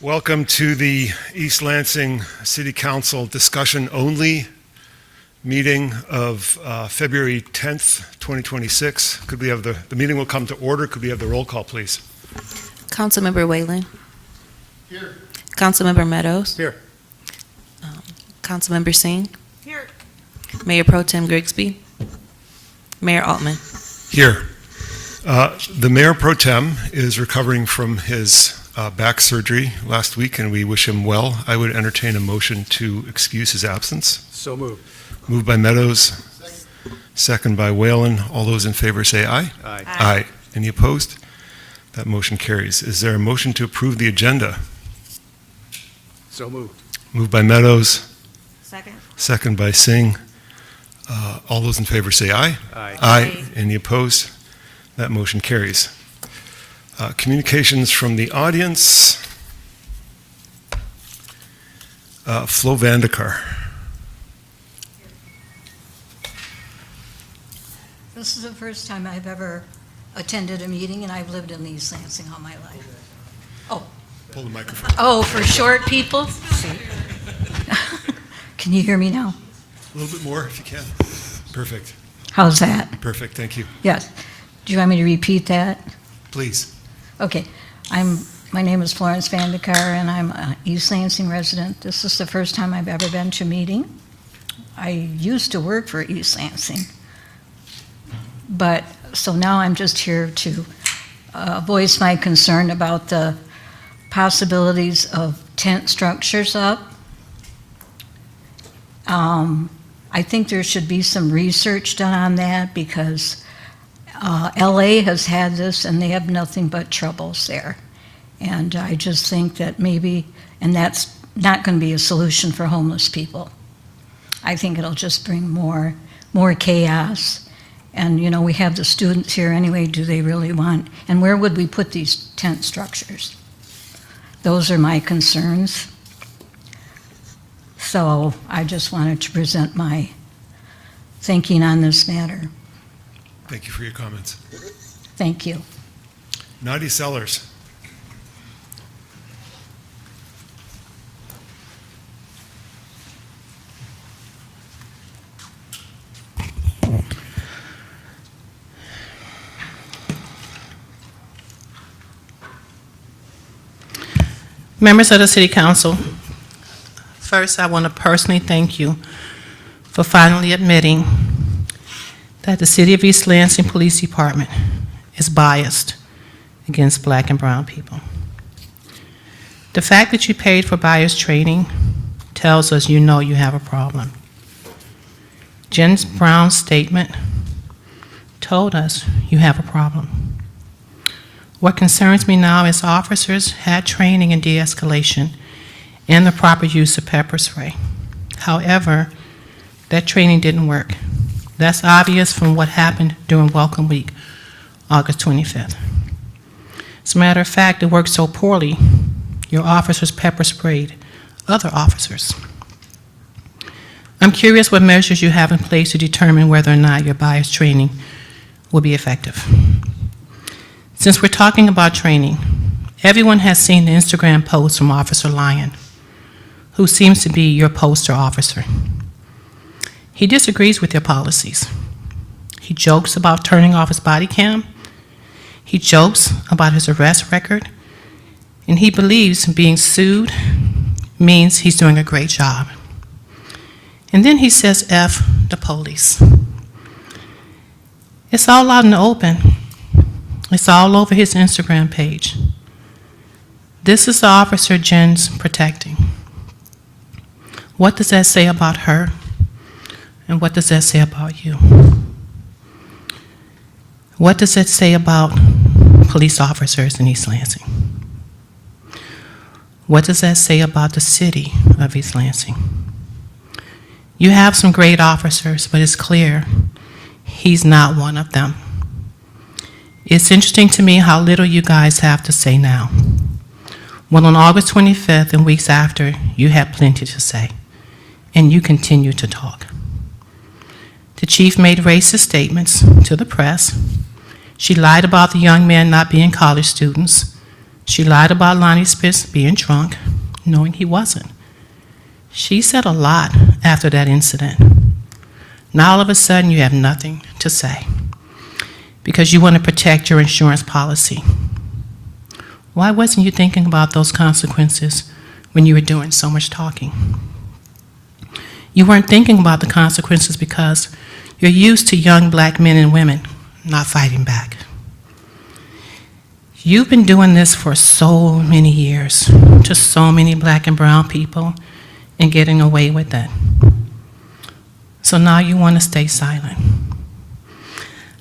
Welcome to the East Lansing City Council discussion only meeting of February 10th, 2026. Could we have the meeting will come to order. Could we have the roll call, please? Councilmember Whalen. Here. Councilmember Meadows. Here. Councilmember Singh. Here. Mayor Pro Tem Grigsby. Mayor Altman. Here. The Mayor Pro Tem is recovering from his back surgery last week, and we wish him well. I would entertain a motion to excuse his absence. So moved. Moved by Meadows. Second by Whalen. All those in favor say aye. Aye. Aye. Any opposed? That motion carries. Is there a motion to approve the agenda? So moved. Moved by Meadows. Second. Second by Singh. All those in favor say aye. Aye. Aye. Any opposed? That motion carries. Communications from the audience. Flo Vandekar. This is the first time I've ever attended a meeting, and I've lived in East Lansing all my life. Pull the microphone. Oh, for short people? See. Can you hear me now? A little bit more if you can. Perfect. How's that? Perfect. Thank you. Yes. Do you want me to repeat that? Please. Okay. My name is Florence Vandekar, and I'm an East Lansing resident. This is the first time I've ever been to a meeting. I used to work for East Lansing. So now I'm just here to voice my concern about the possibilities of tent structures up. I think there should be some research done on that because LA has had this and they have nothing but troubles there. And I just think that maybe, and that's not going to be a solution for homeless people. I think it'll just bring more chaos. And, you know, we have the students here anyway. Do they really want? And where would we put these tent structures? Those are my concerns. So I just wanted to present my thinking on this matter. Thank you for your comments. Thank you. Nadia Sellers. Members of the City Council, first I want to personally thank you for finally admitting that the City of East Lansing Police Department is biased against Black and brown people. The fact that you paid for bias training tells us you know you have a problem. Jen Brown's statement told us you have a problem. What concerns me now is officers had training in de-escalation and the proper use of pepper spray. However, that training didn't work. That's obvious from what happened during Welcome Week, August 25th. As a matter of fact, it worked so poorly, your officers pepper sprayed other officers. I'm curious what measures you have in place to determine whether or not your bias training will be effective. Since we're talking about training, everyone has seen the Instagram post from Officer Lyon, who seems to be your poster officer. He disagrees with your policies. He jokes about turning off his body cam. He jokes about his arrest record. And he believes being sued means he's doing a great job. And then he says, F the police. It's all out in the open. It's all over his Instagram page. This is the officer Jen's protecting. What does that say about her? And what does that say about you? What does it say about police officers in East Lansing? What does that say about the city of East Lansing? You have some great officers, but it's clear he's not one of them. It's interesting to me how little you guys have to say now. Well, on August 25th and weeks after, you had plenty to say, and you continue to talk. The chief made racist statements to the press. She lied about the young men not being college students. She lied about Lonnie Spitz being drunk, knowing he wasn't. She said a lot after that incident. Now all of a sudden you have nothing to say because you want to protect your insurance policy. Why wasn't you thinking about those consequences when you were doing so much talking? You weren't thinking about the consequences because you're used to young black men and women not fighting back. You've been doing this for so many years to so many black and brown people and getting away with it. So now you want to stay silent.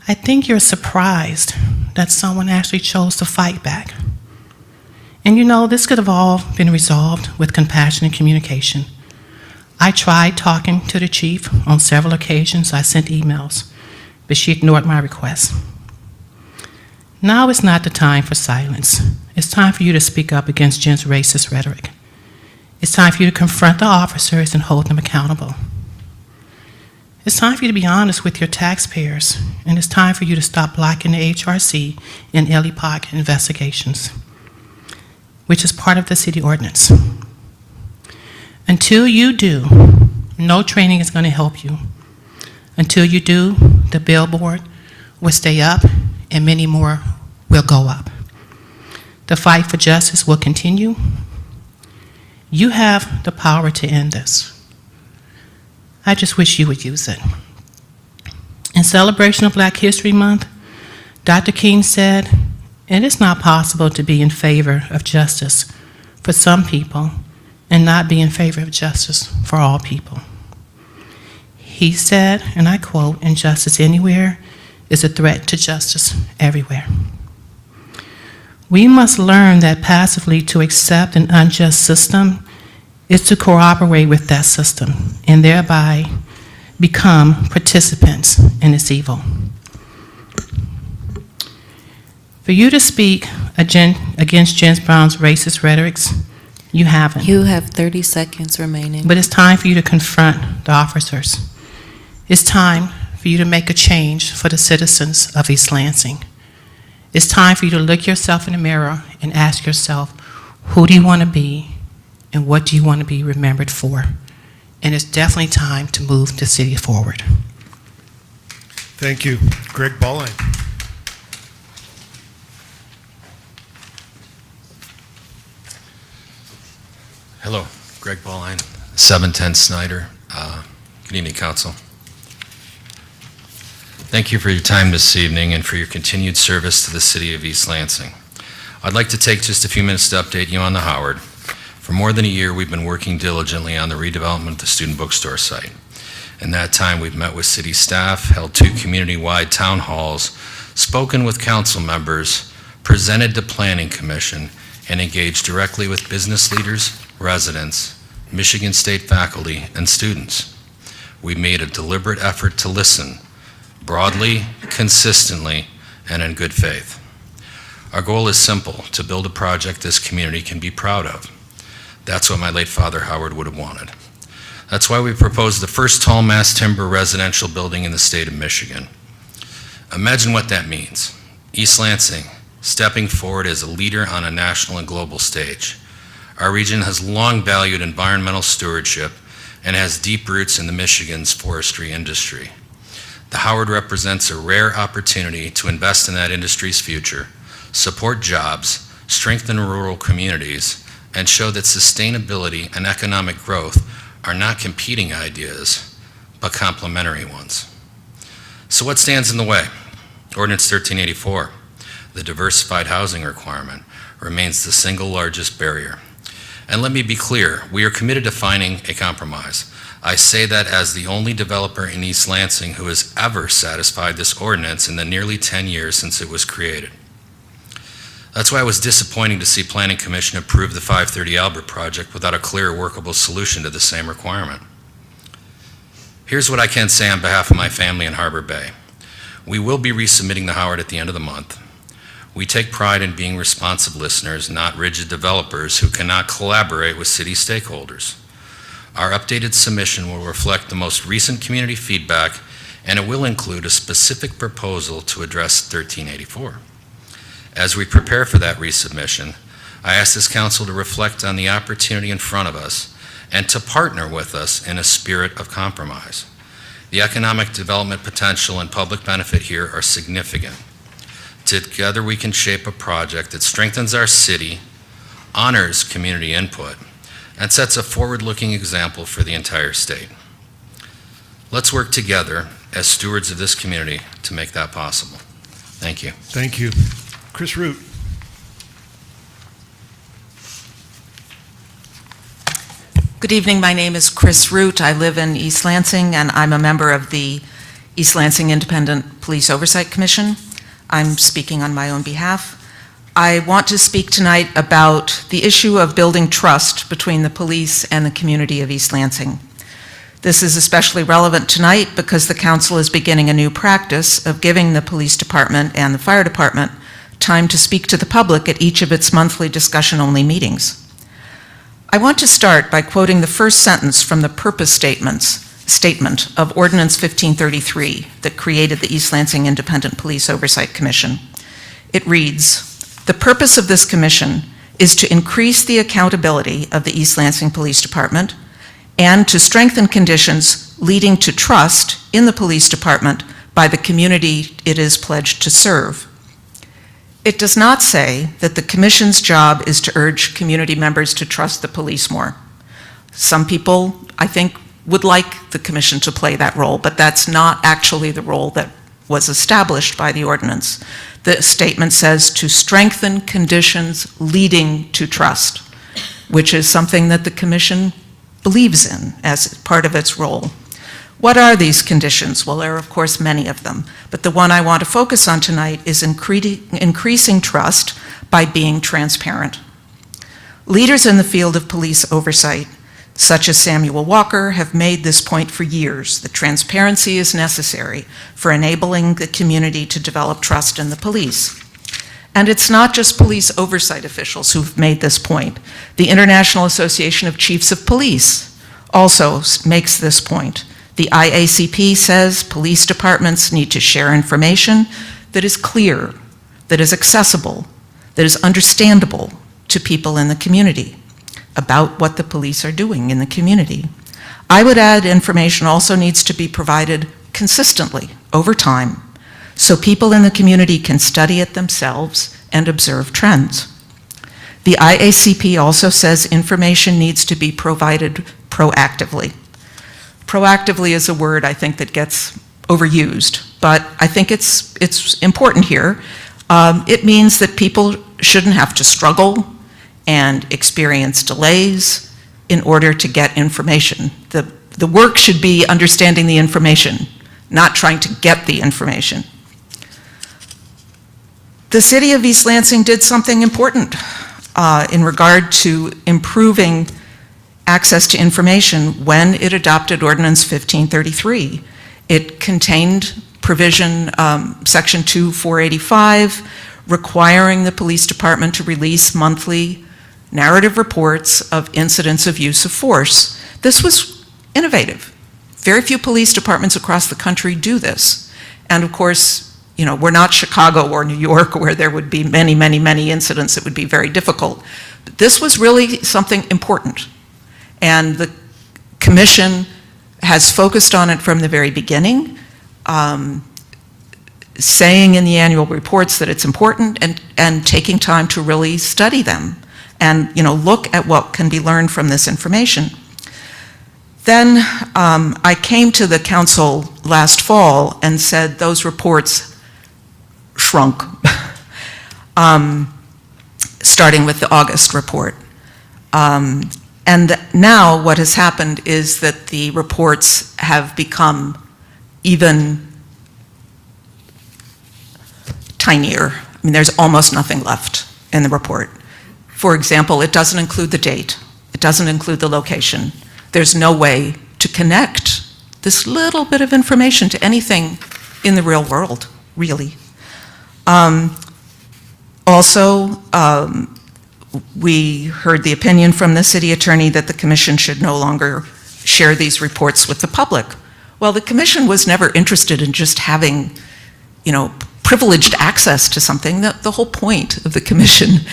I think you're surprised that someone actually chose to fight back. And you know, this could have all been resolved with compassionate communication. I tried talking to the chief on several occasions. I sent emails, but she ignored my request. Now is not the time for silence. It's time for you to speak up against Jen's racist rhetoric. It's time for you to confront the officers and hold them accountable. It's time for you to be honest with your taxpayers, and it's time for you to stop blocking the HRC and LEPOC investigations, which is part of the city ordinance. Until you do, no training is going to help you. Until you do, the billboard will stay up and many more will go up. The fight for justice will continue. You have the power to end this. I just wish you would use it. In celebration of Black History Month, Dr. King said, it is not possible to be in favor of justice for some people and not be in favor of justice for all people. He said, and I quote, "Injustice anywhere is a threat to justice everywhere." We must learn that passively to accept an unjust system is to cooperate with that system and thereby become participants in its evil. For you to speak against Jen Brown's racist rhetorics, you haven't. You have 30 seconds remaining. But it's time for you to confront the officers. It's time for you to make a change for the citizens of East Lansing. It's time for you to look yourself in the mirror and ask yourself, who do you want to be and what do you want to be remembered for? And it's definitely time to move the city forward. Thank you. Greg Balline. Hello, Greg Balline, 710 Snyder. Good evening, Council. Thank you for your time this evening and for your continued service to the City of East Lansing. I'd like to take just a few minutes to update you on the Howard. For more than a year, we've been working diligently on the redevelopment of the student bookstore site. In that time, we've met with city staff, held 2 community-wide town halls, spoken with council members, presented to Planning Commission, and engaged directly with business leaders, residents, Michigan State faculty, and students. We made a deliberate effort to listen, broadly, consistently, and in good faith. Our goal is simple, to build a project this community can be proud of. That's what my late father Howard would have wanted. That's why we proposed the first tall mass timber residential building in the state of Michigan. Imagine what that means. East Lansing, stepping forward as a leader on a national and global stage. Our region has long valued environmental stewardship and has deep roots in the Michigan's forestry industry. The Howard represents a rare opportunity to invest in that industry's future, support jobs, strengthen rural communities, and show that sustainability and economic growth are not competing ideas, but complementary ones. So what stands in the way? Ordinance 1384, the diversified housing requirement, remains the single largest barrier. And let me be clear, we are committed to finding a compromise. I say that as the only developer in East Lansing who has ever satisfied this ordinance in the nearly 10 years since it was created. That's why it was disappointing to see Planning Commission approve the 530 Albert project without a clear, workable solution to the same requirement. Here's what I can say on behalf of my family in Harbor Bay. We will be resubmitting the Howard at the end of the month. We take pride in being responsive listeners, not rigid developers who cannot collaborate with city stakeholders. Our updated submission will reflect the most recent community feedback, and it will include a specific proposal to address 1384. As we prepare for that resubmission, I ask this council to reflect on the opportunity in front of us and to partner with us in a spirit of compromise. The economic development potential and public benefit here are significant. Together we can shape a project that strengthens our city, honors community input, and sets a forward-looking example for the entire state. Let's work together as stewards of this community to make that possible. Thank you. Thank you. Chris Root. Good evening. My name is Chris Root. I live in East Lansing, and I'm a member of the East Lansing Independent Police Oversight Commission. I'm speaking on my own behalf. I want to speak tonight about the issue of building trust between the police and the community of East Lansing. This is especially relevant tonight because the council is beginning a new practice of giving the police department and the fire department time to speak to the public at each of its monthly discussion-only meetings. I want to start by quoting the first sentence from the purpose statement of Ordinance 1533 that created the East Lansing Independent Police Oversight Commission. It reads, "The purpose of this commission is to increase the accountability of the East Lansing Police Department and to strengthen conditions leading to trust in the police department by the community it is pledged to serve." It does not say that the commission's job is to urge community members to trust the police more. Some people, I think, would like the commission to play that role, but that's not actually the role that was established by the ordinance. The statement says to strengthen conditions leading to trust, which is something that the commission believes in as part of its role. What are these conditions? Well, there are, of course, many of them, but the one I want to focus on tonight is increasing trust by being transparent. Leaders in the field of police oversight, such as Samuel Walker, have made this point for years, that transparency is necessary for enabling the community to develop trust in the police. And it's not just police oversight officials who've made this point. The International Association of Chiefs of Police also makes this point. The IACP says police departments need to share information that is clear, that is accessible, that is understandable to people in the community about what the police are doing in the community. I would add information also needs to be provided consistently over time so people in the community can study it themselves and observe trends. The IACP also says information needs to be provided proactively. Proactively is a word I think that gets overused, but I think it's important here. It means that people shouldn't have to struggle and experience delays in order to get information. The work should be understanding the information, not trying to get the information. The city of East Lansing did something important in regard to improving access to information when it adopted Ordinance 1533. It contained provision, Section 2485, requiring the police department to release monthly narrative reports of incidents of use of force. This was innovative. Very few police departments across the country do this. And of course, you know, we're not Chicago or New York where there would be many, many, many incidents. It would be very difficult. But this was really something important. And the commission has focused on it from the very beginning, saying in the annual reports that it's important and taking time to really study them and, you know, look at what can be learned from this information. Then I came to the council last fall and said those reports shrunk, starting with the August report. And now what has happened is that the reports have become even tinier. I mean, there's almost nothing left in the report. For example, it doesn't include the date. It doesn't include the location. There's no way to connect this little bit of information to anything in the real world, really. Also, we heard the opinion from the city attorney that the commission should no longer share these reports with the public. Well, the commission was never interested in just having, you know, privileged access to something. The whole point of the commission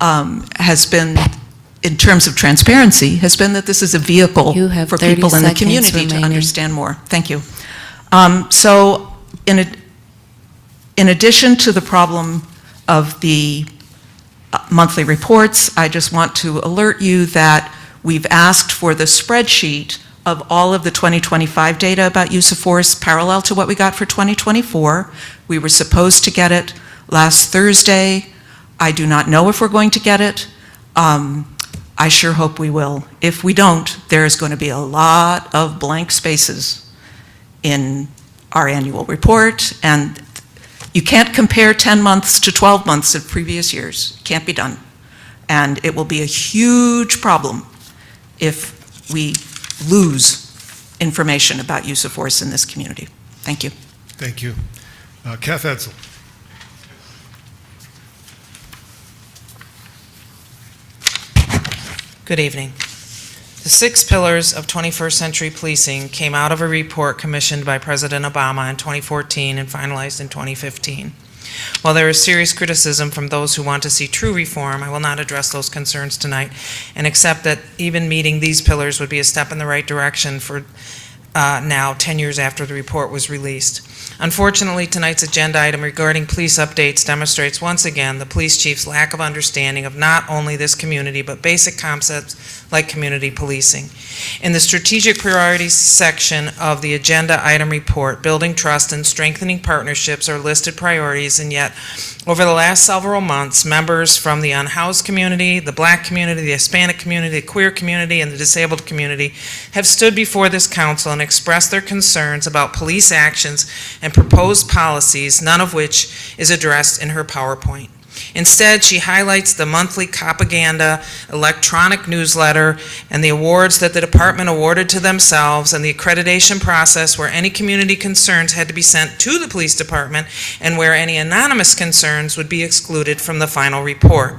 has been, in terms of transparency, has been that this is a vehicle You have for 30 people in the seconds community to remaining. understand more. Thank you. So in addition to the problem of the monthly reports, I just want to alert you that we've asked for the spreadsheet of all of the 2025 data about use of force parallel to what we got for 2024. We were supposed to get it last Thursday. I do not know if we're going to get it. I sure hope we will. If we don't, there is going to be a lot of blank spaces in our annual report, and you can't compare 10 months to 12 months of previous years. Can't be done. And it will be a huge problem if we lose information about use of force in this community. Thank you. Thank you. Kath Edsel. Good evening. The 6 pillars of 21st century policing came out of a report commissioned by President Obama in 2014 and finalized in 2015. While there is serious criticism from those who want to see true reform, I will not address those concerns tonight and accept that even meeting these pillars would be a step in the right direction for now, 10 years after the report was released. Unfortunately, tonight's agenda item regarding police updates demonstrates once again the police chief's lack of understanding of not only this community, but basic concepts like community policing. In the strategic priorities section of the agenda item report, building trust and strengthening partnerships are listed priorities, and yet over the last several months, members from the unhoused community, the Black community, the Hispanic community, the queer community, and the disabled community have stood before this council and expressed their concerns about police actions and proposed policies, none of which is addressed in her PowerPoint. Instead, she highlights the monthly propaganda, electronic newsletter, and the awards that the department awarded to themselves, and the accreditation process where any community concerns had to be sent to the police department and where any anonymous concerns would be excluded from the final report.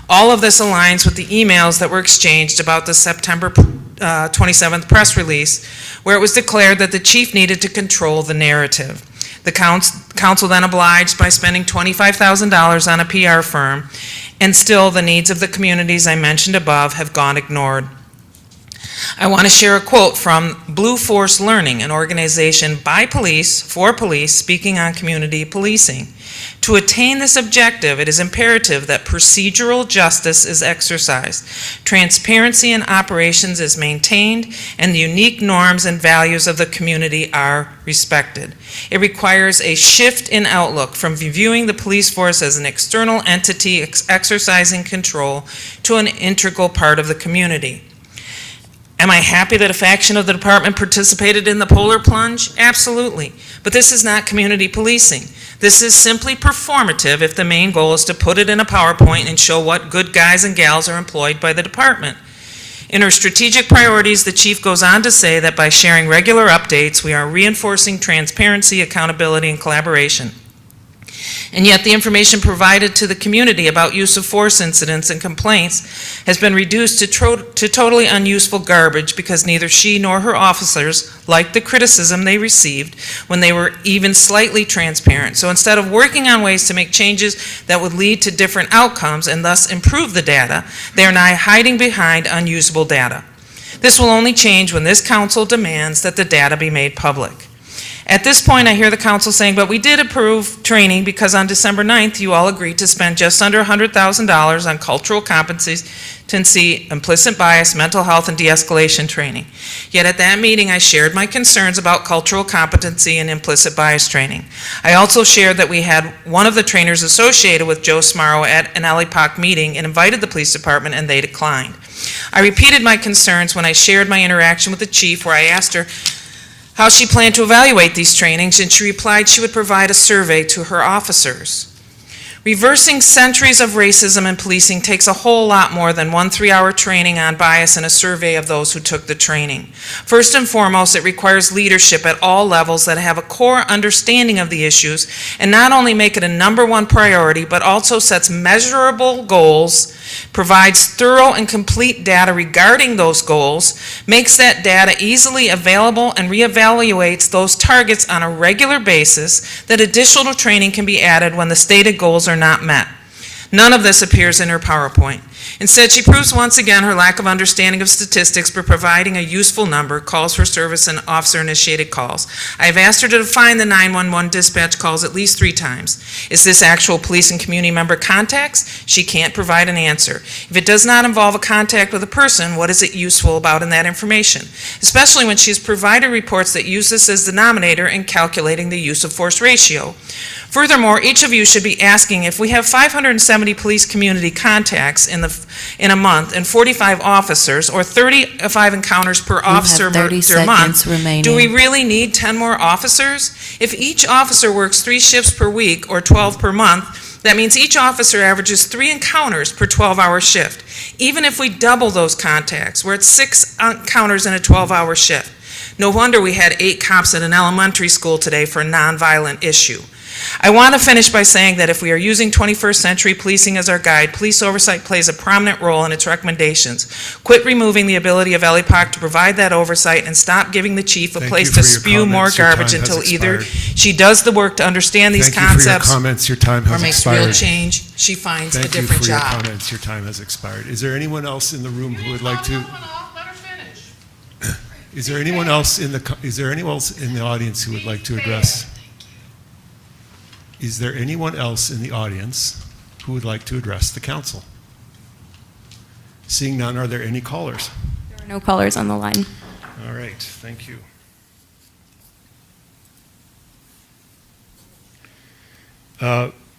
All of this aligns with the emails that were exchanged about the September 27th press release, where it was declared that the chief needed to control the narrative. The council then obliged by spending $25,000 on a PR firm, and still the needs of the communities I mentioned above have gone ignored. I want to share a quote from Blue Force Learning, an organization by police, for police, speaking on community policing. To attain this objective, it is imperative that procedural justice is exercised, transparency in operations is maintained, and the unique norms and values of the community are respected. It requires a shift in outlook from viewing the police force as an external entity exercising control to an integral part of the community. Am I happy that a faction of the department participated in the polar plunge? Absolutely. But this is not community policing. This is simply performative if the main goal is to put it in a PowerPoint and show what good guys and gals are employed by the department. In her strategic priorities, the chief goes on to say that by sharing regular updates, we are reinforcing transparency, accountability, and collaboration. And yet the information provided to the community about use of force incidents and complaints has been reduced to totally unuseful garbage because neither she nor her officers liked the criticism they received when they were even slightly transparent. So instead of working on ways to make changes that would lead to different outcomes and thus improve the data, they are now hiding behind unusable data. This will only change when this council demands that the data be made public. At this point, I hear the council saying, but we did approve training because on December 9th, you all agreed to spend just under $100,000 on cultural competency, implicit bias, mental health, and de-escalation training. Yet at that meeting, I shared my concerns about cultural competency and implicit bias training. I also shared that we had one of the trainers associated with Joe Smaro at an LAPOC meeting and invited the police department, and they declined. I repeated my concerns when I shared my interaction with the chief, where I asked her how she planned to evaluate these trainings, and she replied she would provide a survey to her officers. Reversing centuries of racism in policing takes a whole lot more than 1 3-hour training on bias and a survey of those who took the training. First and foremost, it requires leadership at all levels that have a core understanding of the issues and not only make it a #1 priority, but also sets measurable goals, provides thorough and complete data regarding those goals, makes that data easily available, and reevaluates those targets on a regular basis, that additional training can be added when the stated goals are not met. None of this appears in her PowerPoint. Instead, she proves once again her lack of understanding of statistics by providing a useful number, calls for service and officer-initiated calls. I have asked her to define the 911 dispatch calls at least 3 times. Is this actual police and community member contacts? She can't provide an answer. If it does not involve a contact with a person, what is it useful about in that information? Especially when she has provided reports that use this as denominator in calculating the use of force ratio. Furthermore, each of you should be asking if we have 570 police community contacts in a month and 45 officers, or 35 encounters per officer per 30 month, seconds remaining. do we really need 10 more officers? If each officer works 3 shifts per week or 12 per month, that means each officer averages 3 encounters per 12-hour shift. Even if we double those contacts, we're at 6 encounters in a 12-hour shift. No wonder we had 8 cops at an elementary school today for a nonviolent issue. I want to finish by saying that if we are using 21st century policing as our guide, police oversight plays a prominent role in its recommendations. Quit removing the ability of LEPOC to provide that oversight and stop giving the chief a Thank place you to for your spew more comments. Your garbage time has until either expired. she does the work to understand these Thank you for your concepts comments. Your time or has makes expired. real change, she finds a Thank you different for your job. comments. Your time has expired. Is there anyone else in the room who would like to? Is there anyone else in the audience who would like to address? Is there anyone else in the audience who would like to address the council? Seeing none, are there any callers? There are no callers on the line. All right, thank you.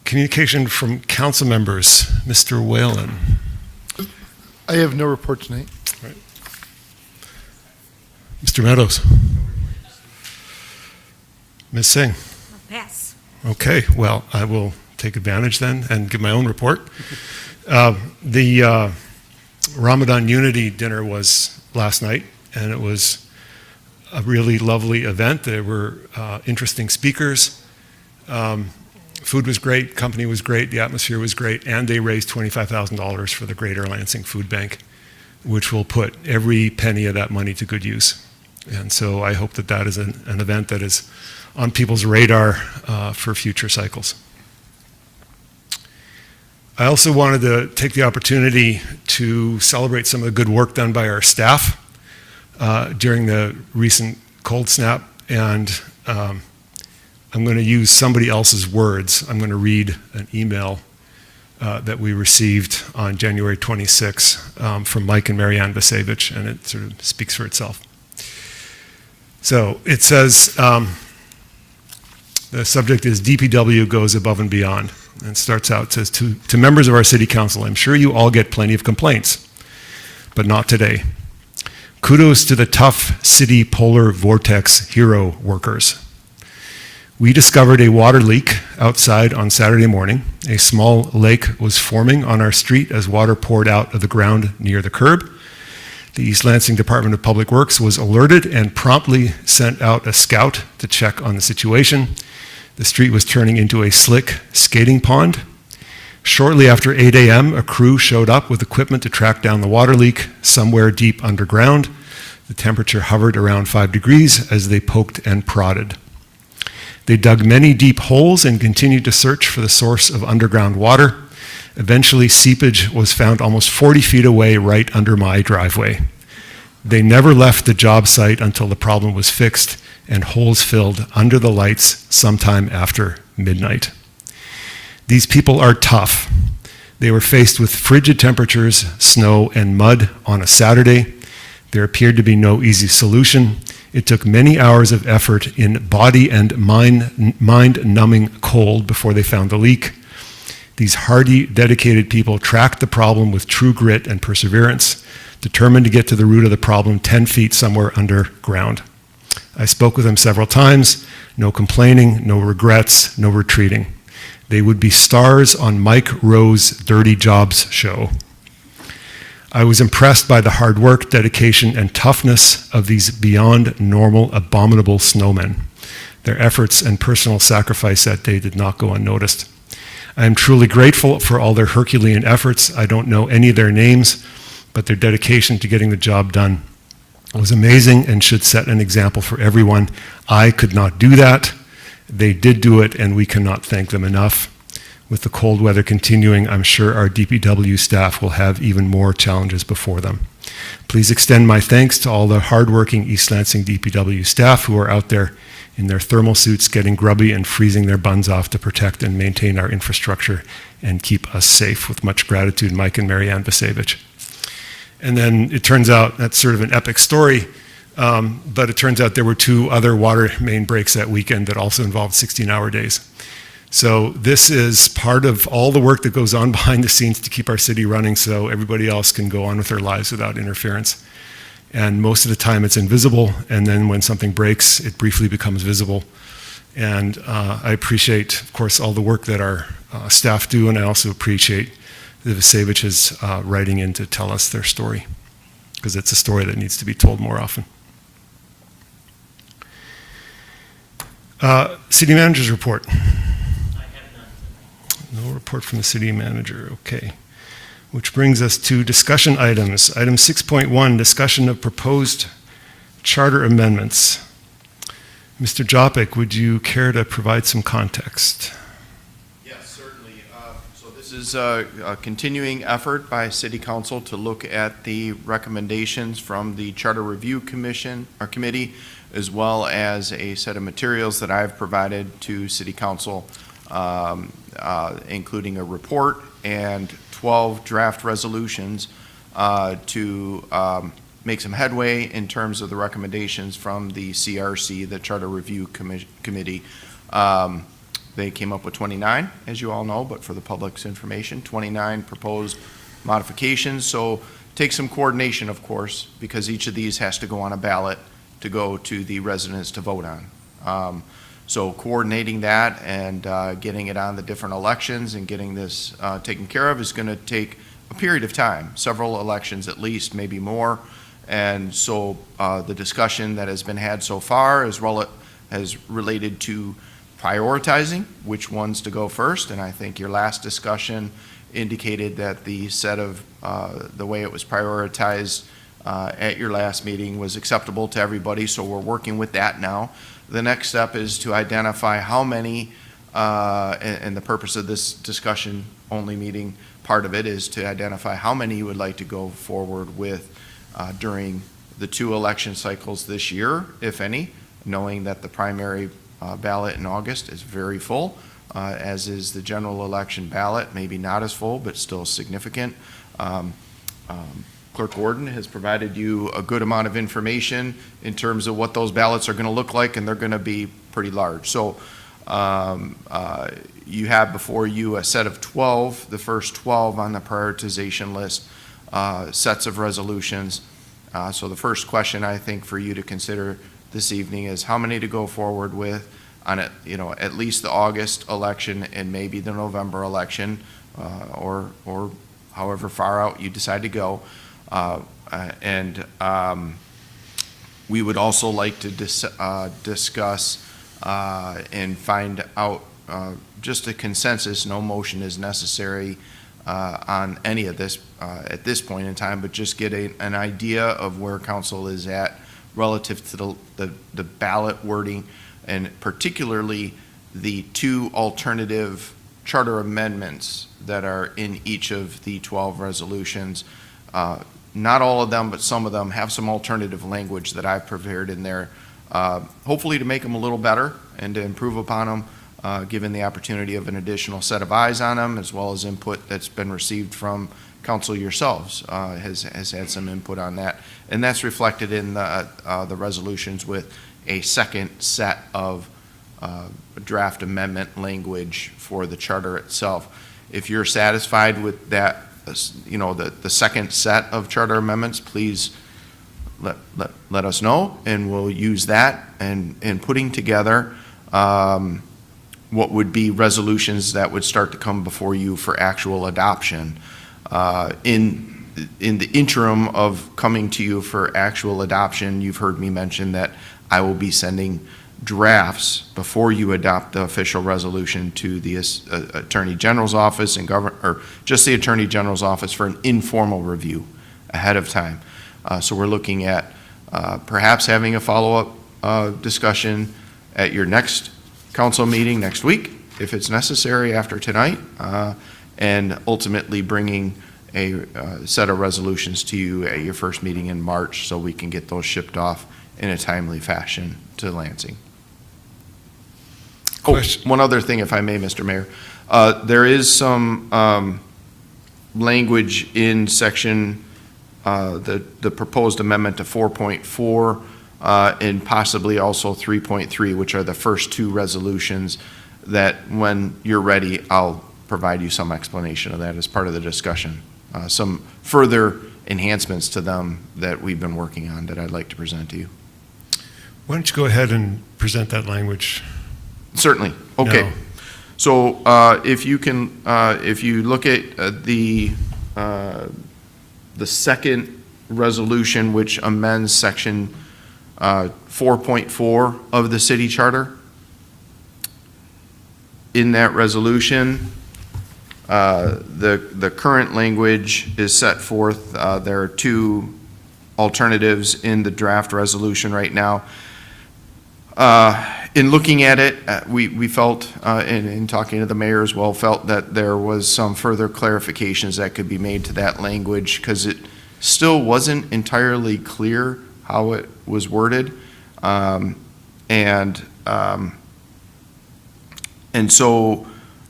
Communication from council members. Mr. Whalen. I have no report tonight. Mr. Meadows. Ms. Singh. Pass. Okay, well, I will take advantage then and give my own report. The Ramadan Unity dinner was last night, and it was a really lovely event. There were interesting speakers. Food was great, company was great, the atmosphere was great, and they raised $25,000 for the Greater Lansing Food Bank, which will put every penny of that money to good use. And so I hope that that is an event that is on people's radar for future cycles. I also wanted to take the opportunity to celebrate some of the good work done by our staff during the recent cold snap, and I'm going to use somebody else's words. I'm going to read an email that we received on January 26 from Mike and Marianne Vasevich, and it sort of speaks for itself. So it says, the subject is DPW goes above and beyond. And it starts out, it says, to members of our city council, I'm sure you all get plenty of complaints, but not today. Kudos to the tough city polar vortex hero workers. We discovered a water leak outside on Saturday morning. A small lake was forming on our street as water poured out of the ground near the curb. The East Lansing Department of Public Works was alerted and promptly sent out a scout to check on the situation. The street was turning into a slick skating pond. Shortly after 8 a.m., a crew showed up with equipment to track down the water leak somewhere deep underground. The temperature hovered around 5 degrees as they poked and prodded. They dug many deep holes and continued to search for the source of underground water. Eventually, seepage was found almost 40 feet away right under my driveway. They never left the job site until the problem was fixed and holes filled under the lights sometime after midnight. These people are tough. They were faced with frigid temperatures, snow, and mud on a Saturday. There appeared to be no easy solution. It took many hours of effort in body and mind-numbing cold before they found the leak. These hardy, dedicated people tracked the problem with true grit and perseverance, determined to get to the root of the problem 10 feet somewhere underground. I spoke with them several times. No complaining, no regrets, no retreating. They would be stars on Mike Rowe's Dirty Jobs show. I was impressed by the hard work, dedication, and toughness of these beyond normal, abominable snowmen. Their efforts and personal sacrifice that day did not go unnoticed. I am truly grateful for all their Herculean efforts. I don't know any of their names, but their dedication to getting the job done was amazing and should set an example for everyone. I could not do that. They did do it, and we cannot thank them enough. With the cold weather continuing, I'm sure our DPW staff will have even more challenges before them. Please extend my thanks to all the hardworking East Lansing DPW staff who are out there in their thermal suits getting grubby and freezing their buns off to protect and maintain our infrastructure and keep us safe. With much gratitude, Mike and Marianne Vasevich. And then it turns out, that's sort of an epic story, but it turns out there were 2 other water main breaks that weekend that also involved 16-hour days. So this is part of all the work that goes on behind the scenes to keep our city running so everybody else can go on with their lives without interference. And most of the time it's invisible, and then when something breaks, it briefly becomes visible. And I appreciate, of course, all the work that our staff do, and I also appreciate the Vasevich's writing in to tell us their story, because it's a story that needs to be told more often. City Manager's report. No report from the City Manager, okay. Which brings us to discussion items. Item 6.1, discussion of proposed charter amendments. Mr. Jopik, would you care to provide some context? Yes, certainly. So this is a continuing effort by City Council to look at the recommendations from the Charter Review Commission or Committee, as well as a set of materials that I've provided to City Council, including a report and 12 draft resolutions to make some headway in terms of the recommendations from the CRC, the Charter Review Committee. They came up with 29, as you all know, but for the public's information, 29 proposed modifications. So take some coordination, of course, because each of these has to go on a ballot to go to the residents to vote on. So coordinating that and getting it on the different elections and getting this taken care of is going to take a period of time, several elections at least, maybe more. And so the discussion that has been had so far as well has related to prioritizing which ones to go first. And I think your last discussion indicated that the set of the way it was prioritized at your last meeting was acceptable to everybody. So we're working with that now. The next step is to identify how many, and the purpose of this discussion only meeting, part of it is to identify how many you would like to go forward with during the 2 election cycles this year, if any, knowing that the primary ballot in August is very full, as is the general election ballot, maybe not as full, but still significant. Clerk Gordon has provided you a good amount of information in terms of what those ballots are going to look like, and they're going to be pretty large. So you have before you a set of 12, the first 12 on the prioritization list, sets of resolutions. So the first question I think for you to consider this evening is how many to go forward with on it, at least the August election and maybe the November election, or however far out you decide to go. We would also like to discuss and find out just a consensus. No motion is necessary on any of this at this point in time, but just get an idea of where council is at relative to the ballot wording, and particularly the 2 alternative charter amendments that are in each of the 12 resolutions. Not all of them, but some of them have some alternative language that I've prepared in there, hopefully to make them a little better and to improve upon them, given the opportunity of an additional set of eyes on them, as well as input that's been received from council yourselves, has had some input on that. And that's reflected in the resolutions with a second set of draft amendment language for the charter itself. If you're satisfied with that, the second set of charter amendments, please let us know, and we'll use that in putting together what would be resolutions that would start to come before you for actual adoption. In the interim of coming to you for actual adoption, you've heard me mention that I will be sending drafts before you adopt the official resolution to the Attorney General's office and or just the Attorney General's office for an informal review ahead of time. So we're looking at perhaps having a follow-up discussion at your next council meeting next week, if it's necessary after tonight, and ultimately bringing a set of resolutions to you at your first meeting in March so we can get those shipped off in a timely fashion to Lansing. Question. One other thing, if I may, Mr. Mayor. There is some language in section, the proposed amendment to 4.4 and possibly also 3.3, which are the first two resolutions that when you're ready, I'll provide you some explanation of that as part of the discussion. Some further enhancements to them that we've been working on that I'd like to present to you. Why don't you go ahead and present that language? Certainly. Okay. No. So if you can, if you look at the second resolution, which amends section 4.4 of the city charter, in that resolution, the current language is set forth. There are two alternatives in the draft resolution right now. In looking at it, we felt, in talking to the mayor as well, felt that there was some further clarifications that could be made to that language because it still wasn't entirely clear how it was worded. And so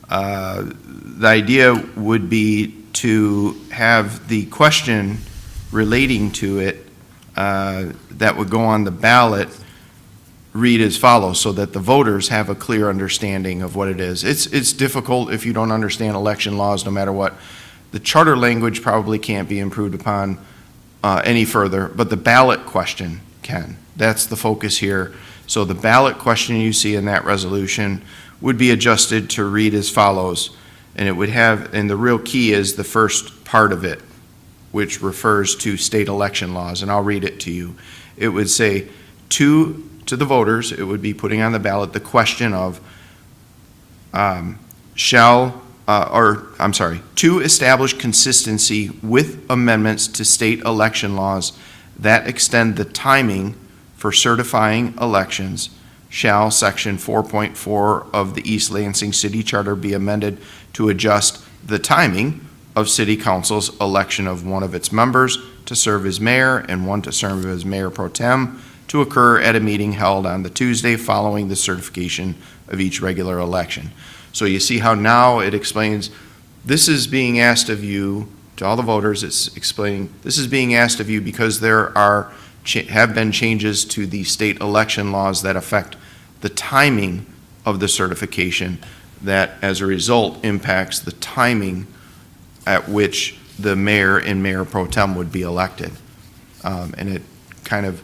the idea would be to have the question relating to it that would go on the ballot read as follows so that the voters have a clear understanding of what it is. It's difficult if you don't understand election laws no matter what. The charter language probably can't be improved upon any further, but the ballot question can. That's the focus here. So the ballot question you see in that resolution would be adjusted to read as follows. And it would have, and the real key is the first part of it, which refers to state election laws, and I'll read it to you. It would say, to the voters, it would be putting on the ballot the question of to establish consistency with amendments to state election laws that extend the timing for certifying elections, shall section 4.4 of the East Lansing City Charter be amended to adjust the timing of City Council's election of one of its members to serve as mayor and one to serve as mayor pro tem to occur at a meeting held on the Tuesday following the certification of each regular election. So you see how now it explains, this is being asked of you, to all the voters, it's explaining, this is being asked of you because there have been changes to the state election laws that affect the timing of the certification that as a result impacts the timing at which the mayor and mayor pro tem would be elected. And it kind of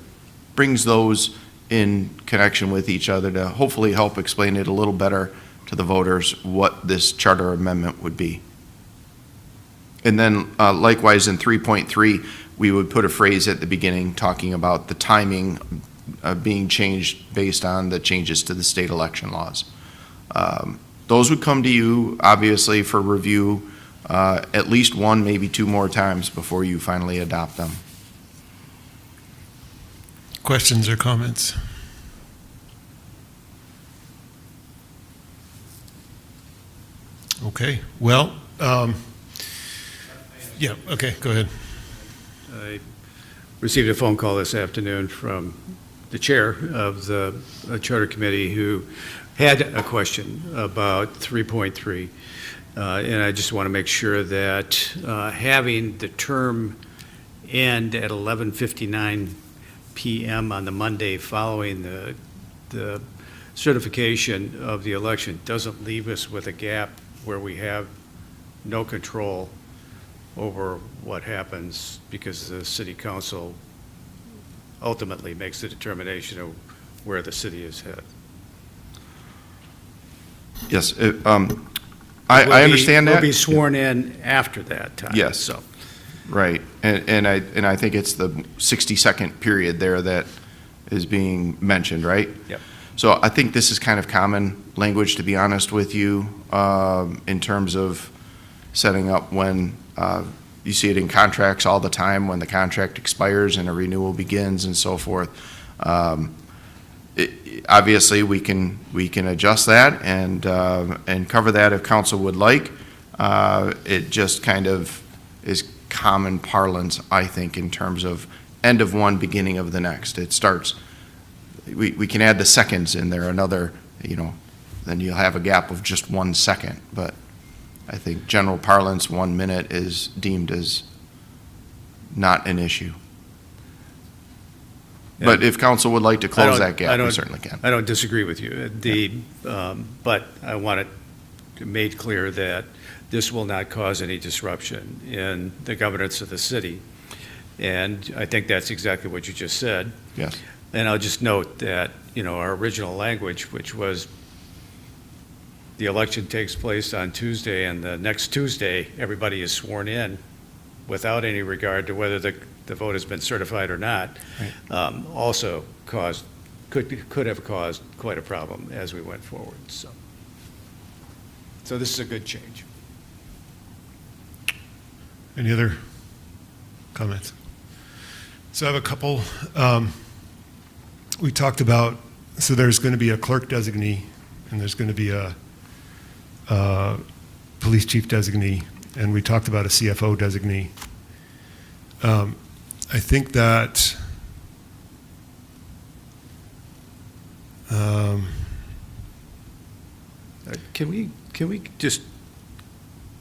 brings those in connection with each other to hopefully help explain it a little better to the voters what this charter amendment would be. And then likewise in 3.3, we would put a phrase at the beginning talking about the timing being changed based on the changes to the state election laws. Those would come to you obviously for review at least one, maybe two more times before you finally adopt them. Questions or comments? Okay, well, yeah, okay, go ahead. I received a phone call this afternoon from the chair of the Charter Committee who had a question about 3.3. And I just want to make sure that having the term end at 11:59 p.m. on the Monday following the certification of the election doesn't leave us with a gap where we have no control over what happens because the city council ultimately makes the determination of where the city is headed. Yes, I understand that. We'll be sworn in after that time. Yes. So. Right, and I think it's the 60-second period there that is being mentioned, right? Yep. So I think this is kind of common language, to be honest with you, in terms of setting up when you see it in contracts all the time when the contract expires and a renewal begins and so forth. Obviously, we can adjust that and cover that if council would like. It just kind of is common parlance, I think, in terms of end of one, beginning of the next. It starts, we can add the seconds in there, another, then you'll have a gap of just 1 second. But I think general parlance, 1 minute is deemed as not an issue. But if council would like to close that gap, we certainly can. I don't disagree with you. But I want it made clear that this will not cause any disruption in the governance of the city. And I think that's exactly what you just said. Yes. And I'll just note that, our original language, which was the election takes place on Tuesday, and the next Tuesday, everybody is sworn in without any regard to whether the vote has been certified or not, also could have caused quite a problem as we went forward. So this is a good change. Any other comments? So I have a couple. We talked about, so there's going to be a clerk designee, and there's going to be a police chief designee, and we talked about a CFO designee. I think that Can we just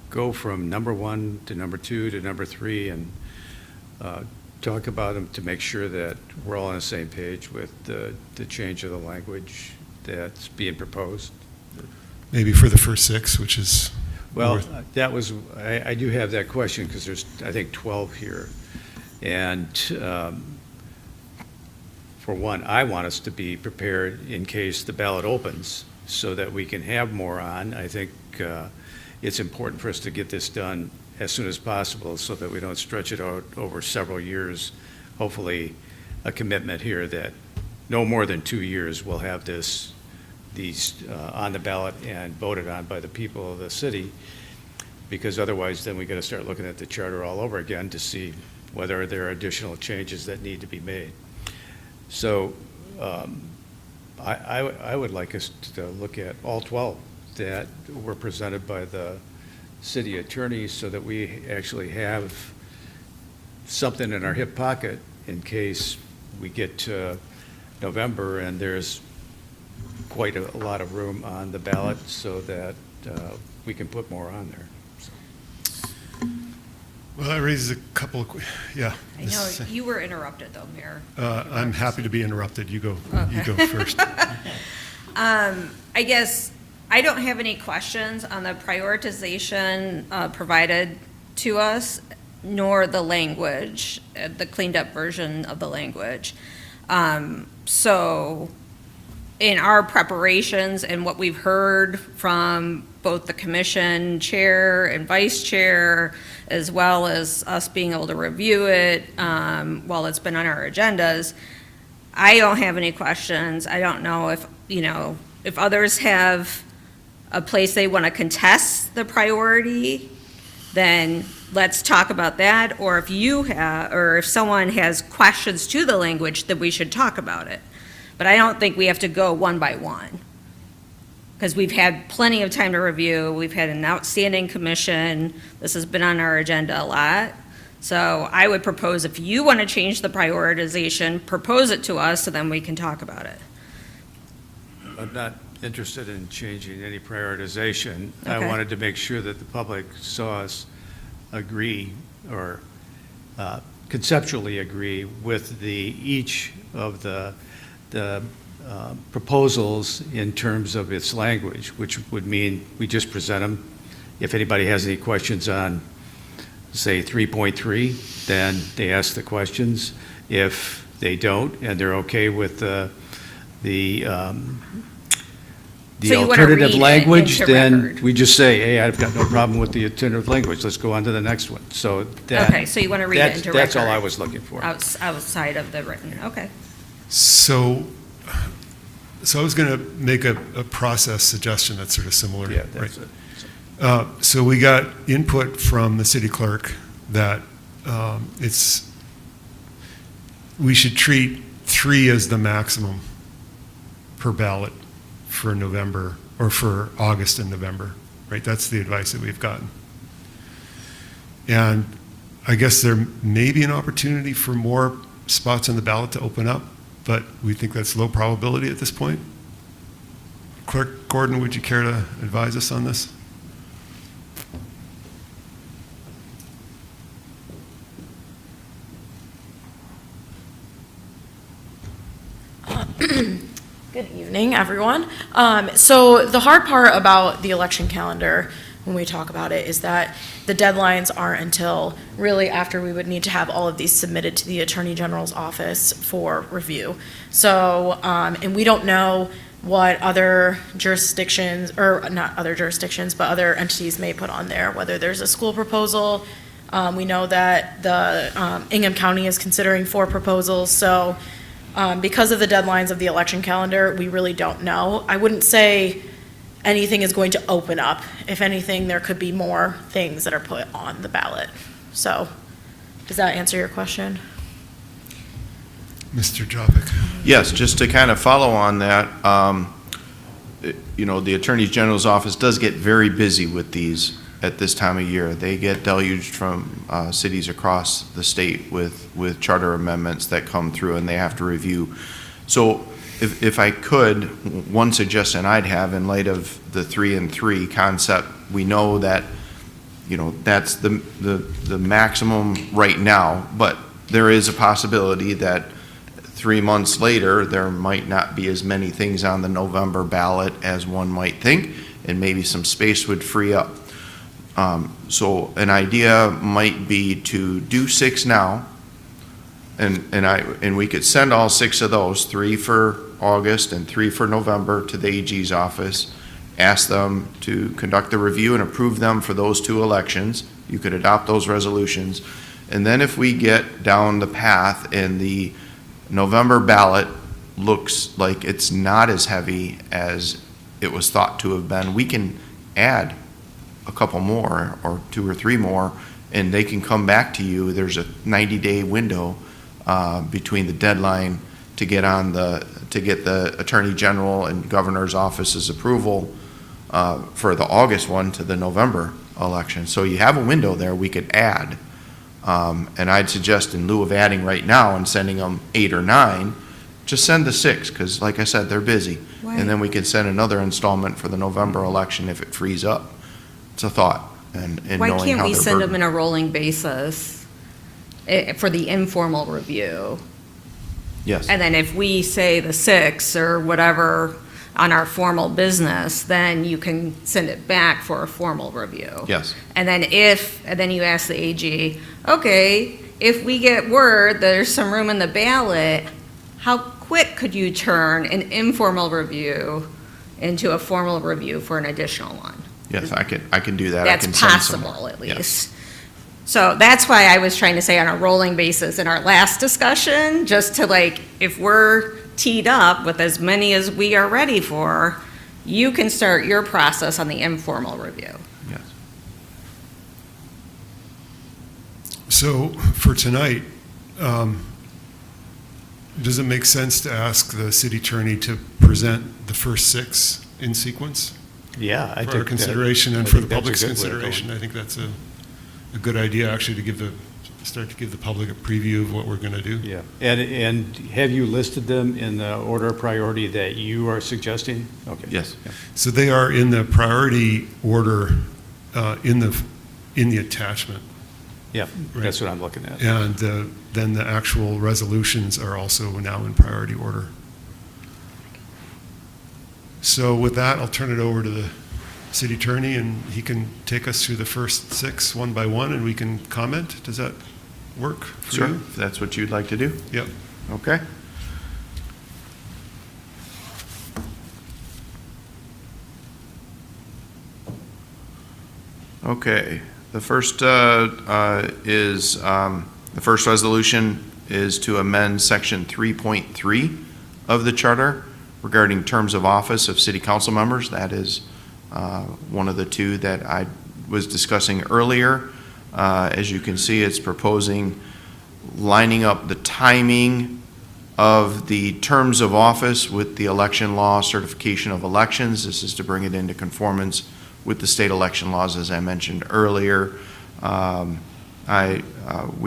go from number 1 to number 2 to number 3 and talk about them to make sure that we're all on the same page with the change of the language that's being proposed? maybe for the first 6, which is Well, worth- that was, I do have that question because there's, I think, 12 here. And for one, I want us to be prepared in case the ballot opens so that we can have more on. I think it's important for us to get this done as soon as possible so that we don't stretch it out over several years. Hopefully, a commitment here that no more than 2 years we'll have these on the ballot and voted on by the people of the city, because otherwise then we got to start looking at the charter all over again to see whether there are additional changes that need to be made. So I would like us to look at all 12 that were presented by the city attorney so that we actually have something in our hip pocket in case we get to November and there's quite a lot of room on the ballot so that we can put more on there. Well, that raises a couple of, yeah. I know, you were interrupted though, Mayor. I'm happy to be interrupted. You go first. I guess I don't have any questions on the prioritization provided to us, nor the language, the cleaned up version of the language. So in our preparations and what we've heard from both the commission chair and vice chair, as well as us being able to review it while it's been on our agendas, I don't have any questions. I don't know if, if others have a place they want to contest the priority, then let's talk about that. Or if you have, or if someone has questions to the language, then we should talk about it. But I don't think we have to go one by one, because we've had plenty of time to review. We've had an outstanding commission. This has been on our agenda a lot. So I would propose, if you want to change the prioritization, propose it to us so then we can talk about it. I'm not interested in changing any prioritization. I Okay. wanted to make sure that the public saw us agree or conceptually agree with each of the proposals in terms of its language, which would mean we just present them. If anybody has any questions on, say, 3.3, then they ask the questions. If they don't, and they're okay with the So you wanna alternative read it language, into then record. we just say, hey, I've got no problem with the alternative language. Let's go on to the next one. So that. Okay, so you want to read it into record? That's all I was looking for. Outside of the written, okay. So I was going to make a process suggestion that's sort of similar. Yeah, that's right? it. So we got input from the city clerk that we should treat 3 as the maximum per ballot for November, or for August and November, right? That's the advice that we've gotten. And I guess there may be an opportunity for more spots on the ballot to open up, but we think that's low probability at this point. Clerk Gordon, would you care to advise us on this? Good evening, everyone. So the hard part about the election calendar, when we talk about it, is that the deadlines aren't until really after we would need to have all of these submitted to the Attorney General's office for review. So, and we don't know what other jurisdictions, or not other jurisdictions, but other entities may put on there, whether there's a school proposal. We know that the Ingham County is considering 4 proposals, so because of the deadlines of the election calendar, we really don't know. I wouldn't say anything is going to open up. If anything, there could be more things that are put on the ballot. So, does that answer your question? Mr. Jopik? Yes, just to kind of follow on that, you know, the Attorney General's office does get very busy with these at this time of year. They get deluged from cities across the state with charter amendments that come through, and they have to review. So if I could, one suggestion I'd have in light of the 3 and 3 concept, we know that, you know, that's the maximum right now, but there is a possibility that 3 months later, there might not be as many things on the November ballot as one might think, and maybe some space would free up. So an idea might be to do 6 now, and we could send all 6 of those, 3 for August and 3 for November, to the AG's office, ask them to conduct the review and approve them for those 2 elections. You could adopt those resolutions. And then if we get down the path and the November ballot looks like it's not as heavy as it was thought to have been, we can add a couple more, or 2 or 3 more, and they can come back to you. There's a 90-day window between the deadline to get the Attorney General and Governor's office's approval for the August one to the November election. So you have a window there we could add. And I'd suggest, in lieu of adding right now and sending them 8 or 9, just send the 6, because like I said, they're busy. Right. And then we can send another installment for the November election if it frees up. It's a thought, and Why knowing can't how we they're send them burdened. in a rolling basis for the informal review? Yes, And then if we say the 6 or whatever on our formal business, then you can send it back for a formal review. yes, And then you ask the AG, okay, if we get word there's some room in the ballot, how quick could you turn an informal review into a formal review for an additional one? yes, I can do that. I That's can send some possible, more. at Yes. least. So that's why I was trying to say on a rolling basis in our last discussion, just to like, if we're teed up with as many as we are ready for, you can start your process on the informal review. Yes. So for tonight, does it make sense to ask the city attorney to present the first 6 in sequence Yeah, I for our think consideration and I for think the that's a public's good way of going. consideration? I think that's a good idea, actually, to start to give the public a preview of what we're going to do. Yeah, and have you listed them in the order of priority that you are suggesting? Okay. Yes. Yeah. So they are in the priority order in the attachment. Yeah, Right. that's what I'm looking at. And then the actual resolutions are also now in priority order. So with that, I'll turn it over to the city attorney, and he can take us through the first 6 one by one, and we can comment. Does that work for Sure, you? if that's what you'd like to do. Yep. Okay. Okay, the first resolution is to amend section 3.3 of the charter regarding terms of office of city council members. That is one of the 2 that I was discussing earlier. As you can see, it's proposing lining up the timing of the terms of office with the election law certification of elections. This is to bring it into conformance with the state election laws, as I mentioned earlier. We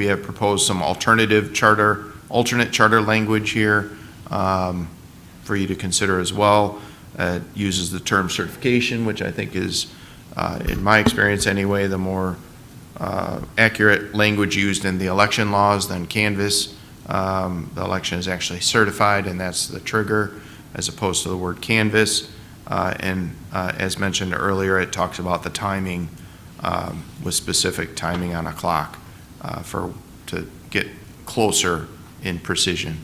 have proposed some alternate charter language here for you to consider as well. It uses the term certification, which I think is, in my experience anyway, the more accurate language used in the election laws than canvass. The election is actually certified, and that's the trigger, as opposed to the word canvass. As mentioned earlier, it talks about the timing with specific timing on a clock to get closer in precision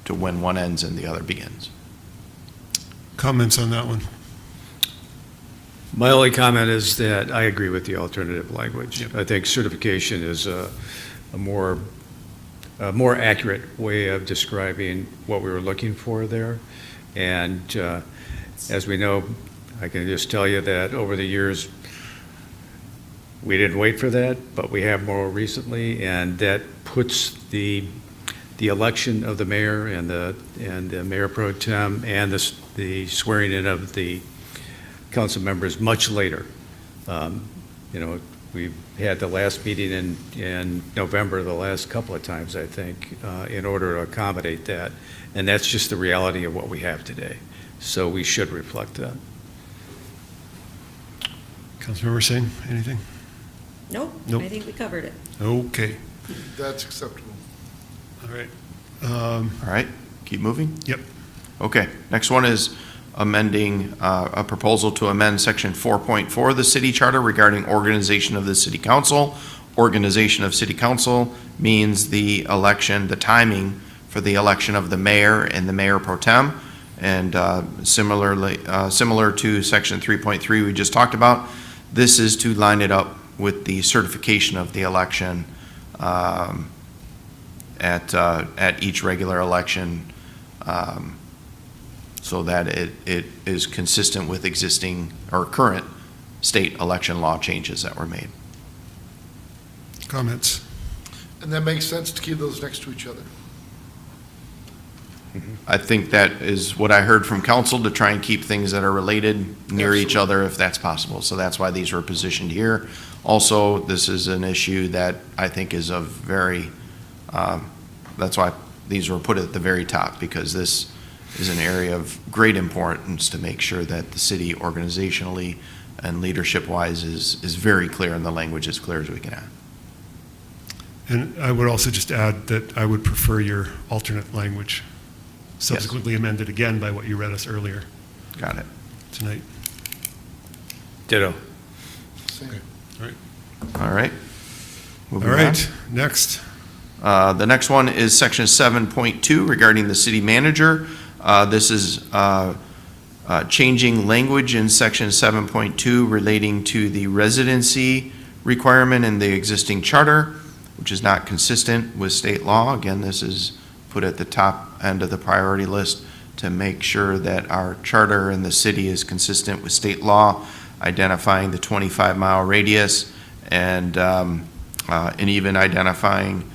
to when one ends and the other begins. Comments on that one? My only comment is that I agree with the alternative language. I think certification is a more accurate way of describing what we were looking for there. And as we know, I can just tell you that over the years, we didn't wait for that, but we have more recently, and that puts the election of the mayor and the mayor pro tem and the swearing in of the council members much later. We've had the last meeting in November, the last couple of times, I think, in order to accommodate that. And that's just the reality of what we have today. So we should reflect that. Councilmember Singh, anything? Nope, Nope. I think we covered it. Okay, That's acceptable. all right. All right, keep moving? Yep. Okay, next one is amending, a proposal to amend section 4.4 of the city charter regarding organization of the city council. Organization of city council means the election, the timing for the election of the mayor and the mayor pro tem. And similar to section 3.3 we just talked about, this is to line it up with the certification of the election at each regular election, so that it is consistent with existing or current state election law changes that were made. Comments? And that makes sense to keep those next to each other. I think that is what I heard from council, to try and keep things that are related near each other if that's possible. So that's why these were positioned here. Also, this is an issue that I think is of very, that's why these were put at the very top, because this is an area of great importance to make sure that the city organizationally and leadership-wise is very clear, and the language as clear as we can add. And I would also just add that I would prefer your alternate language, subsequently amended again by what you read us earlier Got it. tonight. Ditto. Same. All right. All Moving on. right, next. The next one is section 7.2 regarding the city manager. This is changing language in section 7.2 relating to the residency requirement in the existing charter, which is not consistent with state law. Again, this is put at the top end of the priority list to make sure that our charter in the city is consistent with state law, identifying the 25-mile radius and even identifying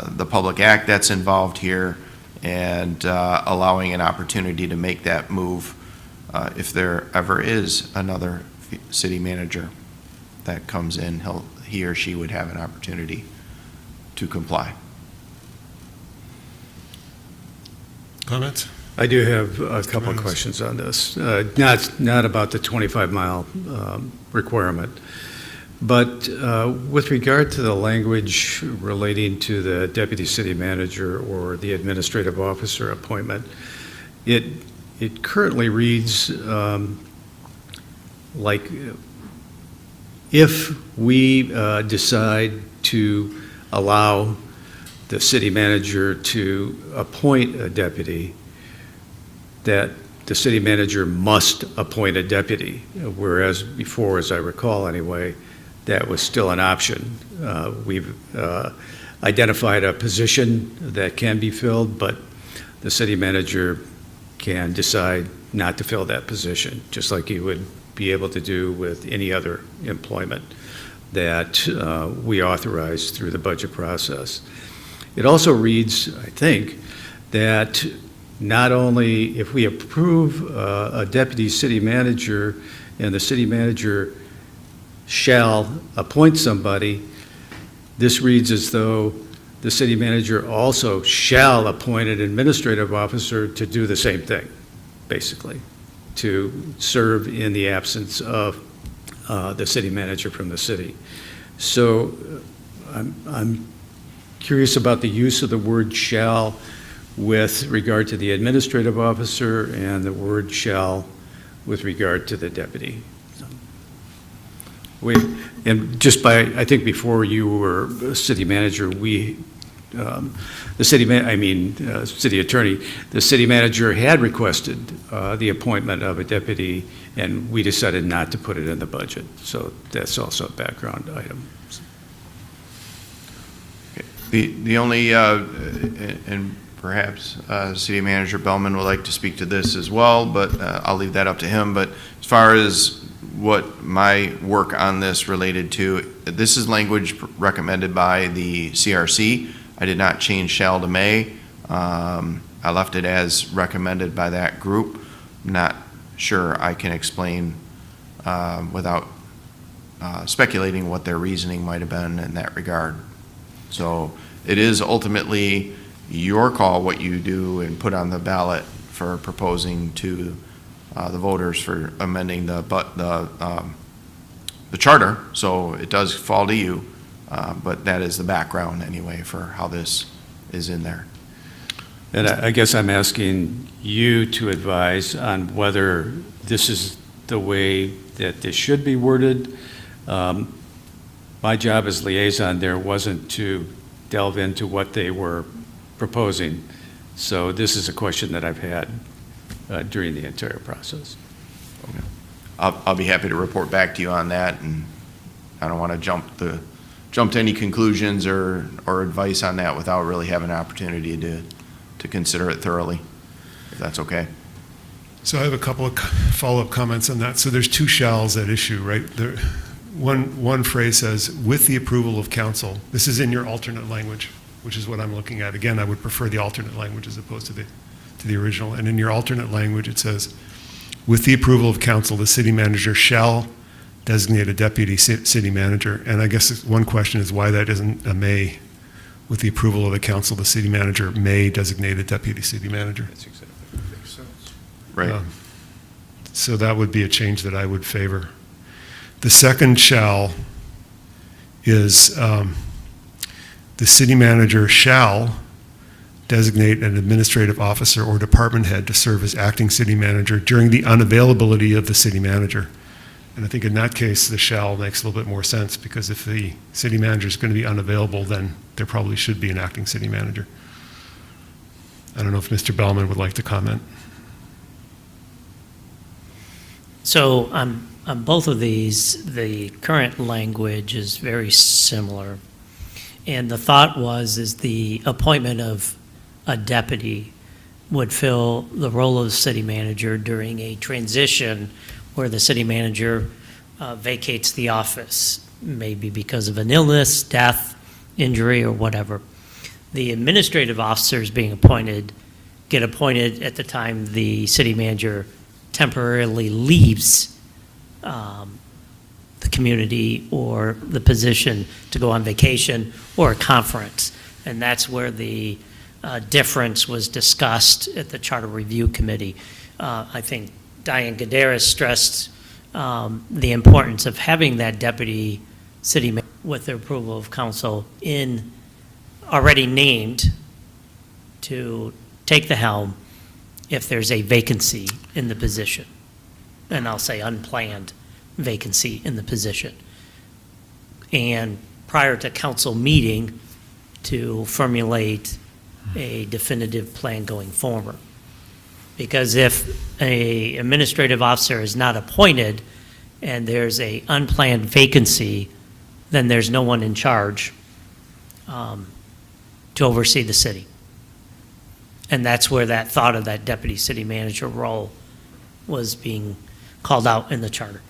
the public act that's involved here, and allowing an opportunity to make that move if there ever is another city manager that comes in. He or she would have an opportunity to comply. Comments? I do have a couple of questions on this. Not about the 25-mile requirement, but with regard to the language relating to the deputy city manager or the administrative officer appointment, it currently reads like, if we decide to allow the city manager to appoint a deputy, that the city manager must appoint a deputy, whereas before, as I recall anyway, that was still an option. We've identified a position that can be filled, but the city manager can decide not to fill that position, just like he would be able to do with any other employment that we authorize through the budget process. It also reads, I think, that not only if we approve a deputy city manager and the city manager shall appoint somebody, this reads as though the city manager also shall appoint an administrative officer to do the same thing, basically, to serve in the absence of the city manager from the city. So I'm curious about the use of the word shall with regard to the administrative officer and the word shall with regard to the deputy. And just by, I think before you were city manager, city attorney, the city manager had requested the appointment of a deputy, and we decided not to put it in the budget. So that's also a background item. The only, and perhaps City Manager Bellman would like to speak to this as well, but I'll leave that up to him. But as far as what my work on this related to, this is language recommended by the CRC. I did not change shall to may. I left it as recommended by that group. Not sure I can explain without speculating what their reasoning might have been in that regard. So it is ultimately your call what you do and put on the ballot for proposing to the voters for amending the charter. So it does fall to you, but that is the background anyway for how this is in there. And I guess I'm asking you to advise on whether this is the way that this should be worded. My job as liaison there wasn't to delve into what they were proposing. So this is a question that I've had during the entire process. Okay. I'll be happy to report back to you on that, and I don't want to jump to any conclusions or advice on that without really having an opportunity to consider it thoroughly, if that's okay. So I have a couple of follow-up comments on that. So there's two shalls at issue, right? One phrase says, with the approval of council. This is in your alternate language, which is what I'm looking at. Again, I would prefer the alternate language as opposed to the original. And in your alternate language, it says, with the approval of council, the city manager shall designate a deputy city manager. And I guess one question is why that isn't a may. With the approval of the council, the city manager may designate a deputy city manager. That's exactly. Makes sense. Right. So that would be a change that I would favor. The second shall is the city manager shall designate an administrative officer or department head to serve as acting city manager during the unavailability of the city manager. And I think in that case, the shall makes a little bit more sense, because if the city manager is going to be unavailable, then there probably should be an acting city manager. I don't know if Mr. Bellman would like to comment. So on both of these, the current language is very similar. And the thought is the appointment of a deputy would fill the role of the city manager during a transition where the city manager vacates the office, maybe because of an illness, death, injury, or whatever. The administrative officers being appointed get appointed at the time the city manager temporarily leaves the community or the position to go on vacation or a conference. And that's where the difference was discussed at the Charter Review Committee. I think Diane Gadaris stressed the importance of having that deputy city manager with the approval of council already named to take the helm if there's a vacancy in the position. And I'll say unplanned vacancy in the position. And prior to council meeting to formulate a definitive plan going forward. Because if an administrative officer is not appointed and there's an unplanned vacancy, then there's no one in charge to oversee the city. And that's where that thought of that deputy city manager role was being called out in the charter,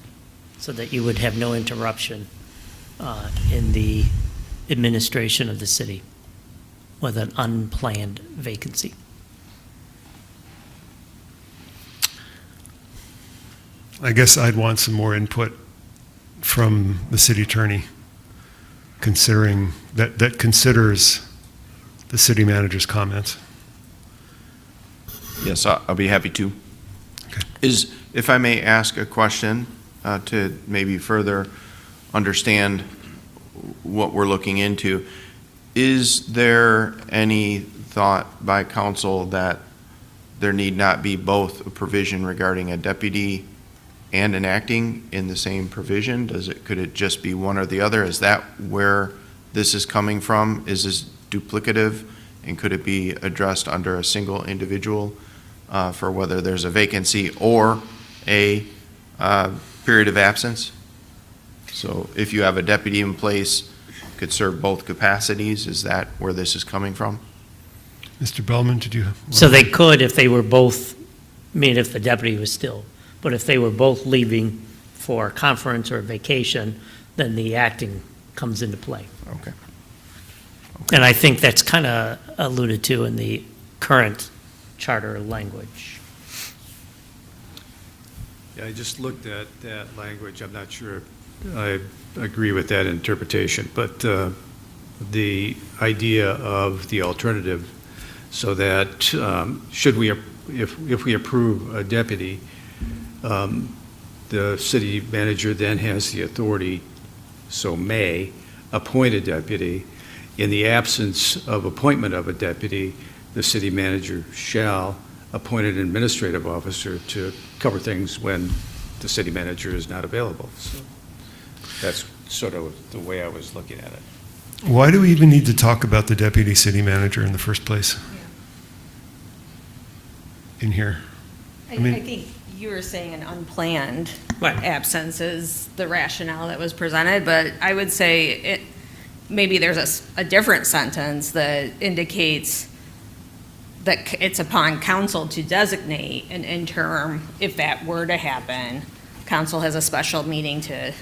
so that you would have no interruption in the administration of the city with an unplanned vacancy. I guess I'd want some more input from the city attorney, considering, that considers the city manager's comments. Yes, I'll be happy to. Okay. If I may ask a question to maybe further understand what we're looking into, is there any thought by council that there need not be both a provision regarding a deputy and an acting in the same provision? Could it just be one or the other? Is that where this is coming from? Is this duplicative? And could it be addressed under a single individual for whether there's a vacancy or a period of absence? So if you have a deputy in place, could serve both capacities, is that where this is coming from? Mr. Bellman, did you? So they could if they were both, I mean, if the deputy was still, but if they were both leaving for a conference or vacation, then the acting comes into play. Okay. And I think that's kind of alluded to in the current charter language. Yeah, I just looked at that language. I'm not sure I agree with that interpretation, but the idea of the alternative, so that should we, if we approve a deputy, the city manager then has the authority, so may, appoint a deputy. In the absence of appointment of a deputy, the city manager shall appoint an administrative officer to cover things when the city manager is not available. So that's sort of the way I was looking at it. Why do we even need to talk about the deputy city manager in the first place? In here? I mean- think you were saying an unplanned Right. absence is the rationale that was presented, but I would say maybe there's a different sentence that indicates that it's upon council to designate an interim if that were to happen. Council has a special meeting to,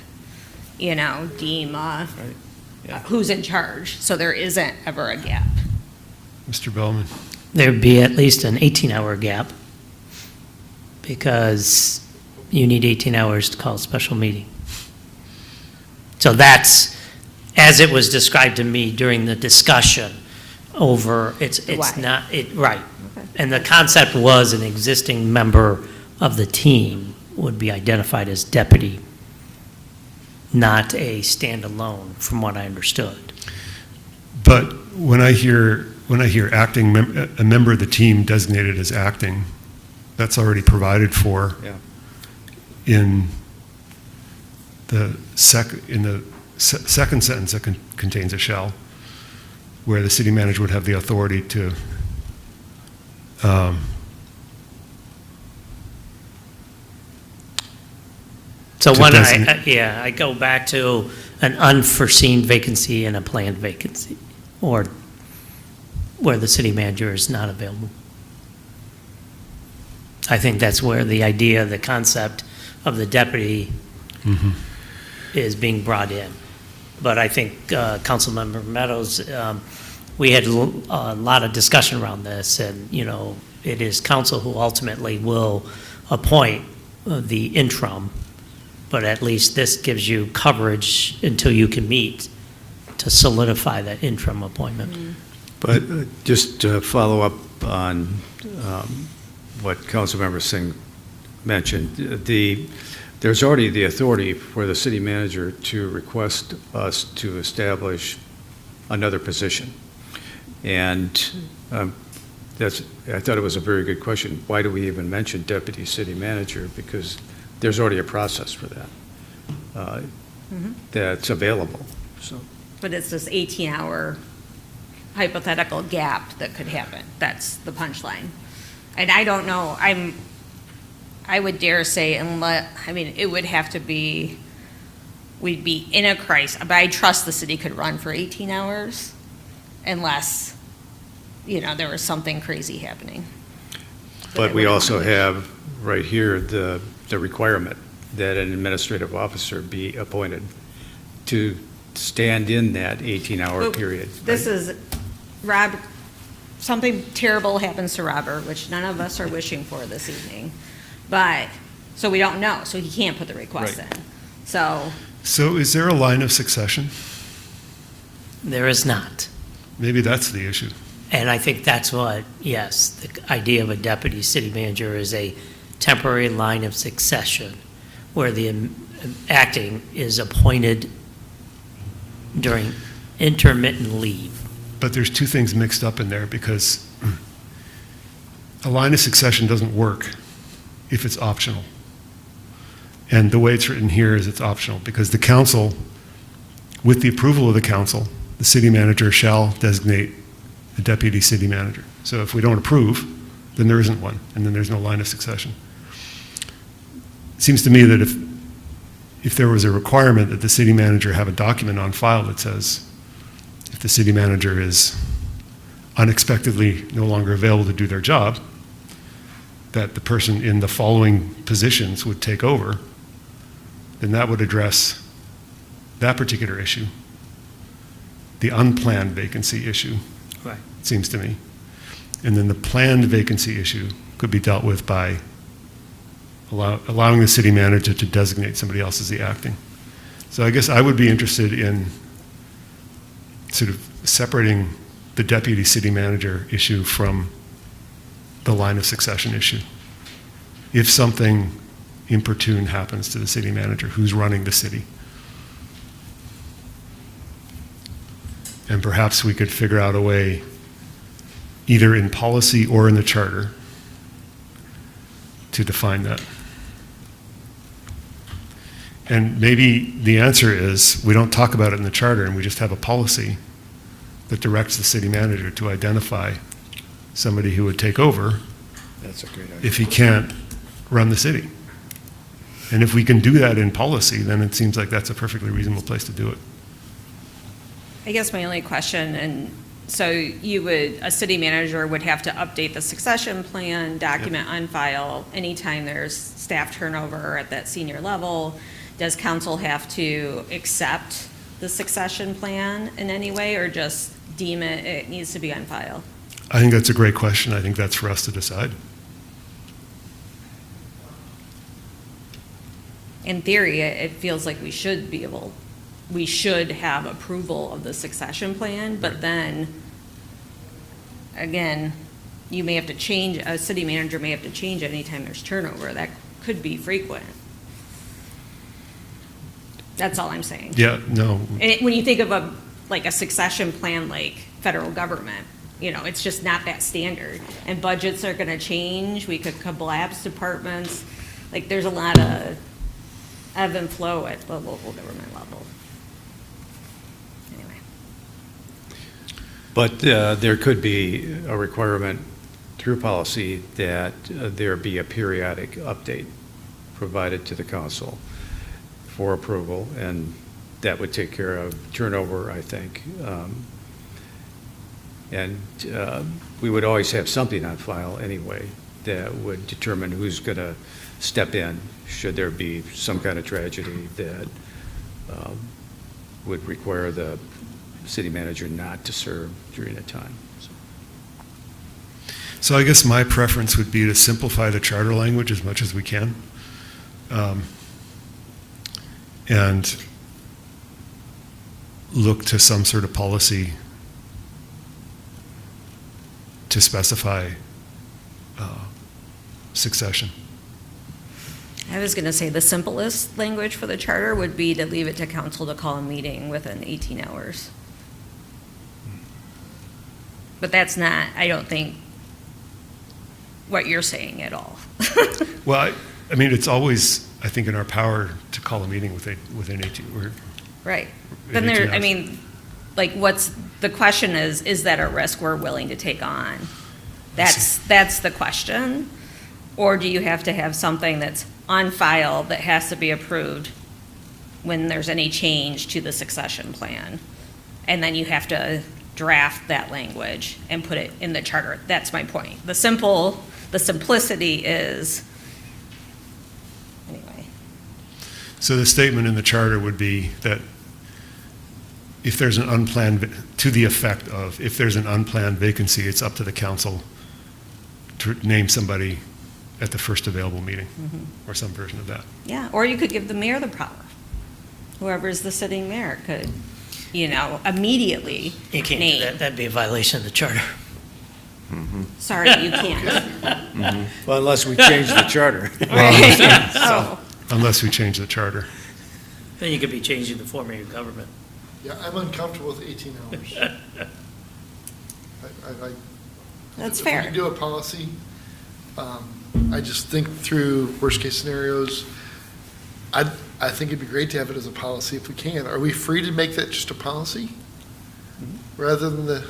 deem Yeah. who's in charge, so there isn't ever a gap. Mr. Bellman? There'd be at least an 18-hour gap because you need 18 hours to call a special meeting. So that's, as it was described to me during the discussion over, it's Why? not, right. Okay. And the concept was an existing member of the team would be identified as deputy, not a standalone, from what I understood. But when I hear acting, a member of the team designated as acting, that's already provided for Yeah. in the second sentence that contains a shall, where the city manager would have the authority to So To when designate- I go back to an unforeseen vacancy and a planned vacancy, or where the city manager is not available. I think that's where the idea, the concept of the deputy is being brought in. But I think Councilmember Meadows, we had a lot of discussion around this, and, it is council who ultimately will appoint the interim, but at least this gives you coverage until you can meet to solidify that interim appointment. But just to follow up on what Councilmember Singh mentioned, there's already the authority for the city manager to request us to establish another position. And I thought it was a very good question. Why do we even mention deputy city manager? Because there's already a process for that that's available. So. But it's this 18-hour hypothetical gap that could happen. That's the punchline. And I don't know, I would dare say it would have to be, we'd be in a crisis, but I trust the city could run for 18 hours unless, there was something crazy happening. But we also have right here the requirement that an administrative officer be appointed to stand in that 18-hour But period. This is, Rob, something terrible happens to Robert, which none of us are wishing for this evening. But So we don't know, so he can't put the request in. So, So is there a line of succession? There is not. Maybe that's the issue. And I think that's what, yes, the idea of a deputy city manager is a temporary line of succession where the acting is appointed during intermittent leave. But there's two things mixed up in there, because a line of succession doesn't work if it's optional. And the way it's written here is it's optional, because the council, with the approval of the council, the city manager shall designate a deputy city manager. So if we don't approve, then there isn't one, and then there's no line of succession. It seems to me that if there was a requirement that the city manager have a document on file that says if the city manager is unexpectedly no longer available to do their job, that the person in the following positions would take over, then that would address that particular issue, the unplanned vacancy issue. Right. It seems to me. And then the planned vacancy issue could be dealt with by allowing the city manager to designate somebody else as the acting. So I guess I would be interested in sort of separating the deputy city manager issue from the line of succession issue. If something inopportune happens to the city manager who's running the city. And perhaps we could figure out a way, either in policy or in the charter, to define that. And maybe the answer is we don't talk about it in the charter and we just have a policy that directs the city manager to identify somebody who would take over That's a great idea. if he can't run the city. And if we can do that in policy, then it seems like that's a perfectly reasonable place to do it. I guess my only question, and so a city manager would have to update the succession plan, document on file, anytime there's staff turnover at that senior level. Does council have to accept the succession plan in any way, or just deem it needs to be on file? I think that's a great question. I think that's for us to decide. In theory, it feels like we should have approval of the succession plan, but then, again, you may have to change, a city manager may have to change anytime there's turnover. That could be frequent. That's all I'm saying. Yeah, no, And when you think of a succession plan like federal government, it's just not that standard. And budgets are gonna change, we could collapse departments. Like, there's a lot of ebb and flow at the local government level. Anyway. But there could be a requirement through policy that there be a periodic update provided to the council for approval, and that would take care of turnover, I think. And we would always have something on file anyway that would determine who's going to step in should there be some kind of tragedy that would require the city manager not to serve during a time. So I guess my preference would be to simplify the charter language as much as we can. And look to some sort of policy to specify succession. I was gonna say the simplest language for the charter would be to leave it to council to call a meeting within 18 hours. But that's not, I don't think, what you're saying at all. Well, I mean, it's always, I think, in our power to call a meeting within 18, Right. in Then 18 I hours. mean, the question is that a risk we're willing to take on? That's the question. Or do you have to have something that's on file that has to be approved when there's any change to the succession plan? And then you have to draft that language and put it in the charter. That's my point. The simplicity is, anyway. So the statement in the charter would be that if there's an unplanned, to the effect of, if there's an unplanned vacancy, it's up to the council to name somebody at the first available meeting, or some version of that. Yeah, or you could give the mayor the power. Whoever's the sitting mayor could, immediately You can't do name. that. That'd be a violation of the charter. Sorry, you can't. Well, unless we change the charter. Right. Oh, Unless we change the charter. Then you could be changing the form of your government. Yeah, I'm uncomfortable with 18 hours. I- that's If we fair. can do a policy, I just think through worst-case scenarios. I think it'd be great to have it as a policy if we can. Are we free to make that just a policy? Rather than the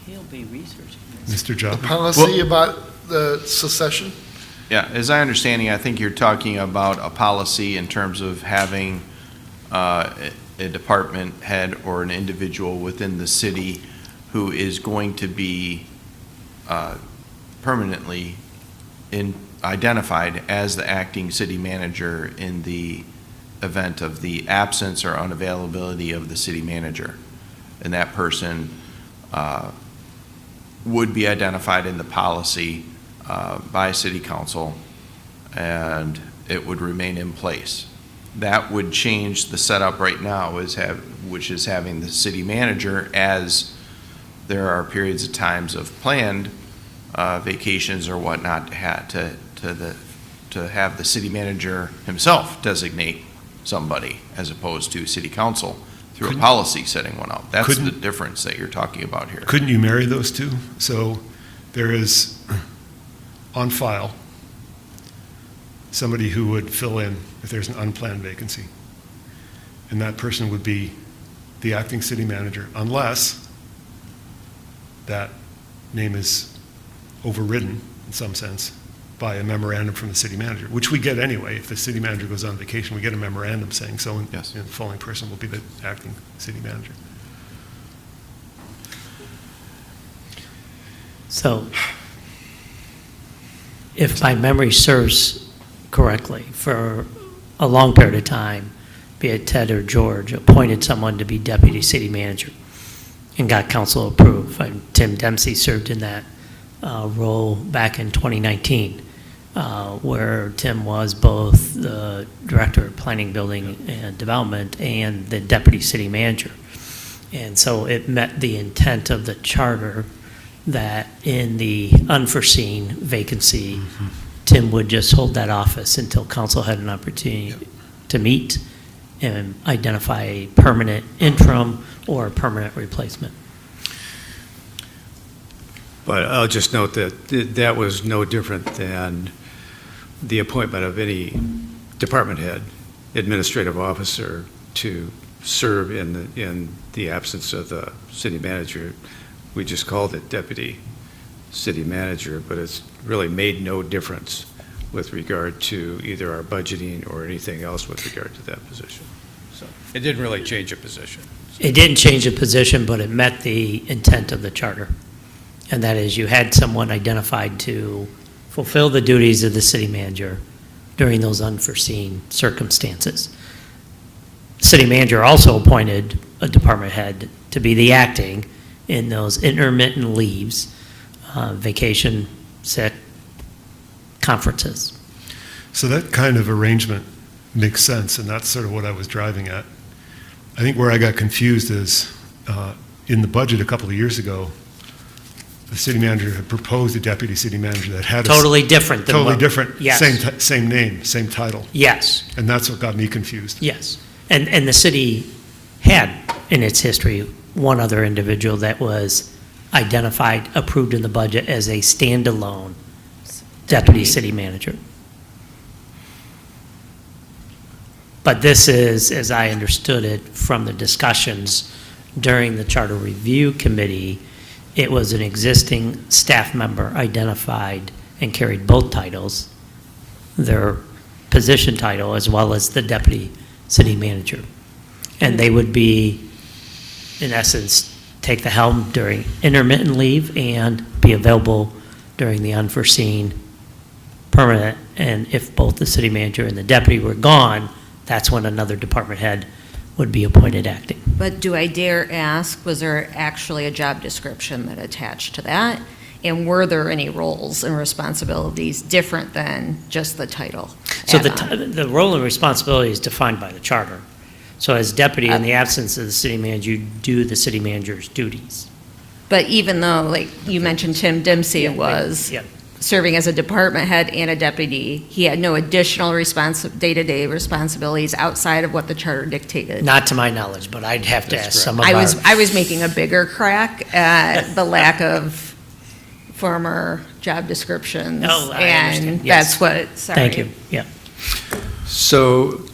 He'll be researching. Mr. Job? policy about the secession? Yeah, as I understanding, I think you're talking about a policy in terms of having a department head or an individual within the city who is going to be permanently identified as the acting city manager in the event of the absence or unavailability of the city manager. And that person would be identified in the policy by city council, and it would remain in place. That would change the setup right now, which is having the city manager, as there are periods of times of planned vacations or whatnot, to have the city manager himself designate somebody, as opposed to city council through a policy setting one out. That's the difference that you're talking about here. Couldn't you marry those two? So there is on file somebody who would fill in if there's an unplanned vacancy. And that person would be the acting city manager, unless that name is overridden in some sense by a memorandum from the city manager, which we get anyway. If the city manager goes on vacation, we get a memorandum saying so, and Yes. the following person will be the acting city manager. So, if my memory serves correctly, for a long period of time, be it Ted or George, appointed someone to be deputy city manager and got council approved. Tim Dempsey served in that role back in 2019, where Tim was both the director of planning, building, and development and the deputy city manager. And so it met the intent of the charter that in the unforeseen vacancy, Tim would just hold that office until council had an opportunity to meet and identify a permanent interim or a permanent replacement. But I'll just note that that was no different than the appointment of any department head, administrative officer, to serve in the absence of the city manager. We just called it deputy city manager, but it's really made no difference with regard to either our budgeting or anything else with regard to that position. So it didn't really change a position. It didn't change the position, but it met the intent of the charter. And that is, you had someone identified to fulfill the duties of the city manager during those unforeseen circumstances. City manager also appointed a department head to be the acting in those intermittent leaves, vacation, sick, conferences. So that kind of arrangement makes sense, and that's sort of what I was driving at. I think where I got confused is, in the budget a couple of years ago, the city manager had proposed a deputy city manager that had Totally different than totally what- different, Yes. same name, same title, Yes, and that's what got me confused. yes. And the city had, in its history, one other individual that was identified, approved in the budget as a standalone deputy city manager. But this is, as I understood it from the discussions during the Charter Review Committee, it was an existing staff member identified and carried both titles, their position title as well as the deputy city manager. And they would be, in essence, take the helm during intermittent leave and be available during the unforeseen permanent. And if both the city manager and the deputy were gone, that's when another department head would be appointed acting. But do I dare ask, was there actually a job description that attached to that? And were there any roles and responsibilities different than just the title? So add-on? the role and responsibility is defined by the charter. So as deputy, in the absence of the city manager, you do the city manager's duties. But even though, like you mentioned, Tim Dempsey was Yeah. serving as a department head and a deputy, he had no additional day-to-day responsibilities outside of what the charter dictated. Not to my knowledge, but I'd have to ask some of I our. was making a bigger crack at the lack of former job descriptions. Oh, I understand. And Yes. that's what, sorry. Thank you, yeah. So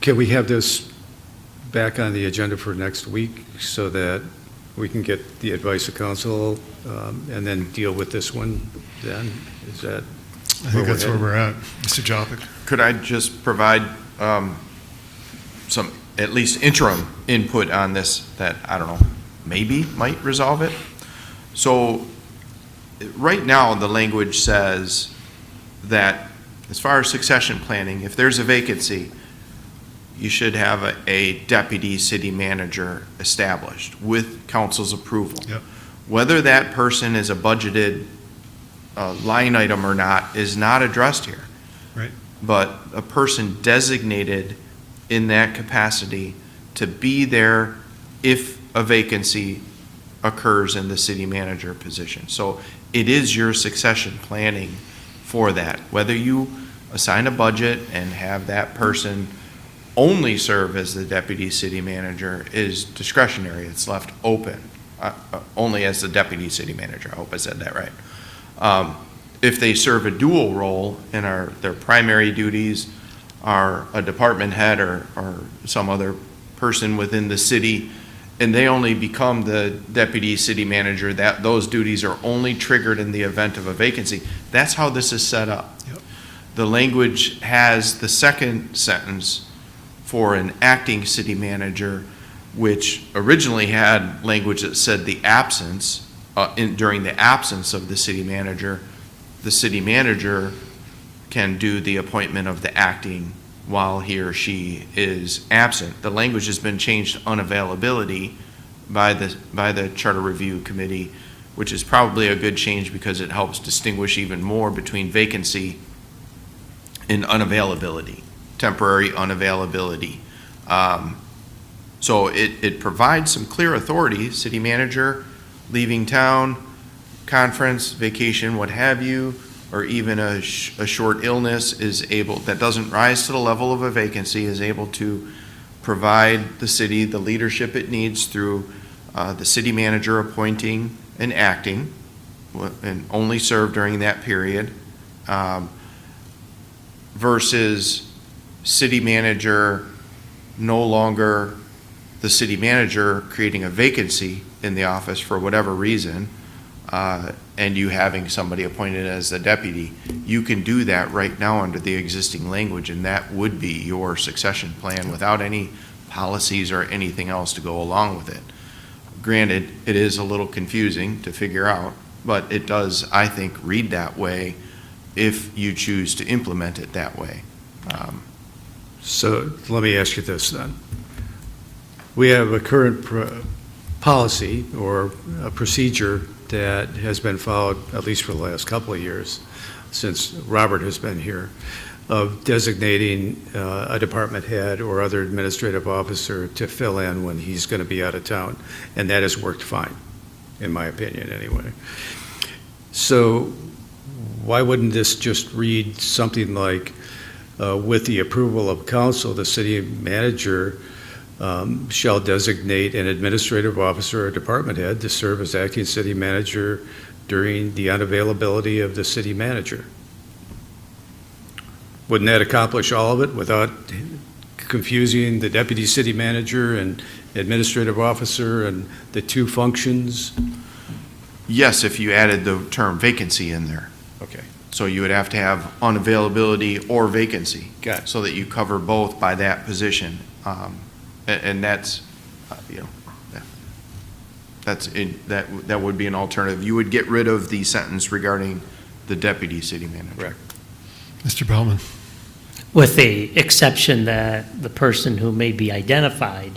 can we have this back on the agenda for next week so that we can get the advice of council and then deal with this one then? Is that? I think that's where we're at. Mr. Jopik? Could I just provide some, at least interim input on this that, I don't know, maybe might resolve it? So, right now, the language says that as far as succession planning, if there's a vacancy, you should have a deputy city manager established with council's approval. Yep. Whether that person is a budgeted line item or not is not addressed here. Right. But a person designated in that capacity to be there if a vacancy occurs in the city manager position. So it is your succession planning for that. Whether you assign a budget and have that person only serve as the deputy city manager is discretionary. It's left open, only as the deputy city manager. I hope I said that right. If they serve a dual role and their primary duties are a department head or some other person within the city, and they only become the deputy city manager, that those duties are only triggered in the event of a vacancy. That's how this is set up. Yep. The language has the second sentence for an acting city manager, which originally had language that said the absence, during the absence of the city manager can do the appointment of the acting while he or she is absent. The language has been changed to unavailability by the Charter Review Committee, which is probably a good change because it helps distinguish even more between vacancy and unavailability, temporary unavailability. So it provides some clear authority, city manager, leaving town, conference, vacation, what have you, or even a short illness is able, that doesn't rise to the level of a vacancy, is able to provide the city the leadership it needs through the city manager appointing and acting, and only serve during that period, versus city manager no longer the city manager creating a vacancy in the office for whatever reason, and you having somebody appointed as the deputy. You can do that right now under the existing language, and that would be your succession plan without any policies or anything else to go along with it. Granted, it is a little confusing to figure out, but it does, I think, read that way if you choose to implement it that way. So let me ask you this then. We have a current policy or a procedure that has been followed, at least for the last couple of years, since Robert has been here, of designating a department head or other administrative officer to fill in when he's going to be out of town. And that has worked fine, in my opinion, anyway. So why wouldn't this just read something like, with the approval of council, the city manager shall designate an administrative officer or department head to serve as acting city manager during the unavailability of the city manager? Wouldn't that accomplish all of it without confusing the deputy city manager and administrative officer and the two functions? Yes, if you added the term vacancy in there. Okay. So you would have to have unavailability or vacancy. Got it. So that you cover both by that position. And that's, that would be an alternative. You would get rid of the sentence regarding the deputy city manager. Correct. Mr. Bellman? With the exception that the person who may be identified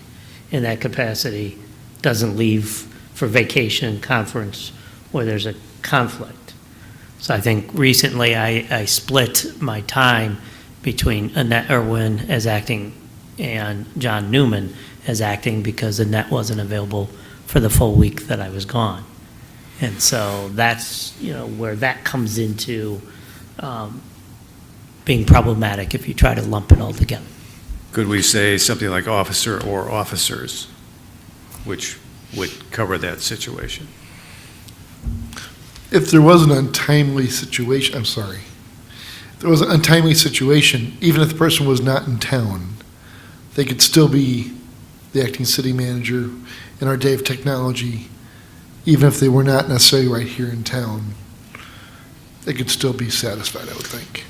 in that capacity doesn't leave for vacation, conference, where there's a conflict. So I think recently I split my time between Annette Irwin as acting and John Newman as acting because Annette wasn't available for the full week that I was gone. And so that's, where that comes into being problematic if you try to lump it all together. Could we say something like officer or officers, which would cover that situation? If there was an untimely situation, I'm sorry. If there was an untimely situation, even if the person was not in town, they could still be the acting city manager in our day of technology, even if they were not necessarily right here in town. They could still be satisfied, I would think.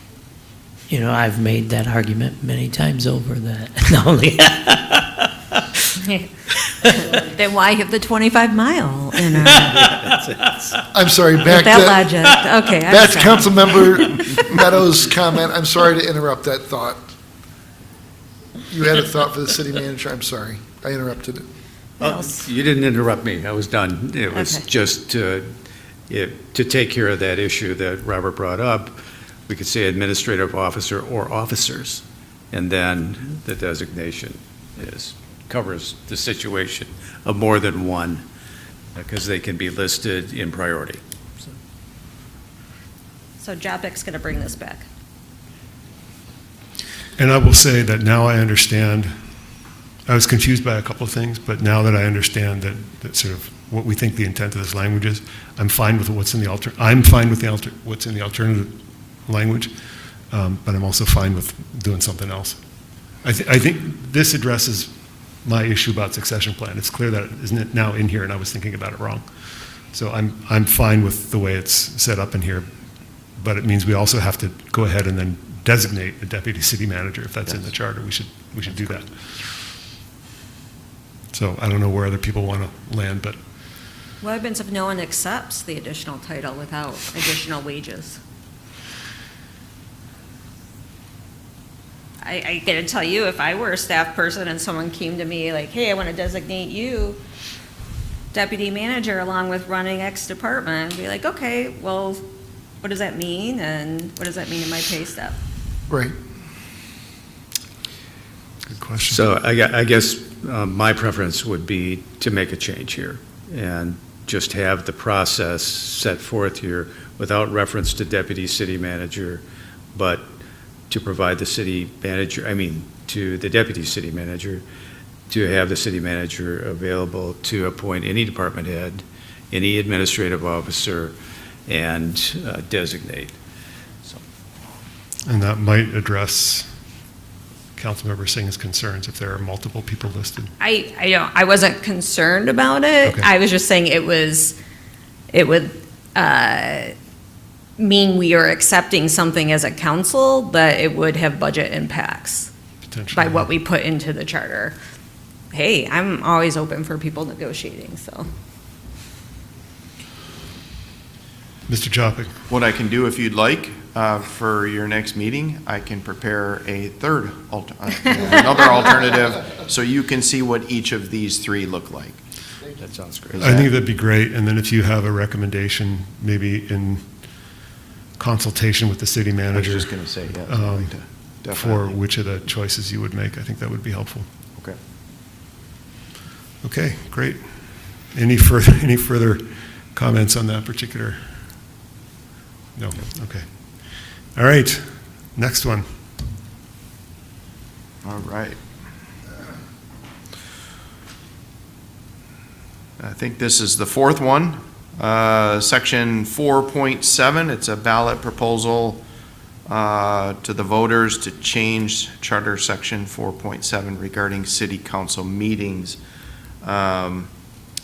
I've made that argument many times over that. Not only Then why have the 25-mile in our, I'm sorry, with back that to, logic? Okay, I'm back to sorry. Councilmember Meadows' comment. I'm sorry to interrupt that thought. You had a thought for the city manager. I'm sorry. I interrupted it. You didn't interrupt me. I was done. It was Okay. just to take care of that issue that Robert brought up. We could say administrative officer or officers, and then the designation covers the situation of more than one, because they can be listed in priority. So JAPIC's going to bring this back. And I will say that now I understand, I was confused by a couple of things, but now that I understand that sort of what we think the intent of this language is, I'm fine with what's in the what's in the alternative language, but I'm also fine with doing something else. I think this addresses my issue about succession plan. It's clear that isn't it now in here, and I was thinking about it wrong. So I'm fine with the way it's set up in here, but it means we also have to go ahead and then designate a deputy city manager if that's in the charter. We should do that. So I don't know where other people want to land, but What happens if no one accepts the additional title without additional wages? I gotta tell you, if I were a staff person and someone came to me like, hey, I want to designate you deputy manager along with running X department, I'd be like, okay, well, what does that mean? And what does that mean in my pay stub? Right. good question. So I guess my preference would be to make a change here and just have the process set forth here without reference to deputy city manager, but to provide the city manager, to the deputy city manager, to have the city manager available to appoint any department head, any administrative officer, and designate. And that might address Councilmember Singh's concerns if there are multiple people listed. I wasn't concerned about it. Okay. I was just saying it would mean we are accepting something as a council, but it would have budget impacts Potentially. by what we put into the charter. Hey, I'm always open for people negotiating, so. Mr. Jopik, What I can do, if you'd like, for your next meeting, I can prepare a another alternative, so you can see what each of these three look like. That sounds great. I think that'd be great, and then if you have a recommendation, maybe in consultation with the city I was manager just going to say, yeah. I'd like to for definitely. which of the choices you would make, I think that would be helpful. Okay. Okay, great. Any further comments on that particular? No, okay. All right, next one. All right. I think this is the fourth one. Section 4.7, it's a ballot proposal to the voters to change Charter Section 4.7 regarding city council meetings. And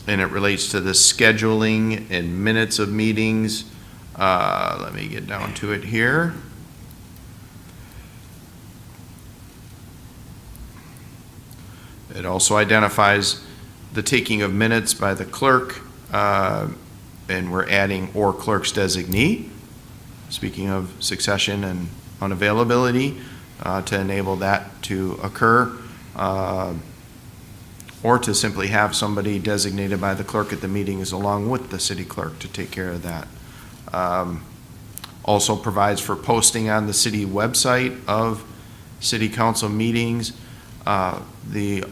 it relates to the scheduling and minutes of meetings. Let me get down to it here. It also identifies the taking of minutes by the clerk, and we're adding or clerk's designee, speaking of succession and unavailability, to enable that to occur. or to simply have somebody designated by the clerk at the meetings along with the city clerk to take care of that. Also provides for posting on the city website of city council meetings. The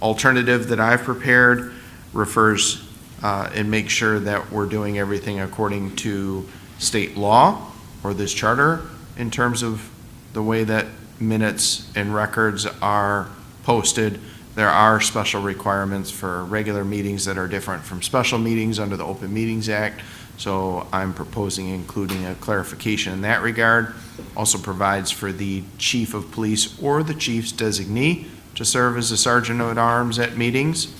alternative that I've prepared refers and makes sure that we're doing everything according to state law or this charter in terms of the way that minutes and records are posted. There are special requirements for regular meetings that are different from special meetings under the Open Meetings Act. So I'm proposing including a clarification in that regard. Also provides for the chief of police or the chief's designee to serve as a sergeant at arms at meetings.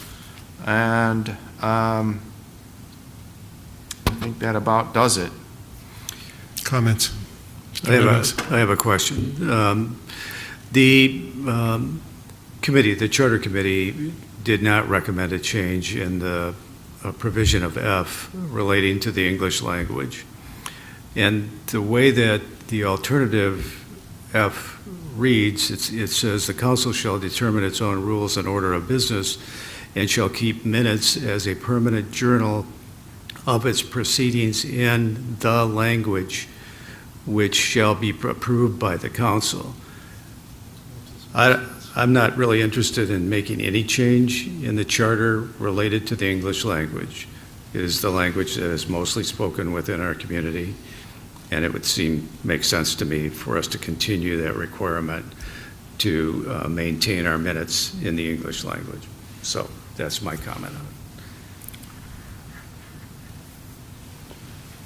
And I think that about does it. Comments? I have a question. The committee, the charter committee, did not recommend a change in the provision of F relating to the English language. And the way that the alternative F reads, it says, "The council shall determine its own rules and order of business and shall keep minutes as a permanent journal of its proceedings in the language which shall be approved by the council." I'm not really interested in making any change in the charter related to the English language. It is the language that is mostly spoken within our community, and it would make sense to me for us to continue that requirement to maintain our minutes in the English language. So that's my comment on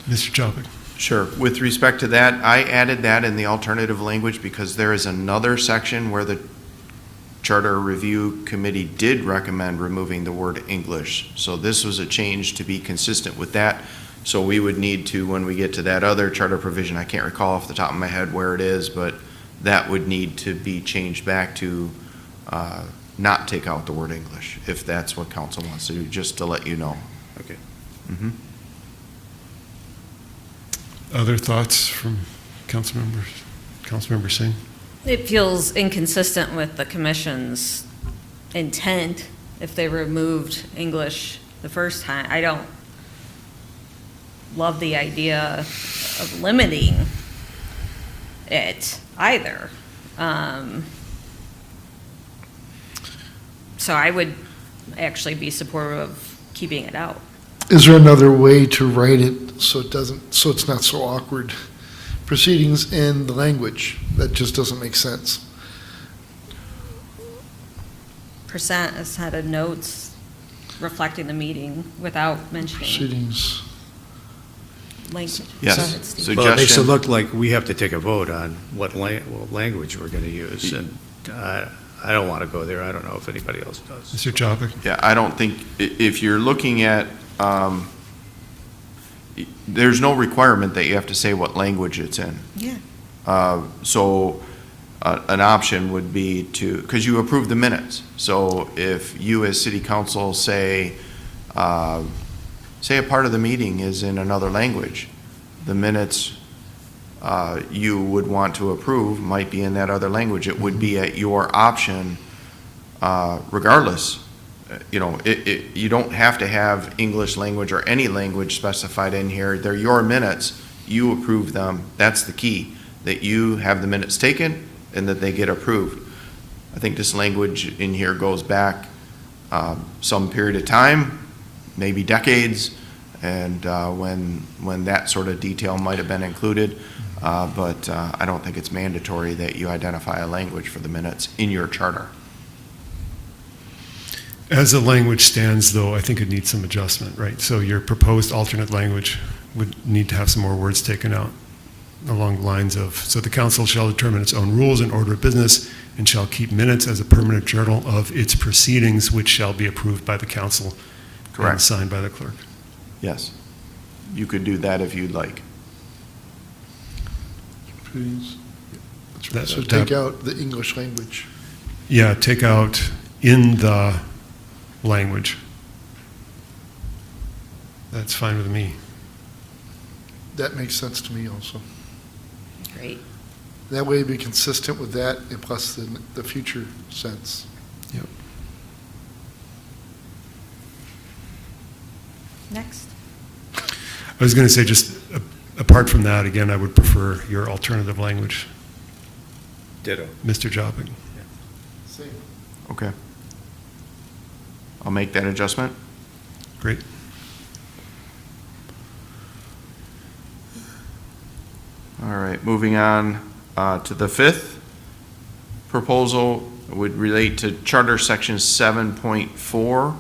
it. Mr. Chopik? Sure. With respect to that, I added that in the alternative language because there is another section where the Charter Review Committee did recommend removing the word English. So this was a change to be consistent with that. So we would need to, when we get to that other charter provision, I can't recall off the top of my head where it is, but that would need to be changed back to not take out the word English, if that's what council wants to do, just to let you know. Okay. Mm-hmm. Other thoughts from council members? Councilmember Singh? It feels inconsistent with the commission's intent if they removed English the first time. I don't love the idea of limiting it either. So I would actually be supportive of keeping it out. Is there another way to write it so it's not so awkward? Proceedings in the language, that just doesn't make sense. Percent has had a notes reflecting the meeting without mentioning Proceedings. language. Yes. Go ahead, Steve. Well, it makes it Suggestion. look like we have to take a vote on what language we're going to use, and I don't want to go there. I don't know if anybody else does. Mr. Chopik? Yeah, I don't think, if you're looking at, there's no requirement that you have to say what language it's in. Yeah. So an option would be to, because you approve the minutes. So if you as city council say a part of the meeting is in another language, the minutes you would want to approve might be in that other language. It would be at your option regardless. You know, you don't have to have English language or any language specified in here. They're your minutes. You approve them. That's the key, that you have the minutes taken and that they get approved. I think this language in here goes back some period of time, maybe decades, and when that sort of detail might have been included. But I don't think it's mandatory that you identify a language for the minutes in your charter. As the language stands, though, I think it needs some adjustment, right? So your proposed alternate language would need to have some more words taken out along the lines of, so the council shall determine its own rules and order of business and shall keep minutes as a permanent journal of its proceedings, which shall be approved by the council and Correct. signed by the clerk. Yes. You could do that if you'd like. Proceedings. That- So that- take out the English language. Yeah, take out in the language. That's fine with me. That makes sense to me also. Great. That way it'd be consistent with that and plus the future sense. Next. I was going to say, just apart from that, again, I would prefer your alternative language, Ditto. Mr. Jopping. Same. Okay. I'll make that adjustment. Great. All right, moving on to the fifth proposal would relate to Charter Section 7.4,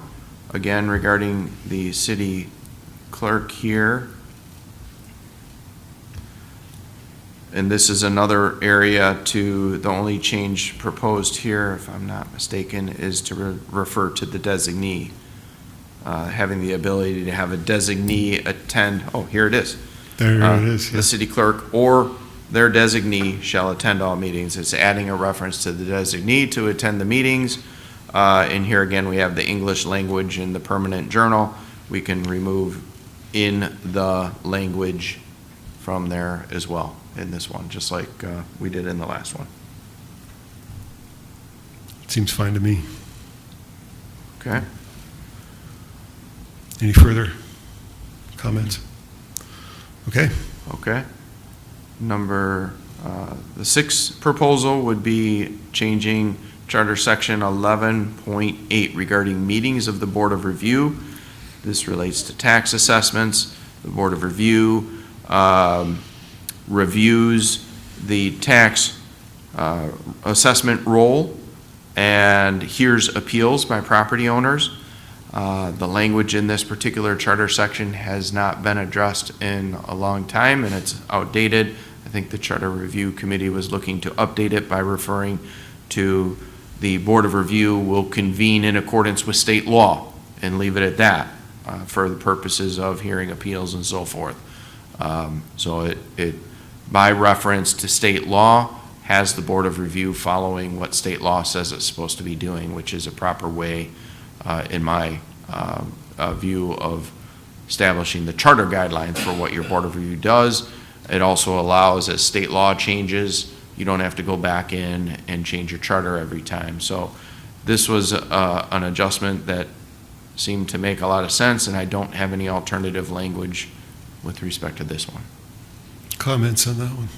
again regarding the city clerk here. And this is another area to, the only change proposed here, if I'm not mistaken, is to refer to the designee. Having the ability to have a designee attend, oh, here it is. There it is. The Yes. city clerk or their designee shall attend all meetings. It's adding a reference to the designee to attend the meetings. And here again, we have the English language in the permanent journal. We can remove in the language from there as well in this one, just like we did in the last one. Seems fine to me. Okay? Any further comments? Okay. Okay. The sixth proposal would be changing Charter Section 11.8 regarding meetings of the Board of Review. This relates to tax assessments. The Board of Review reviews the tax assessment roll and hears appeals by property owners. The language in this particular charter section has not been addressed in a long time, and it's outdated. I think the Charter Review Committee was looking to update it by referring to the Board of Review will convene in accordance with state law and leave it at that for the purposes of hearing appeals and so forth. So it, by reference to state law, has the Board of Review following what state law says it's supposed to be doing, which is a proper way, in my view, of establishing the charter guidelines for what your Board of Review does. It also allows, as state law changes, you don't have to go back in and change your charter every time. So this was an adjustment that seemed to make a lot of sense, and I don't have any alternative language with respect to this one. Comments on that one?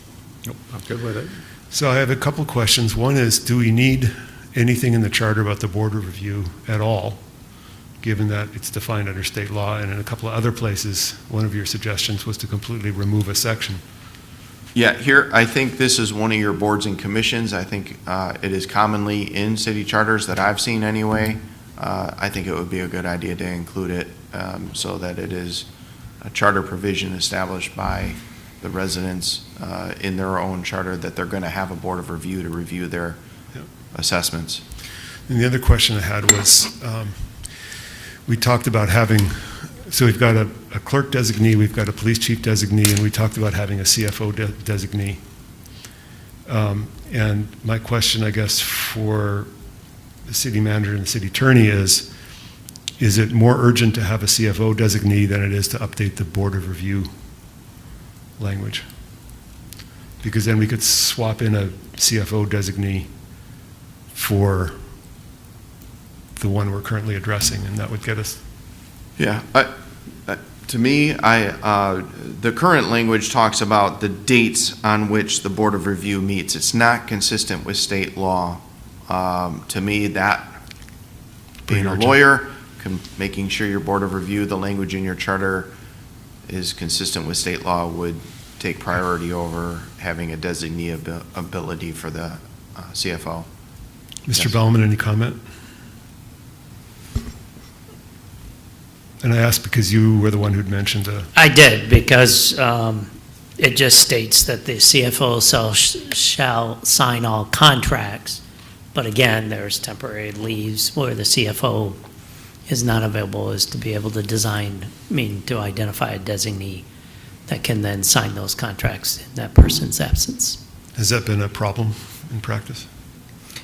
Nope, I'm good with it. So I have a couple questions. One is, do we need anything in the charter about the Board of Review at all, given that it's defined under state law? And in a couple of other places, one of your suggestions was to completely remove a section. Yeah, here, I think this is one of your boards and commissions. I think it is commonly in city charters that I've seen anyway. I think it would be a good idea to include it so that it is a charter provision established by the residents in their own charter that they're going to have a Board of Review to review their assessments. And the other question I had was, we talked about having, so we've got a clerk designee, we've got a police chief designee, and we talked about having a CFO designee. And my question, I guess, for the city manager and the city attorney is it more urgent to have a CFO designee than it is to update the Board of Review language? Because then we could swap in a CFO designee for the one we're currently addressing, and that would get us. Yeah, to me, the current language talks about the dates on which the Board of Review meets. It's not consistent with state law. To me, that, being a lawyer, making sure your Board of Review, the language in your charter is consistent with state law would take priority over having a designee ability for the CFO. Mr. Yes. Bellman, any comment? And I asked because you were the one who'd mentioned I did, because it just states that the CFO shall sign all contracts. But again, there's temporary leaves where the CFO is not available, is to be able to to identify a designee that can then sign those contracts in that person's absence. has that been a problem in practice?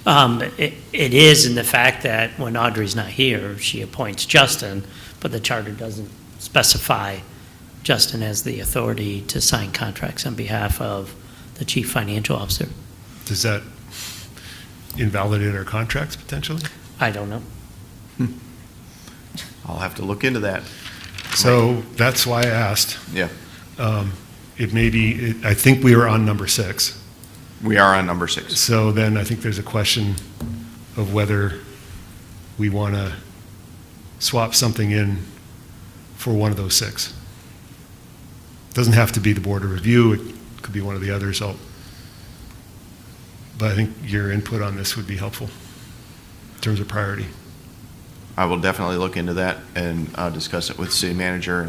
It is in the fact that when Audrey's not here, she appoints Justin, but the charter doesn't specify Justin as the authority to sign contracts on behalf of the chief financial officer. Does that invalidate our contracts potentially? I don't know. I'll have to look into that. So that's why I asked. Yeah. It may be, I think we are on number 6. We are on number 6. So then I think there's a question of whether we want to swap something in for one of those 6. Doesn't have to be the Board of Review, it could be one of the others. But I think your input on this would be helpful in terms of priority. I will definitely look into that and discuss it with the city manager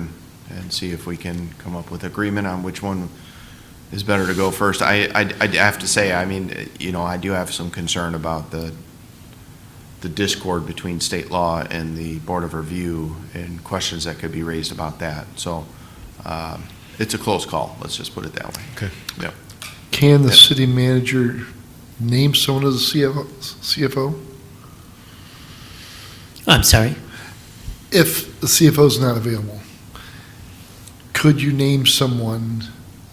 and see if we can come up with agreement on which one is better to go first. I have to say, I mean, I do have some concern about the discord between state law and the Board of Review and questions that could be raised about that. So it's a close call, let's just put it that way. Okay. Yep. Can the city manager name someone as the CFO? I'm sorry? If the CFO is not available, could you name someone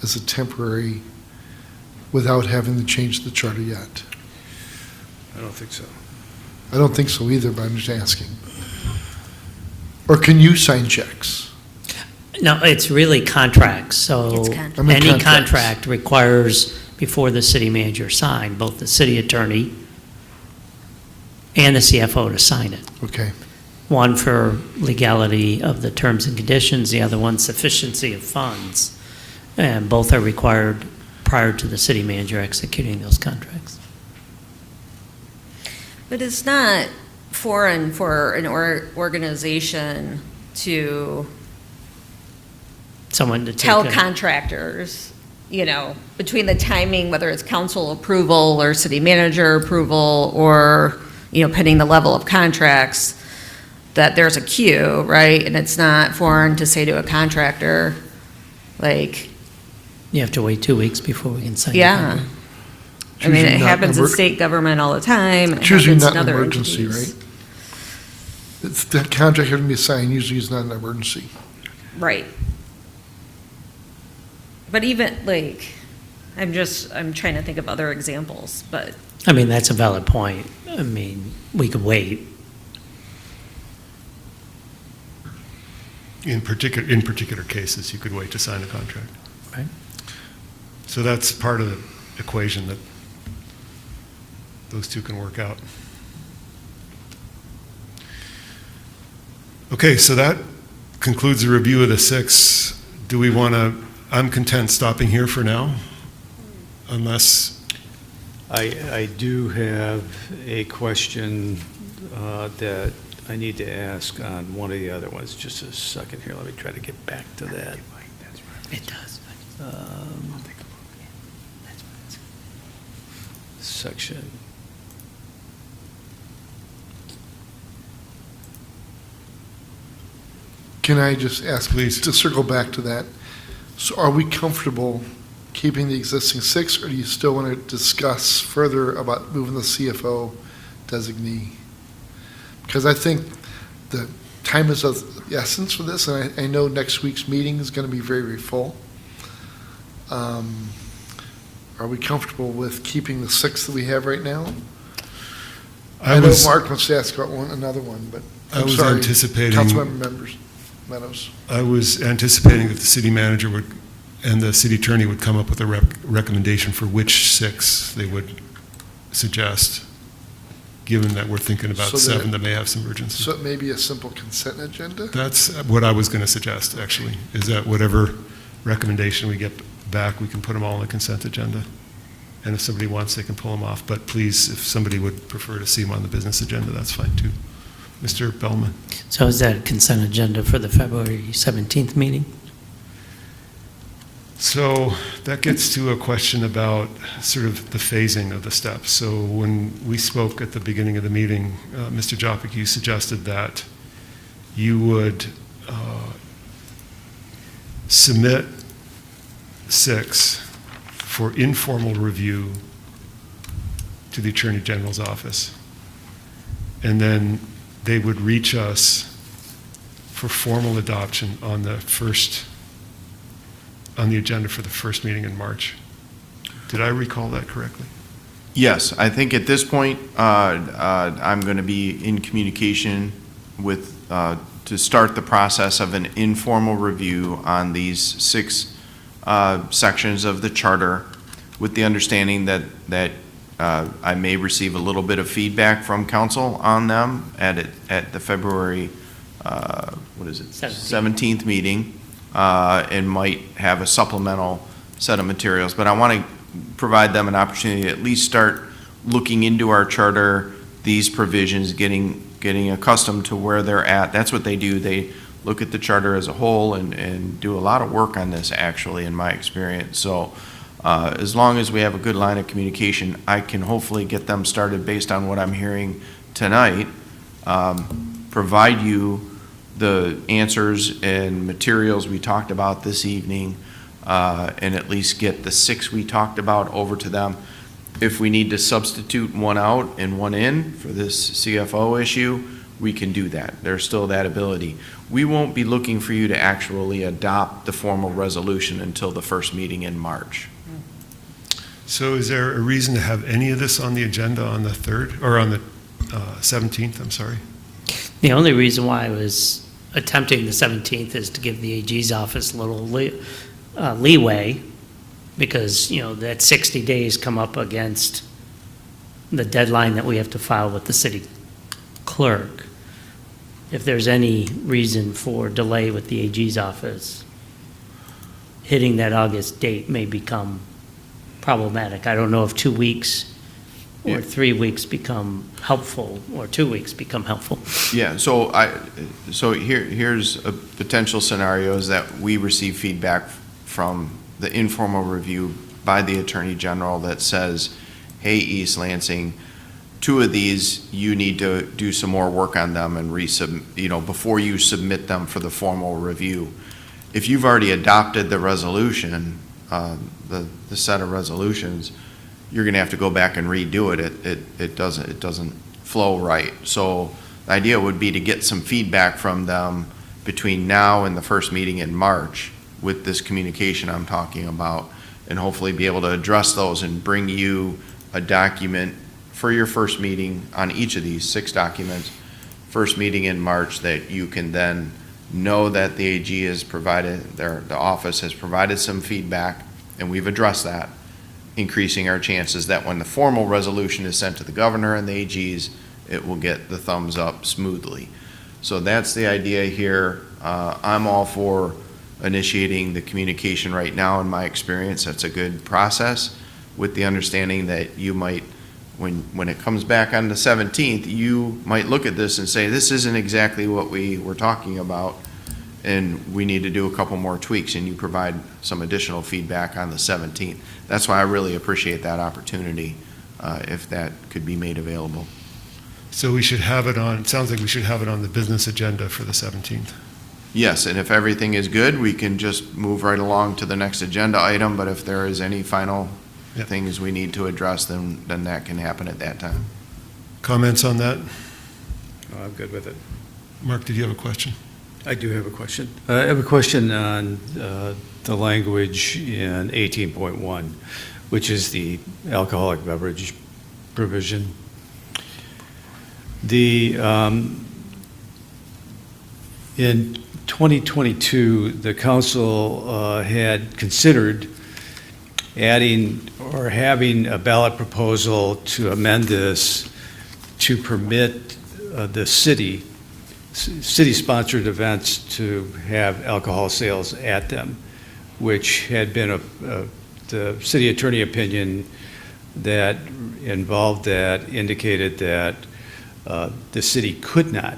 as a temporary without having to change the charter yet? I don't think so. I don't think so either, but I'm just asking. Or can you sign checks? No, it's really contracts, so It's contract. I mean any contracts. contract requires, before the city manager sign, both the city attorney and the CFO to sign it. Okay. One for legality of the terms and conditions, the other one sufficiency of funds. And both are required prior to the city manager executing those contracts. But it's not foreign for an organization to Someone to take tell a- contractors, between the timing, whether it's council approval or city manager approval or, pending the level of contracts, that there's a queue, right? And it's not foreign to say to a contractor, like, You have to wait 2 weeks before we can sign it. yeah. I mean, Usually it not happens in emer- state government all the time. It's usually happens not in an other emergency, entities. right? It's the contract having to be signed usually is not an emergency. Right. But even, I'm trying to think of other examples, but, I mean, that's a valid point. I mean, we could wait. In particular cases, you could wait to sign a contract. Right. So that's part of the equation that those two can work out. Okay, so that concludes the review of the 6. Do we want to, I'm content stopping here for now, unless, I do have a question that I need to ask on one of the other ones. Just a second here, let me try to get back to that. It does. Section. Can I just ask, Please. to circle back to that? So are we comfortable keeping the existing 6, or do you still want to discuss further about moving the CFO designee? Because I think the time is of the essence for this, and I know next week's meeting is going to be very, very full. Are we comfortable with keeping the 6 that we have right now? I know Mark wants to ask about another one, but I I'm was sorry. anticipating- Councilmember Meadows. I was anticipating that the city manager would, and the city attorney would come up with a recommendation for which 6 they would suggest, given that we're thinking about So that- 7 that may have some urgency. So it may be a simple consent agenda? That's what I was going to suggest, actually, is that whatever recommendation we get back, we can put them all on the consent agenda. And if somebody wants, they can pull them off. But please, if somebody would prefer to see them on the business agenda, that's fine, too. Mr. Bellman? So is that a consent agenda for the February 17th meeting? So that gets to a question about sort of the phasing of the steps. So when we spoke at the beginning of the meeting, Mr. Jopik, you suggested that you would submit 6 for informal review to the Attorney General's office. And then they would reach us for formal adoption on the agenda for the first meeting in March. Did I recall that correctly? Yes, I think at this point, I'm going to be in communication with, to to start the process of an informal review on these 6 sections of the charter, with the understanding that I may receive a little bit of feedback from council on them at the February, 17th meeting, and might have a supplemental set of materials. But I want to provide them an opportunity to at least start looking into our charter, these provisions, getting accustomed to where they're at. That's what they do. They look at the charter as a whole and do a lot of work on this, actually, in my experience. So as long as we have a good line of communication, I can hopefully get them started based on what I'm hearing tonight, provide you the answers and materials we talked about this evening, and at least get the 6 we talked about over to them. If we need to substitute one out and one in for this CFO issue, we can do that. There's still that ability. We won't be looking for you to actually adopt the formal resolution until the first meeting in March. So is there a reason to have any of this on the agenda on the 3rd, or on the 17th, I'm sorry? The only reason why I was attempting the 17th is to give the AG's office a little leeway, because, that 60 days come up against the deadline that we have to file with the city clerk. If there's any reason for delay with the AG's office, hitting that August date may become problematic. I don't know if 2 weeks or 3 weeks become helpful, or 2 weeks become helpful. Yeah, so here's a potential scenario, is that we receive feedback from the informal review by the Attorney General that says, hey, East Lansing, 2 of these, you need to do some more work on them and before you submit them for the formal review. If you've already adopted the resolution, the set of resolutions, you're going to have to go back and redo it. It doesn't flow right. So the idea would be to get some feedback from them between now and the first meeting in March with this communication I'm talking about, and hopefully be able to address those and bring you a document for your first meeting on each of these 6 documents, first meeting in March, that you can then know that the AG has provided, the office has provided some feedback, and we've addressed that, increasing our chances that when the formal resolution is sent to the governor and the AGs, it will get the thumbs up smoothly. So that's the idea here. I'm all for initiating the communication right now. In my experience, that's a good process, with the understanding that you might, when it comes back on the 17th, you might look at this and say, this isn't exactly what we were talking about, and we need to do a couple more tweaks, and you provide some additional feedback on the 17th. That's why I really appreciate that opportunity, if that could be made available. So we should have it on, it sounds like we should have it on the business agenda for the 17th. Yes, and if everything is good, we can just move right along to the next agenda item, but if there is any final things we need to address, then that can happen at that time. Comments on that? I'm good with it. Mark, did you have a question? I do have a question. I have a question on the language in 18.1, which is the alcoholic beverage provision. In 2022, the council had considered adding or having a ballot proposal to amend this to permit the city-sponsored events to have alcohol sales at them, which had been the city attorney opinion that involved that indicated that the city could not,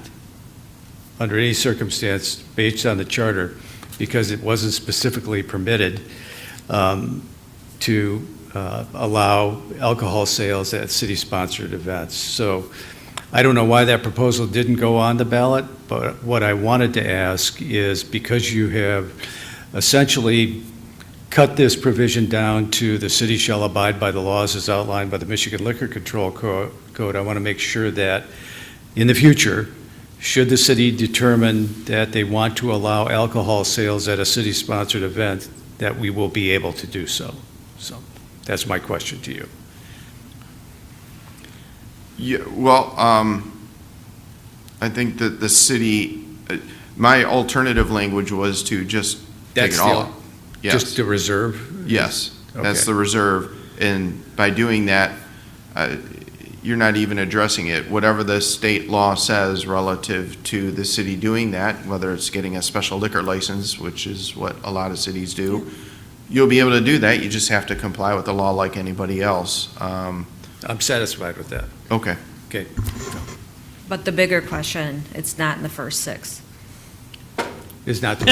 under any circumstance based on the charter, because it wasn't specifically permitted, to allow alcohol sales at city-sponsored events. So I don't know why that proposal didn't go on the ballot, but what I wanted to ask is, because you have essentially cut this provision down to the city shall abide by the laws as outlined by the Michigan Liquor Control Code, I want to make sure that in the future, should the city determine that they want to allow alcohol sales at a city-sponsored event, that we will be able to do so. So that's my question to you. Yeah, well, I think that the city, My alternative language was to just take That's it all out. Yes. Just the reserve? Yes, that's Okay. the reserve, and by doing that, you're not even addressing it. Whatever the state law says relative to the city doing that, whether it's getting a special liquor license, which is what a lot of cities do, you'll be able to do that, you just have to comply with the law like anybody else. I'm satisfied with that. Okay. Okay. But the bigger question, it's not in the first 6. Is not the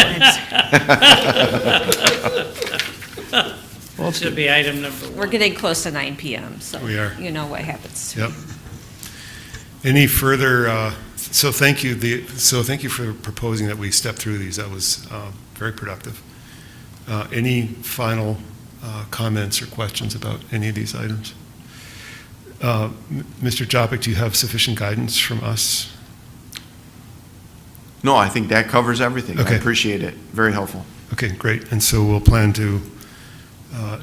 Well, should be item number We're getting close to 9 PM, so We are. you know what happens. Yep. Any further, so thank you, thank you for proposing that we step through these. That was very productive. Any final comments or questions about any of these items? Mr. Jopik, do you have sufficient guidance from us? No, I think that covers everything. I Okay. appreciate it. Very helpful. Okay, great. And so we'll plan to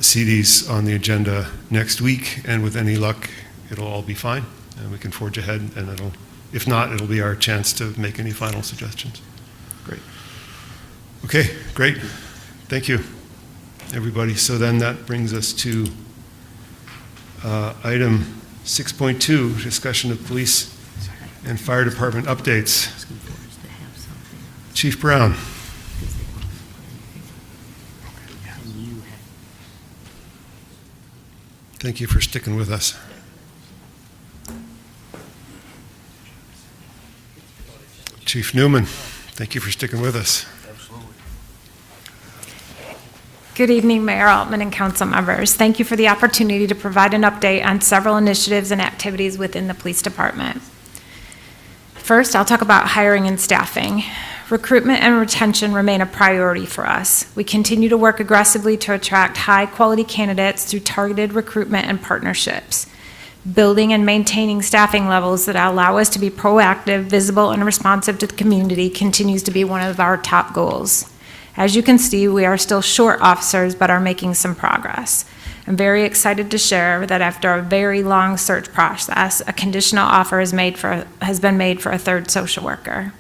see these on the agenda next week, and with any luck, it'll all be fine, and we can forge ahead, and if not, it'll be our chance to make any final suggestions. Great. Okay, great. Thank you, everybody. So then that brings us to item 6.2, discussion of police and fire department updates. Chief Brown. Thank you for sticking with us. Chief Newman, thank you for sticking with us. Good evening, Mayor Altman and council members. Thank you for the opportunity to provide an update on several initiatives and activities within the police department. First, I'll talk about hiring and staffing. Recruitment and retention remain a priority for us. We continue to work aggressively to attract high-quality candidates through targeted recruitment and partnerships. Building and maintaining staffing levels that allow us to be proactive, visible, and responsive to the community continues to be one of our top goals. As you can see, we are still short officers, but are making some progress. I'm very excited to share that after a very long search process, a conditional offer has been made for a third social worker.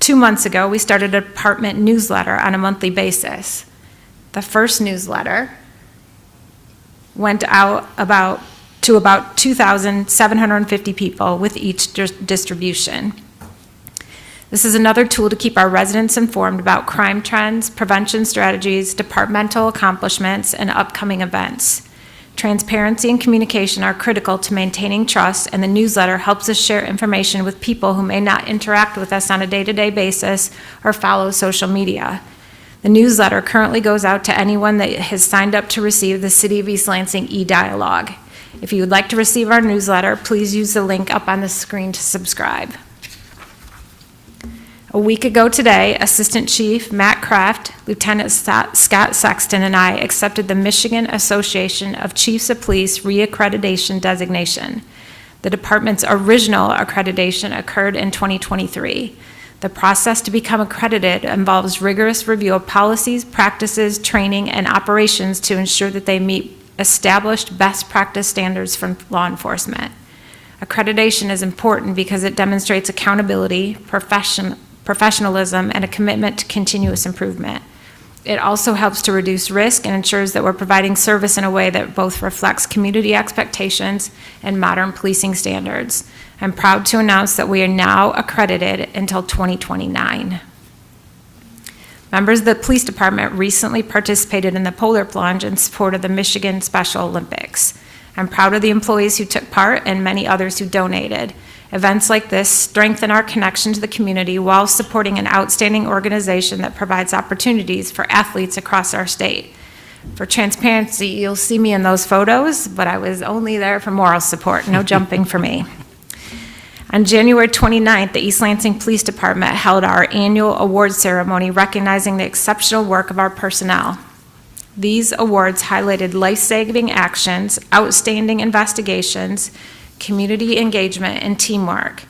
2 months ago, we started a department newsletter on a monthly basis. The first newsletter went out to about 2,750 people with each distribution. This is another tool to keep our residents informed about crime trends, prevention strategies, departmental accomplishments, and upcoming events. Transparency and communication are critical to maintaining trust, and the newsletter helps us share information with people who may not interact with us on a day-to-day basis or follow social media. The newsletter currently goes out to anyone that has signed up to receive the City of East Lansing e-dialogue. If you would like to receive our newsletter, please use the link up on the screen to subscribe. A week ago today, Assistant Chief Matt Kraft, Lieutenant Scott Sexton, and I accepted the Michigan Association of Chiefs of Police reaccreditation designation. The department's original accreditation occurred in 2023. The process to become accredited involves rigorous review of policies, practices, training, and operations to ensure that they meet established best practice standards for law enforcement. Accreditation is important because it demonstrates accountability, professionalism, and a commitment to continuous improvement. It also helps to reduce risk and ensures that we're providing service in a way that both reflects community expectations and modern policing standards. I'm proud to announce that we are now accredited until 2029. Members of the police department recently participated in the polar plunge in support of the Michigan Special Olympics. I'm proud of the employees who took part and many others who donated. Events like this strengthen our connection to the community while supporting an outstanding organization that provides opportunities for athletes across our state. For transparency, you'll see me in those photos, but I was only there for moral support, no jumping for me. On January 29th, the East Lansing Police Department held our annual award ceremony recognizing the exceptional work of our personnel. These awards highlighted life-saving actions, outstanding investigations, community engagement, and teamwork.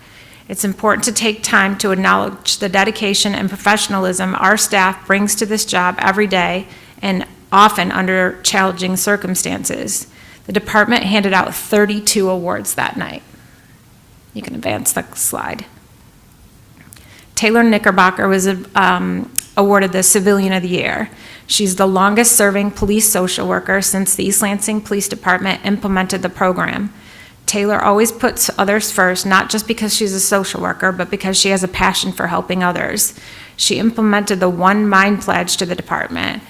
It's important to take time to acknowledge the dedication and professionalism our staff brings to this job every day and often under challenging circumstances. The department handed out 32 awards that night. You can advance the slide. Taylor Knickerbocker was awarded the Civilian of the Year. She's the longest-serving police social worker since the East Lansing Police Department implemented the program. Taylor always puts others first, not just because she's a social worker, but because she has a passion for helping others. She implemented the One Mind Pledge to the department.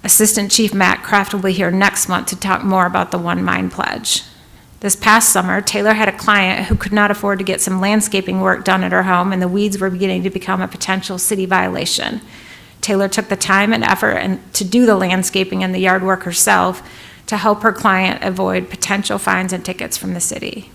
Assistant Chief Matt Kraft will be here next month to talk more about the One Mind Pledge. This past summer, Taylor had a client who could not afford to get some landscaping work done at her home, and the weeds were beginning to become a potential city violation. Taylor took the time and effort to do the landscaping and the yard work herself to help her client avoid potential fines and tickets from the city.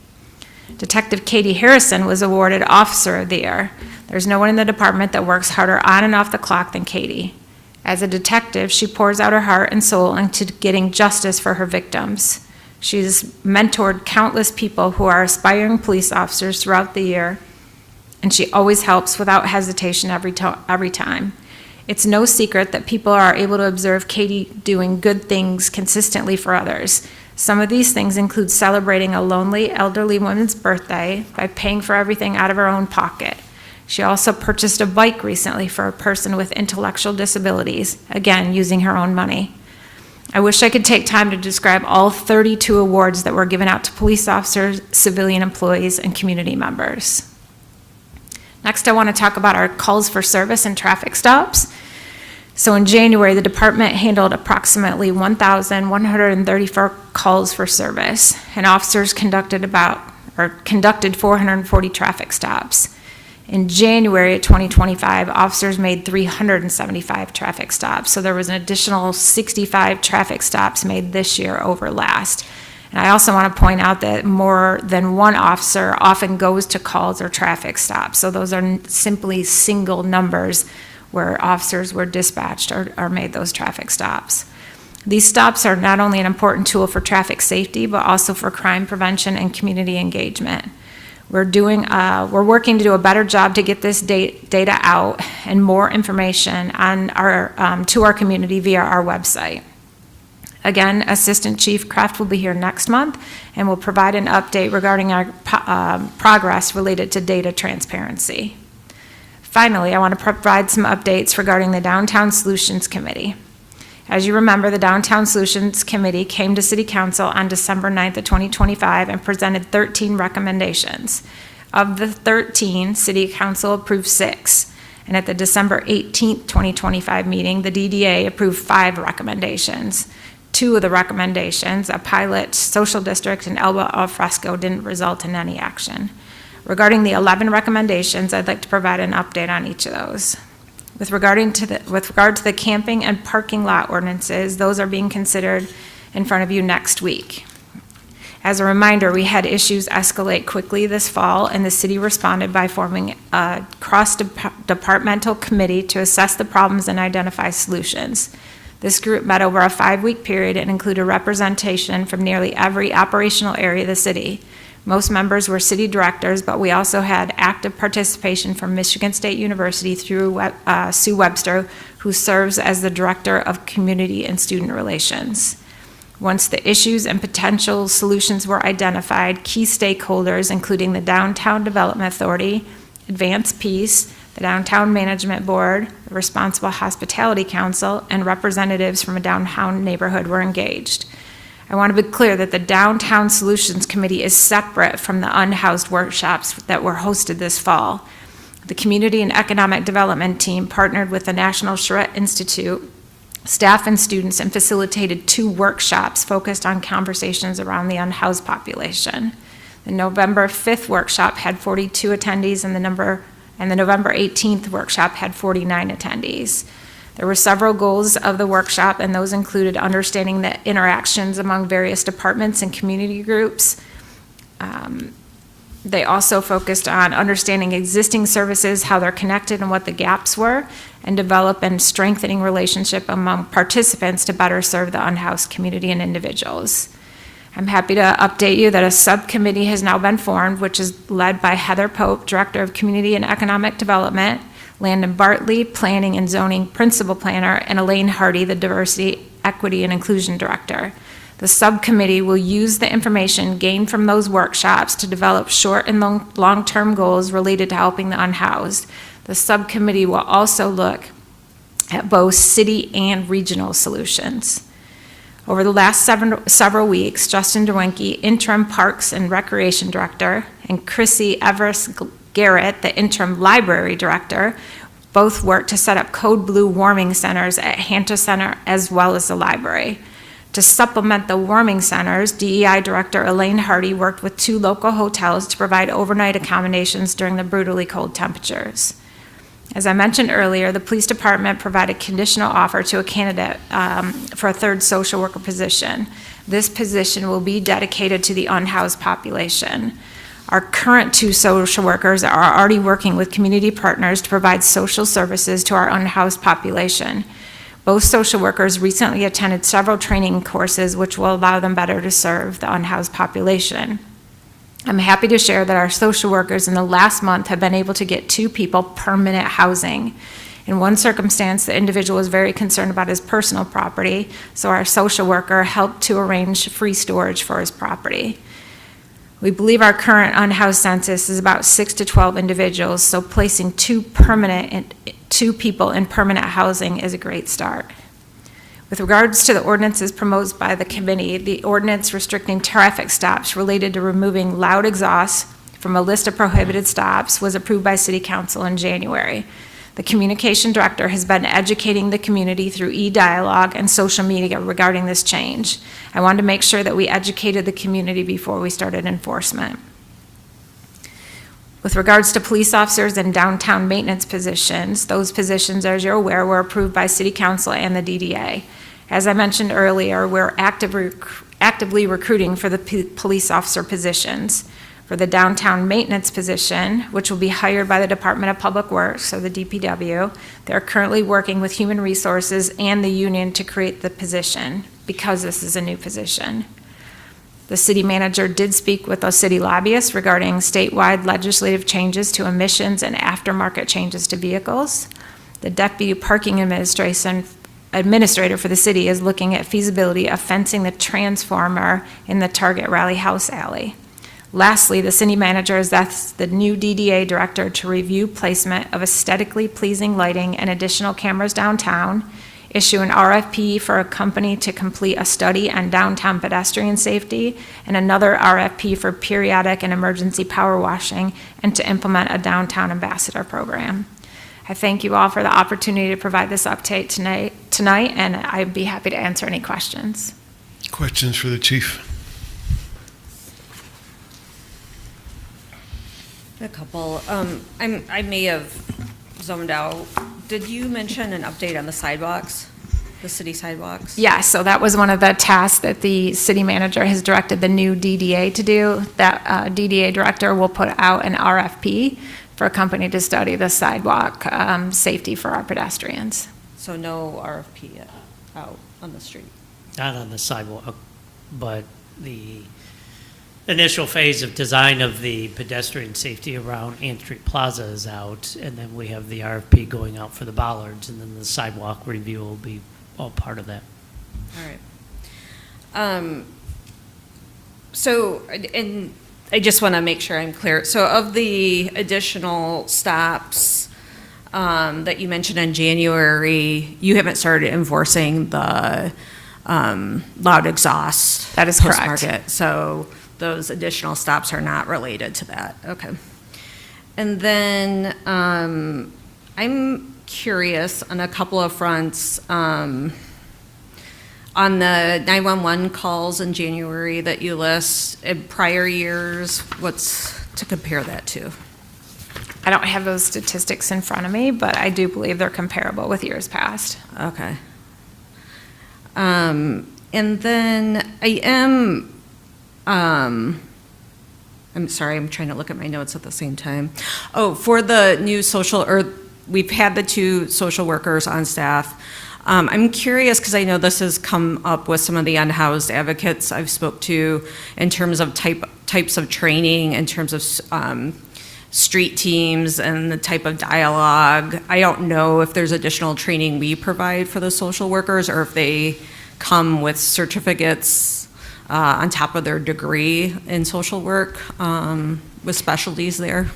Detective Katie Harrison was awarded Officer of the Year. There's no one in the department that works harder on and off the clock than Katie. As a detective, she pours out her heart and soul into getting justice for her victims. She's mentored countless people who are aspiring police officers throughout the year, and she always helps without hesitation every time. It's no secret that people are able to observe Katie doing good things consistently for others. Some of these things include celebrating a lonely elderly woman's birthday by paying for everything out of her own pocket. She also purchased a bike recently for a person with intellectual disabilities, again, using her own money. I wish I could take time to describe all 32 awards that were given out to police officers, civilian employees, and community members. Next, I want to talk about our calls for service and traffic stops. So in January, the department handled approximately 1,134 calls for service, and officers conducted 440 traffic stops. In January of 2025, officers made 375 traffic stops, so there was an additional 65 traffic stops made this year over last. And I also want to point out that more than one officer often goes to calls or traffic stops, so those are simply single numbers where officers were dispatched or made those traffic stops. These stops are not only an important tool for traffic safety, but also for crime prevention and community engagement. We're working to do a better job to get this data out and more information on to our community via our website. Again, Assistant Chief Kraft will be here next month and will provide an update regarding our progress related to data transparency. Finally, I want to provide some updates regarding the Downtown Solutions Committee. As you remember, the Downtown Solutions Committee came to City Council on December 9th of 2025 and presented 13 recommendations. Of the 13, City Council approved 6. And at the December 18th, 2025 meeting, the DDA approved 5 recommendations. 2 of the recommendations, a pilot social district and Elba al fresco, didn't result in any action. Regarding the 11 recommendations, I'd like to provide an update on each of those. With regard to the camping and parking lot ordinances, those are being considered in front of you next week. As a reminder, we had issues escalate quickly this fall, and the city responded by forming a cross-departmental committee to assess the problems and identify solutions. This group met over a 5-week period and included representation from nearly every operational area of the city. Most members were city directors, but we also had active participation from Michigan State University through Sue Webster, who serves as the Director of Community and Student Relations. Once the issues and potential solutions were identified, key stakeholders, including the Downtown Development Authority, Advance Peace, the Downtown Management Board, the Responsible Hospitality Council, and representatives from a downtown neighborhood were engaged. I want to be clear that the Downtown Solutions Committee is separate from the unhoused workshops that were hosted this fall. The Community and Economic Development team partnered with the National Charette Institute, staff and students, and facilitated 2 workshops focused on conversations around the unhoused population. The November 5th workshop had 42 attendees, and the November 18th workshop had 49 attendees. There were several goals of the workshop, and those included understanding the interactions among various departments and community groups. They also focused on understanding existing services, how they're connected and what the gaps were, and develop and strengthening relationship among participants to better serve the unhoused community and individuals. I'm happy to update you that a subcommittee has now been formed, which is led by Heather Pope, Director of Community and Economic Development, Landon Bartley, Planning and Zoning Principal Planner, and Elaine Hardy, the Diversity, Equity, and Inclusion Director. The subcommittee will use the information gained from those workshops to develop short and long-term goals related to helping the unhoused. The subcommittee will also look at both city and regional solutions. Over the last several weeks, Justin DeWinke, Interim Parks and Recreation Director, and Chrissy Everest-Garrett, the Interim Library Director, both worked to set up Code Blue warming centers at Hanta Center as well as the library. To supplement the warming centers, DEI Director Elaine Hardy worked with 2 local hotels to provide overnight accommodations during the brutally cold temperatures. As I mentioned earlier, the police department provided conditional offer to a candidate for a 3rd social worker position. This position will be dedicated to the unhoused population. Our current 2 social workers are already working with community partners to provide social services to our unhoused population. Both social workers recently attended several training courses which will allow them better to serve the unhoused population. I'm happy to share that our social workers in the last month have been able to get 2 people permanent housing. In one circumstance, the individual was very concerned about his personal property, so our social worker helped to arrange free storage for his property. We believe our current unhoused census is about 6 to 12 individuals, so placing 2 people in permanent housing is a great start. With regards to the ordinances proposed by the committee, the ordinance restricting traffic stops related to removing loud exhaust from a list of prohibited stops was approved by City Council in January. The communication director has been educating the community through e-dialogue and social media regarding this change. I wanted to make sure that we educated the community before we started enforcement. With regards to police officers and downtown maintenance positions, those positions, as you're aware, were approved by City Council and the DDA. As I mentioned earlier, we're actively recruiting for the police officer positions. For the downtown maintenance position, which will be hired by the Department of Public Works, so the DPW, they're currently working with Human Resources and the union to create the position because this is a new position. The city manager did speak with a city lobbyist regarding statewide legislative changes to emissions and aftermarket changes to vehicles. The deputy parking administrator for the city is looking at feasibility of fencing the transformer in the Target Rally House alley. Lastly, the city manager has asked the new DDA director to review placement of aesthetically pleasing lighting and additional cameras downtown, issue an RFP for a company to complete a study on downtown pedestrian safety, and another RFP for periodic and emergency power washing, and to implement a downtown ambassador program. I thank you all for the opportunity to provide this update tonight, and I'd be happy to answer any questions. Questions for the chief? A couple. I may have zoned out. Did you mention an update on the sidewalks, the city sidewalks? Yeah, so that was one of the tasks that the city manager has directed the new DDA to do. That DDA director will put out an RFP for a company to study the sidewalk safety for our pedestrians. So no RFP out on the street? Not on the sidewalk, but the initial phase of design of the pedestrian safety around Ann Street Plaza is out, and then we have the RFP going out for the bollards, and then the sidewalk review will be all part of that. All right. So, and I just want to make sure I'm clear. So of the additional stops that you mentioned in January, you haven't started enforcing the loud exhaust? That is correct. Post-market. So those additional stops are not related to that. Okay. And then I'm curious on a couple of fronts. On the 911 calls in January that you list in prior years, what's to compare that to? I don't have those statistics in front of me, but I do believe they're comparable with years past. Okay. And then I am, I'm sorry, I'm trying to look at my notes at the same time. Oh, for the new we've had the 2 social workers on staff. I'm curious, because I know this has come up with some of the unhoused advocates I've spoke to in terms of types of training, in terms of street teams and the type of dialogue. I don't know if there's additional training we provide for the social workers, or if they come with certificates on top of their degree in social work with specialties there.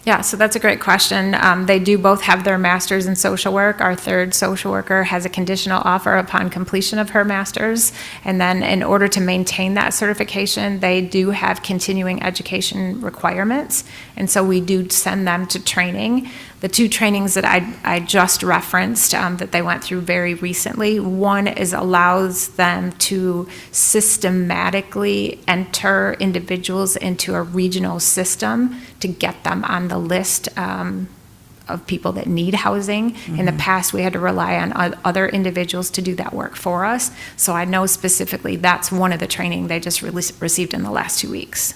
Yeah, so that's a great question. They do both have their masters in social work. Our third social worker has a conditional offer upon completion of her masters. And then in order to maintain that certification, they do have continuing education requirements. And so we do send them to training. The two trainings that I just referenced that they went through very recently, one is allows them to systematically enter individuals into a regional system to get them on the list of people that need housing. In the past, we had to rely on other individuals to do that work for us. So I know specifically that's one of the training they just received in the last 2 weeks.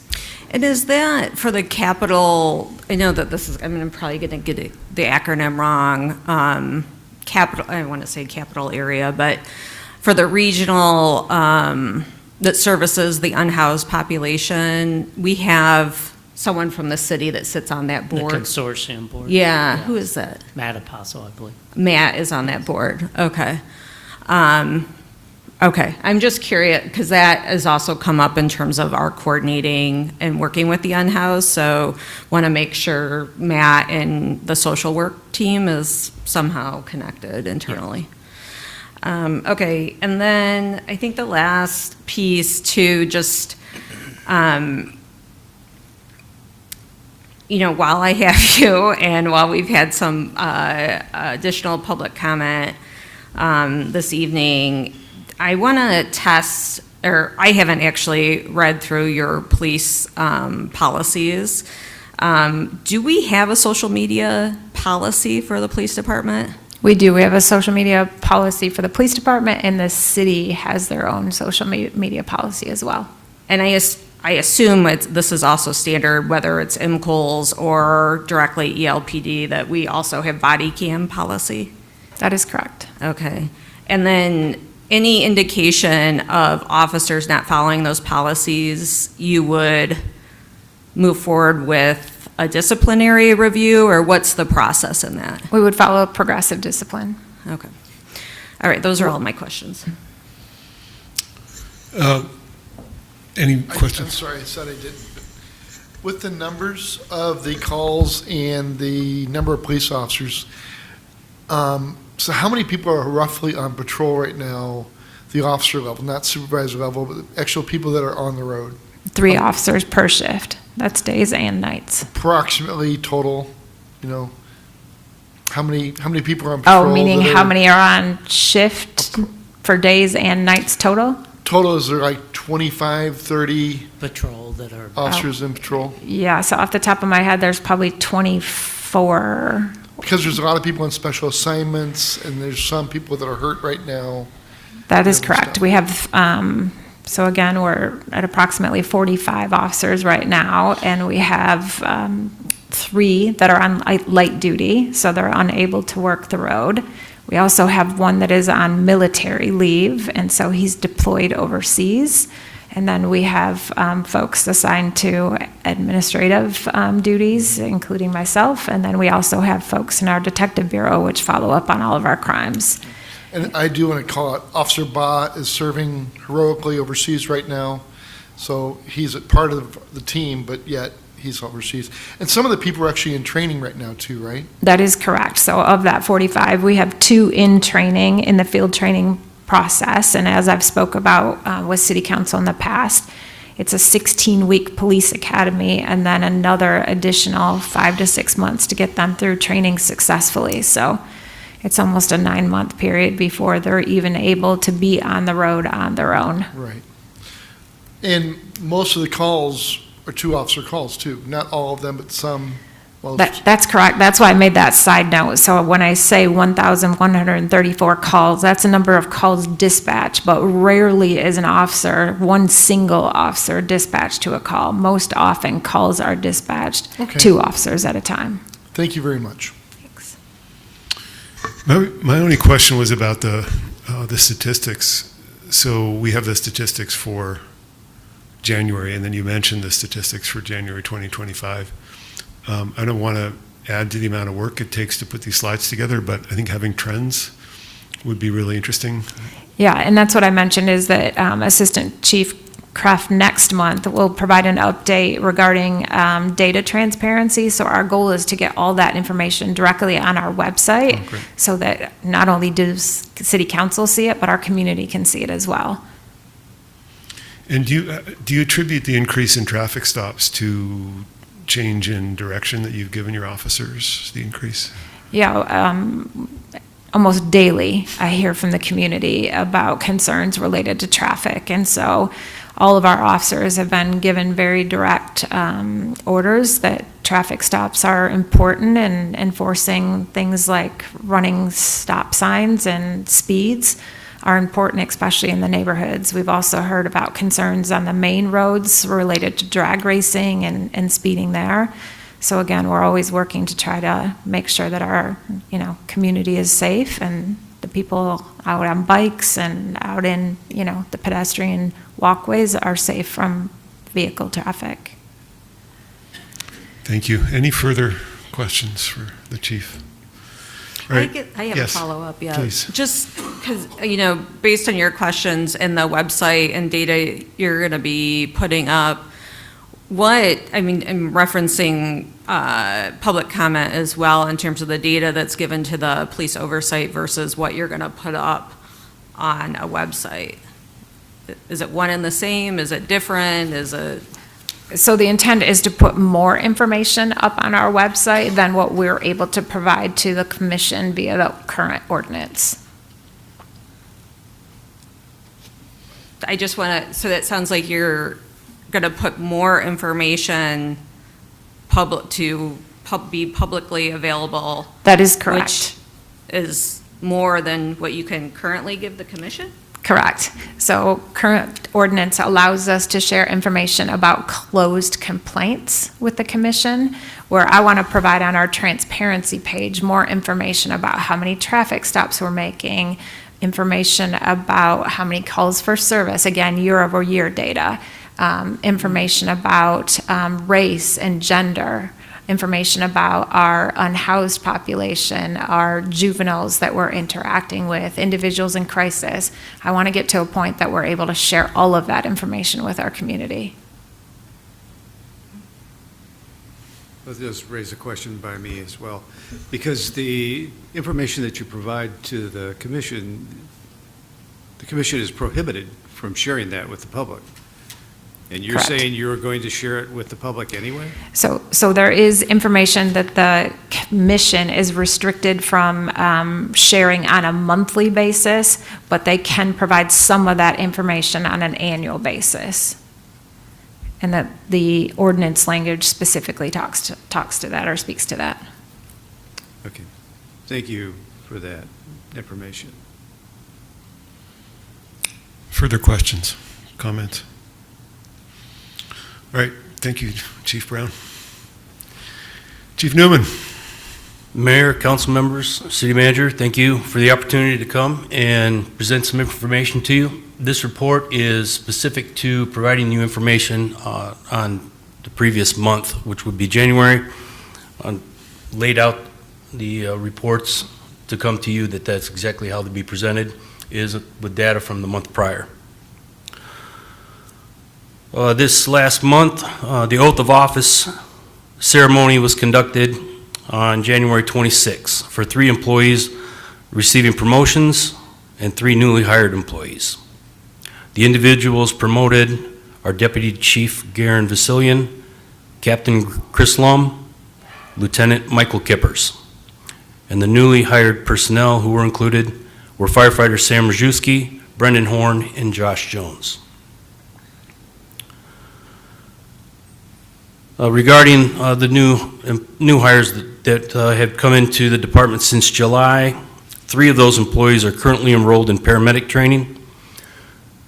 And is that for the capital, I know that this is, I'm probably going to get the acronym wrong, capital, I want to say capital area, but for the regional that services the unhoused population, we have someone from the city that sits on that The board. consortium board. Yeah, who is that? Matt Apostle, I believe. Matt is on that board, okay. Okay, I'm just curious, because that has also come up in terms of our coordinating and working with the unhoused, so want to make sure Matt and the social work team is somehow connected internally. Okay, and then I think the last piece too, just, you know, while I have you and while we've had some additional public comment this evening, I want to test, or I haven't actually read through your police policies. Do we have a social media policy for the police department? We do. We have a social media policy for the police department, and the city has their own social media policy as well. And I assume this is also standard, whether it's MCOLS or directly ELPD, that we also have body cam policy? That is correct. Okay. And then any indication of officers not following those policies, you would move forward with a disciplinary review, or what's the process in that? We would follow progressive discipline. Okay. All right, those are all my questions. Any I'm questions? sorry, I said I didn't. But with the numbers of the calls and the number of police officers, so how many people are roughly on patrol right now, the officer level, not supervisor level, but the actual people that are on the road? 3 officers per shift. That's days and nights. Approximately total, you know, how many people are on patrol? Oh, meaning that how are- many are on shift for days and nights total? Total, is there like 25, 30 Patrol that are. officers in patrol? Yeah, so off the top of my head, there's probably 24. Because there's a lot of people on special assignments, and there's some people that are hurt right now. That is Yeah, correct. stuff. We have, so again, we're at approximately 45 officers right now, and we have 3 that are on light duty, so they're unable to work the road. We also have 1 that is on military leave, and so he's deployed overseas. And then we have folks assigned to administrative duties, including myself, and then we also have folks in our detective bureau which follow up on all of our crimes. And I do want to call out, Officer Ba is serving heroically overseas right now, so he's a part of the team, but yet he's overseas. And some of the people are actually in training right now too, right? That is correct. So of that 45, we have 2 in training, in the field training process. And as I've spoke about with City Council in the past, it's a 16-week police academy and then another additional 5 to 6 months to get them through training successfully. So it's almost a 9-month period before they're even able to be on the road on their own. Right. And most of the calls are 2-officer calls too, not all of them, but some. Well, That's correct. That's why I made that side note. So when I say 1,134 calls, that's a number of calls dispatched, but rarely is an officer, one single officer dispatched to a call. Most often, calls are dispatched Okay. 2 officers at a time. Thank you very much. Thanks. My only question was about the statistics. So we have the statistics for January, and then you mentioned the statistics for January 2025. I don't want to add to the amount of work it takes to put these slides together, but I think having trends would be really interesting. Yeah, and that's what I mentioned is that Assistant Chief Kraft next month will provide an update regarding data transparency. So our goal is to get all that information directly on our website so that not only does City Council see it, but our community can see it as well. And do you attribute the increase in traffic stops to change in direction that you've given your officers, the increase? Yeah, almost daily, I hear from the community about concerns related to traffic. And so all of our officers have been given very direct orders that traffic stops are important, and enforcing things like running stop signs and speeds are important, especially in the neighborhoods. We've also heard about concerns on the main roads related to drag racing and speeding there. So again, we're always working to try to make sure that our, community is safe, and the people out on bikes and out in, the pedestrian walkways are safe from vehicle traffic. Thank you. Any further questions for the chief? Right. I have Yes, a follow-up, yeah. please. Just because, based on your questions and the website and data you're going to be putting up, I'm referencing public comment as well in terms of the data that's given to the police oversight versus what you're going to put up on a website. Is it one and the same? Is it different? So the intent is to put more information up on our website than what we're able to provide to the commission via the current ordinance. I just want to, so that sounds like you're going to put more information be publicly available. That is correct. Which is more than what you can currently give the commission? Correct. So current ordinance allows us to share information about closed complaints with the commission, where I want to provide on our transparency page more information about how many traffic stops we're making, information about how many calls for service, again, year-over-year data, information about race and gender, information about our unhoused population, our juveniles that we're interacting with, individuals in crisis. I want to get to a point that we're able to share all of that information with our community. I'll just raise a question by me as well, because the information that you provide to the commission is prohibited from sharing that with the public. And you're Correct. saying you're going to share it with the public anyway? So there is information that the commission is restricted from sharing on a monthly basis, but they can provide some of that information on an annual basis. And that the ordinance language specifically talks to that or speaks to that. Okay. Thank you for that information. Further questions, comments? All right, thank you, Chief Brown. Chief Newman. Mayor, council members, city manager, thank you for the opportunity to come and present some information to you. This report is specific to providing you information on the previous month, which would be January. Laid out the reports to come to you that's exactly how to be presented, is with data from the month prior. This last month, the oath of office ceremony was conducted on January 26 for 3 employees receiving promotions and 3 newly hired employees. The individuals promoted are Deputy Chief Garen Vasilian, Captain Chris Lum, Lieutenant Michael Kippers. And the newly hired personnel who were included were firefighter Sam Rajewski, Brendan Horn, and Josh Jones. Regarding the new hires that have come into the department since July, 3 of those employees are currently enrolled in paramedic training.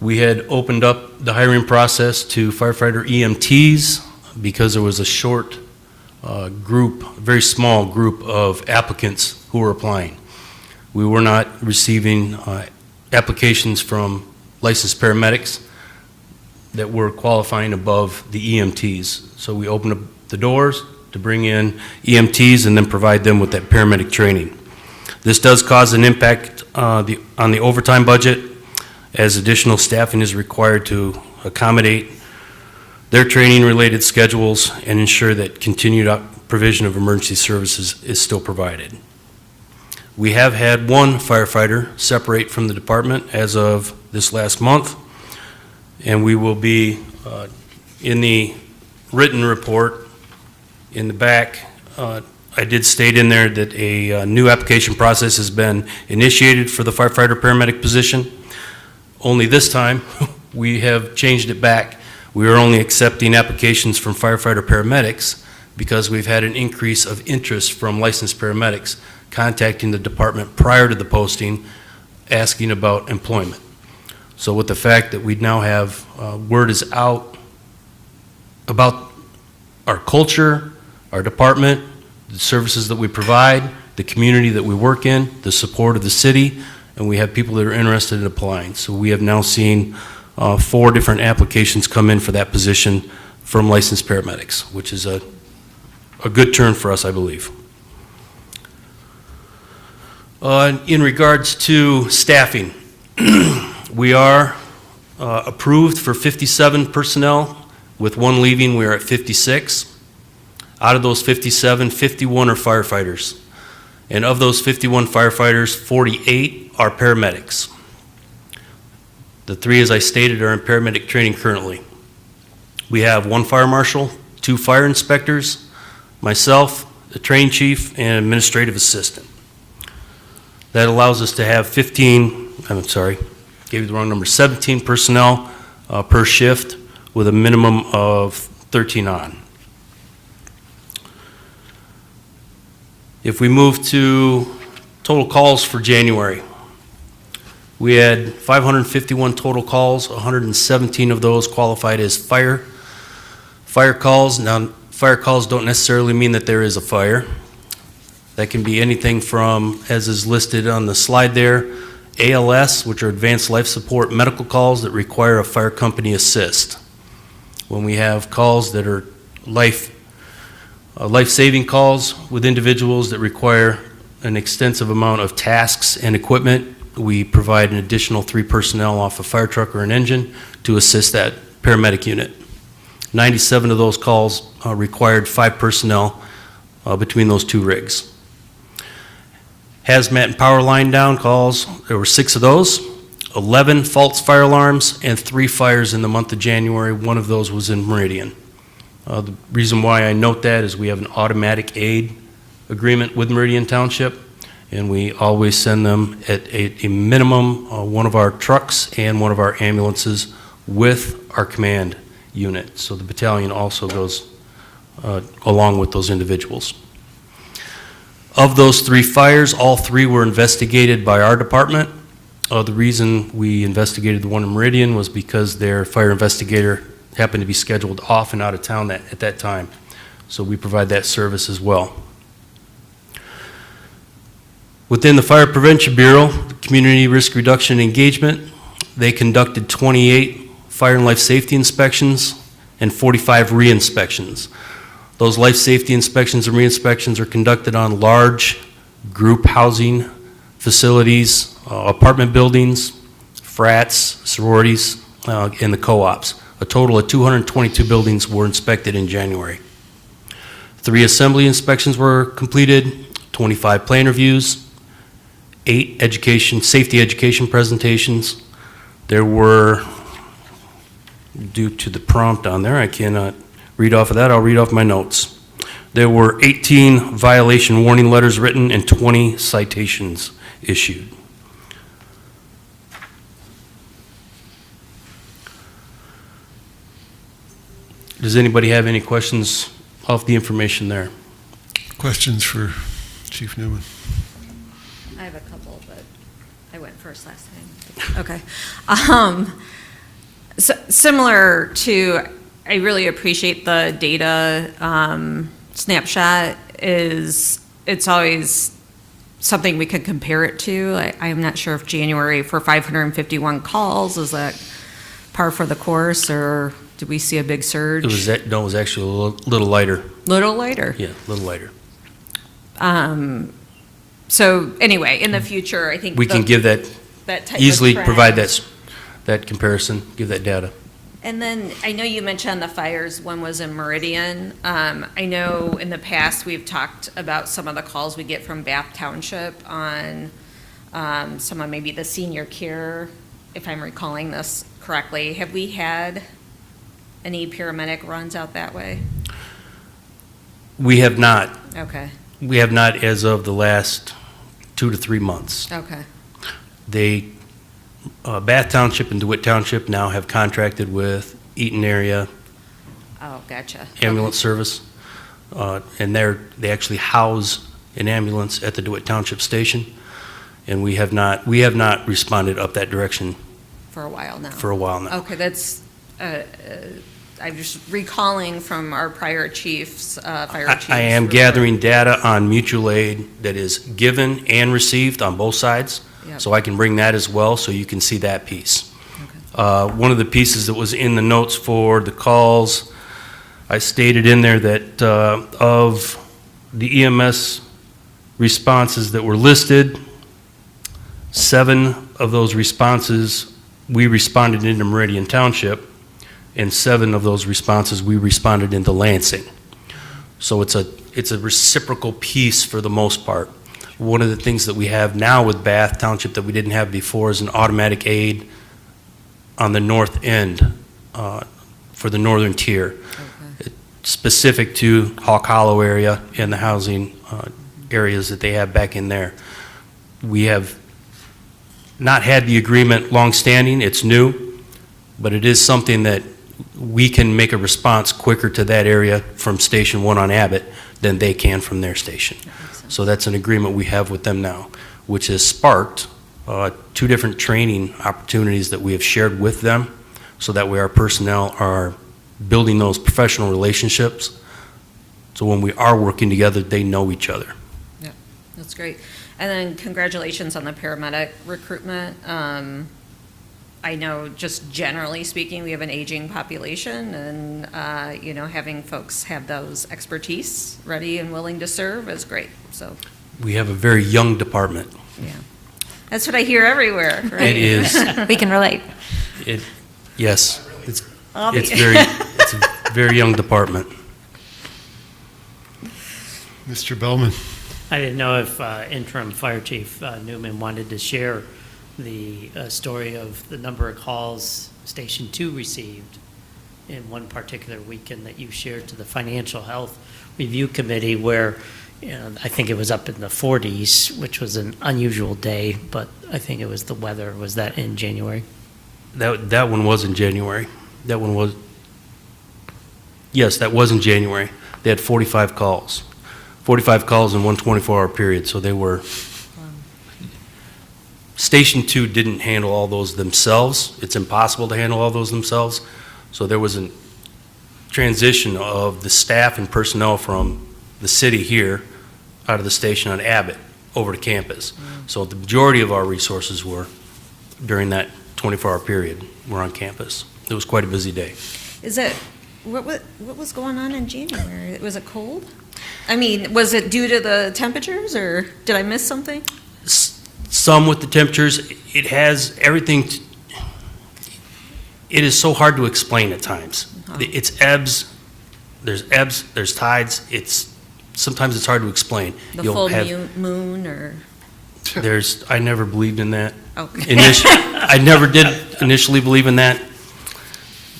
We had opened up the hiring process to firefighter EMTs because there was a short group, a very small group of applicants who were applying. We were not receiving applications from licensed paramedics that were qualifying above the EMTs. So we opened up the doors to bring in EMTs and then provide them with that paramedic training. This does cause an impact on the overtime budget, as additional staffing is required to accommodate their training-related schedules, and ensure that continued provision of emergency services is still provided. We have had one firefighter separate from the department as of this last month, and we will be, in the written report in the back, I did state in there that a new application process has been initiated for the firefighter paramedic position. Only this time, we have changed it back. We are only accepting applications from firefighter paramedics because we've had an increase of interest from licensed paramedics contacting the department prior to the posting, asking about employment. So with the fact that we now have, word is out about our culture, our department, the services that we provide, the community that we work in, the support of the city, and we have people that are interested in applying. So we have now seen 4 different applications come in for that position from licensed paramedics, which is a good turn for us, I believe. In regards to staffing, we are approved for 57 personnel. With 1 leaving, we are at 56. Out of those 57, 51 are firefighters. And of those 51 firefighters, 48 are paramedics. The 3, as I stated, are in paramedic training currently. We have 1 fire marshal, 2 fire inspectors, myself, the train chief, and administrative assistant. That allows us to have 17 personnel per shift with a minimum of 13 on. If we move to total calls for January, we had 551 total calls, 117 of those qualified as fire calls. Now, fire calls don't necessarily mean that there is a fire. That can be anything from, as is listed on the slide there, ALS, which are advanced life support medical calls that require a fire company assist. When we have calls that are life-saving calls with individuals that require an extensive amount of tasks and equipment, we provide an additional 3 personnel off a fire truck or an engine to assist that paramedic unit. 97 of those calls required 5 personnel between those 2 rigs. Hazmat and power line down calls, there were 6 of those, 11 false fire alarms, and 3 fires in the month of January. 1 of those was in Meridian. The reason why I note that is we have an automatic aid agreement with Meridian Township, and we always send them at a minimum 1 of our trucks and 1 of our ambulances with our command unit. So the battalion also goes along with those individuals. Of those 3 fires, all 3 were investigated by our department. The reason we investigated the one in Meridian was because their fire investigator happened to be scheduled off and out of town at that time. So we provide that service as well. Within the Fire Prevention Bureau, the Community Risk Reduction Engagement, they conducted 28 fire and life safety inspections and 45 re-inspections. Those life safety inspections and re-inspections are conducted on large group housing facilities, apartment buildings, frats, sororities, and the co-ops. A total of 222 buildings were inspected in January. 3 assembly inspections were completed, 25 plan reviews, 8 safety education presentations. There were, due to the prompt on there, I cannot read off of that, I'll read off my notes. There were 18 violation warning letters written and 20 citations issued. Does anybody have any questions off the information there? Questions for Chief Newman? I have a couple, but I went first last time. Okay. Similar to, I really appreciate the data snapshot. It's always something we could compare it to. I'm not sure if January for 551 calls, is that par for the course, or did we see a big surge? It was actually a little lighter. Little lighter? Yeah, a little lighter. So anyway, in the future, I think We can give that, type easily of provide trend. that comparison, give that data. And then, I know you mentioned the fires, one was in Meridian. I know in the past, we've talked about some of the calls we get from Bath Township on some of maybe the senior care, if I'm recalling this correctly. Have we had any paramedic runs out that way? We have not. Okay, We have not as of the last 2 to 3 months. okay, Bath Township and DeWitt Township now have contracted with Eaton Area oh, gotcha. Ambulance Service, and they actually house an ambulance at the DeWitt Township station, and we have not responded up that direction For a while now. for a while now. Okay, that's, I'm just recalling from our prior chiefs, fire chiefs. I am gathering data on mutual aid that is given and received on both sides, Yep. so I can bring that as well, so you can see that piece. One of the pieces that was in the notes for the calls, I stated in there that of the EMS responses that were listed, 7 of those responses, we responded into Meridian Township, and 7 of those responses, we responded into Lansing. So it's a reciprocal piece for the most part. One of the things that we have now with Bath Township that we didn't have before is an automatic aid on the north end for the northern tier, specific to Hawk Hollow area and the housing areas that they have back in there. We have not had the agreement long-standing, it's new, but it is something that we can make a response quicker to that area from Station 1 on Abbott than they can from their station. So that's an agreement we have with them now, which has sparked 2 different training opportunities that we have shared with them, so that way our personnel are building those professional relationships. So when we are working together, they know each other. Yeah, that's great. And then congratulations on the paramedic recruitment. I know just generally speaking, we have an aging population, and, having folks have those expertise ready and willing to serve is great, so. We have a very young department. Yeah. That's what I hear everywhere, right? It is. We can relate. Yes, it's I'll be- it's a very young department. Mr. Bellman. I didn't know if interim fire chief Newman wanted to share the story of the number of calls Station 2 received in one particular weekend that you shared to the Financial Health Review Committee, where I think it was up in the 40s, which was an unusual day, but I think it was the weather. Was that in January? That one was in January. That one was, yes, that was in January. They had 45 calls. 45 calls in one 24-hour period, so they were, Station 2 didn't handle all those themselves. It's impossible to handle all those themselves. So there was a transition of the staff and personnel from the city here, out of the station on Abbott, over to campus. So the majority of our resources were, during that 24-hour period, were on campus. It was quite a busy day. Is it, what was going on in January? Was it cold? I mean, was it due to the temperatures, or did I miss something? Some with the temperatures. It has everything. It is so hard to explain at times. It's ebbs. There's tides. Sometimes it's hard to explain. The full moon, or? I never believed in that. Okay. I never did initially believe in that.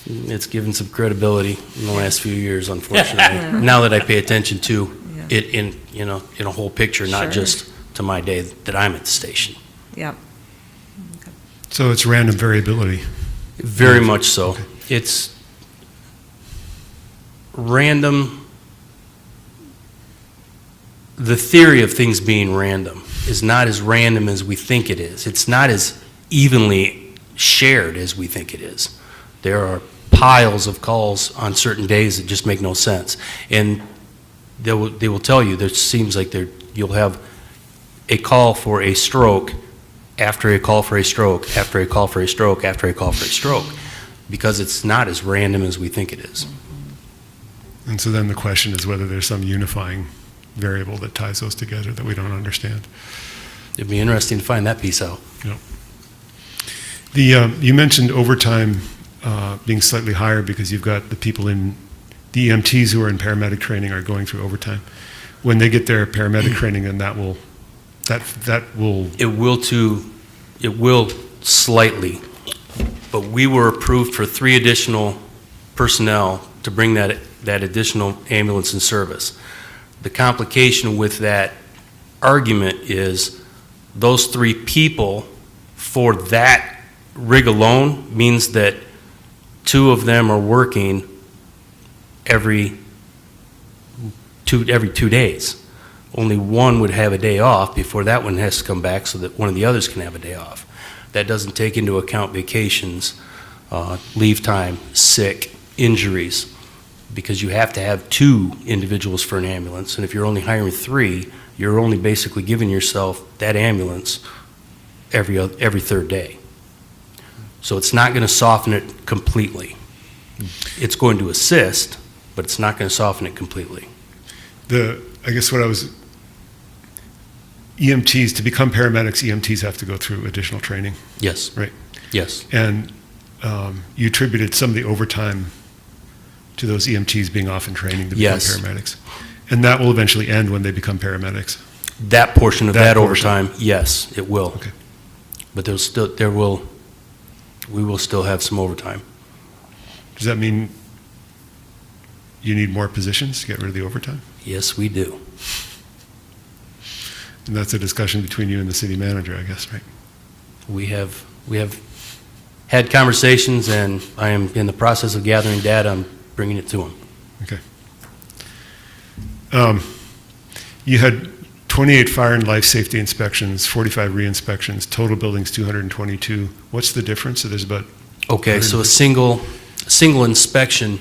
It's given some credibility in the last few years, unfortunately. Now that I pay attention to it in a whole picture, not just to my day that I'm at the station. Yep. So it's random variability. Very much so. Okay. It's random. The theory of things being random is not as random as we think it is. It's not as evenly shared as we think it is. There are piles of calls on certain days that just make no sense. And they will tell you, there seems like you'll have a call for a stroke after a call for a stroke, after a call for a stroke, after a call for a stroke, because it's not as random as we think it is. And so then the question is whether there's some unifying variable that ties those together that we don't understand. It'd be interesting to find that piece out. Yep. You mentioned overtime being slightly higher because you've got the people in, the EMTs who are in paramedic training are going through overtime. When they get their paramedic training, then that will. It will slightly, but we were approved for 3 additional personnel to bring that additional ambulance in service. The complication with that argument is those 3 people for that rig alone means that 2 of them are working every 2 days. Only one would have a day off before that one has to come back so that one of the others can have a day off. That doesn't take into account vacations, leave time, sick, injuries, because you have to have 2 individuals for an ambulance. And if you're only hiring 3, you're only basically giving yourself that ambulance every 3rd day. So it's not going to soften it completely. It's going to assist, but it's not going to soften it completely. I guess what I was, EMTs, to become paramedics, EMTs have to go through additional training. Yes. Right. Yes. And you attributed some of the overtime to those EMTs being off in training to become paramedics. And that will eventually end when they become paramedics. That portion of that overtime, yes, it will. Okay. But we will still have some overtime. Does that mean you need more positions to get rid of the overtime? Yes, we do. And that's a discussion between you and the city manager, I guess, right? We have had conversations, and I am in the process of gathering data and bringing it to them. Okay. You had 28 fire and life safety inspections, 45 re-inspections, total buildings 222. What's the difference? So there's about... Okay, so a single inspection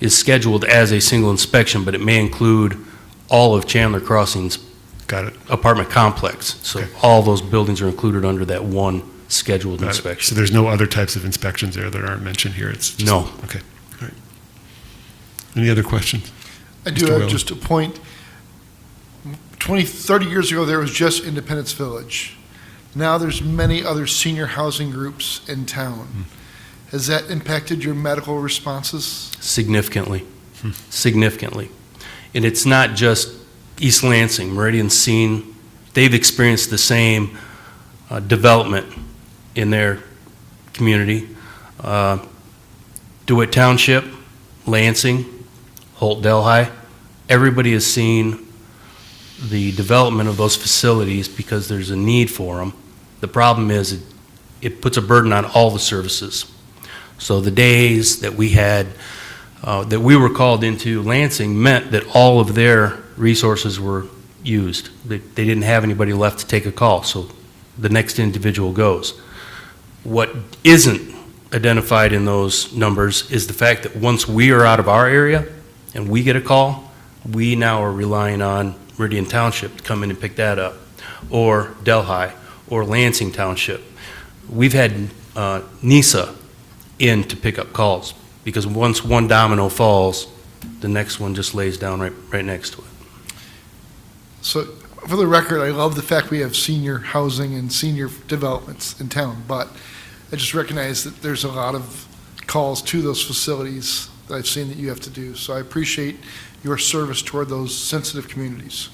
is scheduled as a single inspection, but it may include all of Chandler Crossing's apartment complex. So all those buildings are included under that one scheduled inspection. So there's no other types of inspections there that aren't mentioned here? It's just, no. Okay, all right. Any other questions? I do have just a point. 30 years ago, there was just Independence Village. Now there's many other senior housing groups in town. Has that impacted your medical responses? Significantly. Significantly. And it's not just East Lansing. Meridian's seen, they've experienced the same development in their community. DeWitt Township, Lansing, Holt Delhi, everybody has seen the development of those facilities because there's a need for them. The problem is it puts a burden on all the services. So the days that we had, that we were called into Lansing meant that all of their resources were used. They didn't have anybody left to take a call, so the next individual goes. What isn't identified in those numbers is the fact that once we are out of our area and we get a call, we now are relying on Meridian Township to come in and pick that up, or Delhi, or Lansing Township. We've had NISA in to pick up calls, because once one domino falls, the next one just lays down right next to it. So, for the record, I love the fact we have senior housing and senior developments in town, but I just recognize that there's a lot of calls to those facilities that I've seen that you have to do. So I appreciate your service toward those sensitive communities.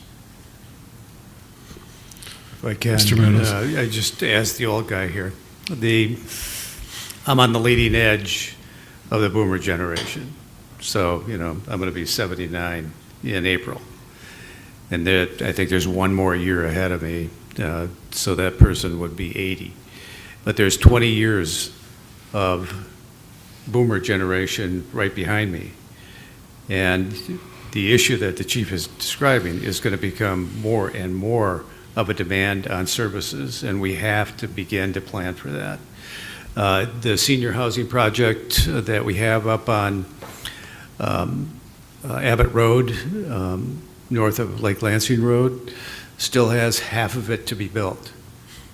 If I can, Mr. Reynolds. I just asked the old guy here. I'm on the leading edge of the boomer generation. So, I'm going to be 79 in April. And I think there's one more year ahead of me, so that person would be 80. But there's 20 years of boomer generation right behind me. And the issue that the chief is describing is going to become more and more of a demand on services, and we have to begin to plan for that. The senior housing project that we have up on Abbott Road, north of Lake Lansing Road, still has half of it to be built,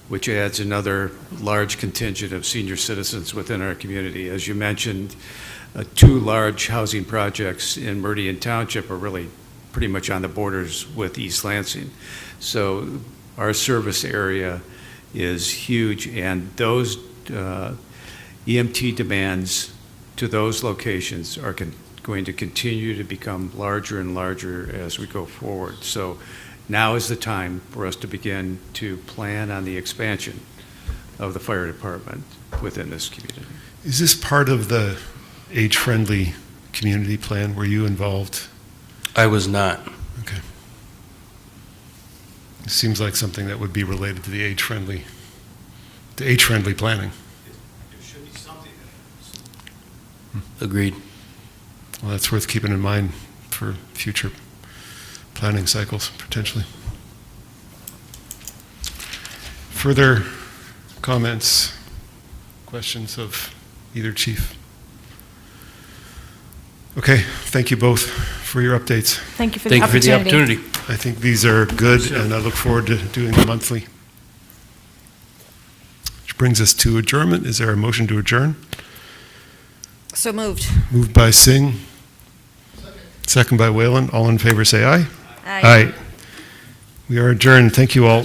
which adds another large contingent of senior citizens within our community. As you mentioned, 2 large housing projects in Meridian Township are really pretty much on the borders with East Lansing. So our service area is huge, and those EMT demands to those locations are going to continue to become larger and larger as we go forward. So now is the time for us to begin to plan on the expansion of the fire department within this community. Is this part of the age-friendly community plan? Were you involved? I was not. Okay. It seems like something that would be related to the age-friendly planning. There should be something Agreed. Well, that's worth keeping in mind for future planning cycles, potentially. Further comments, questions of either chief? Okay, thank you both for your updates. Thank you for the Thank you for the opportunity. I think these are good, and I look forward to doing them monthly. Which brings us to adjournment. Is there a motion to adjourn? So moved. Moved by Singh. Second by Whalen. All in favor, say aye. Aye. We are adjourned. Thank you all.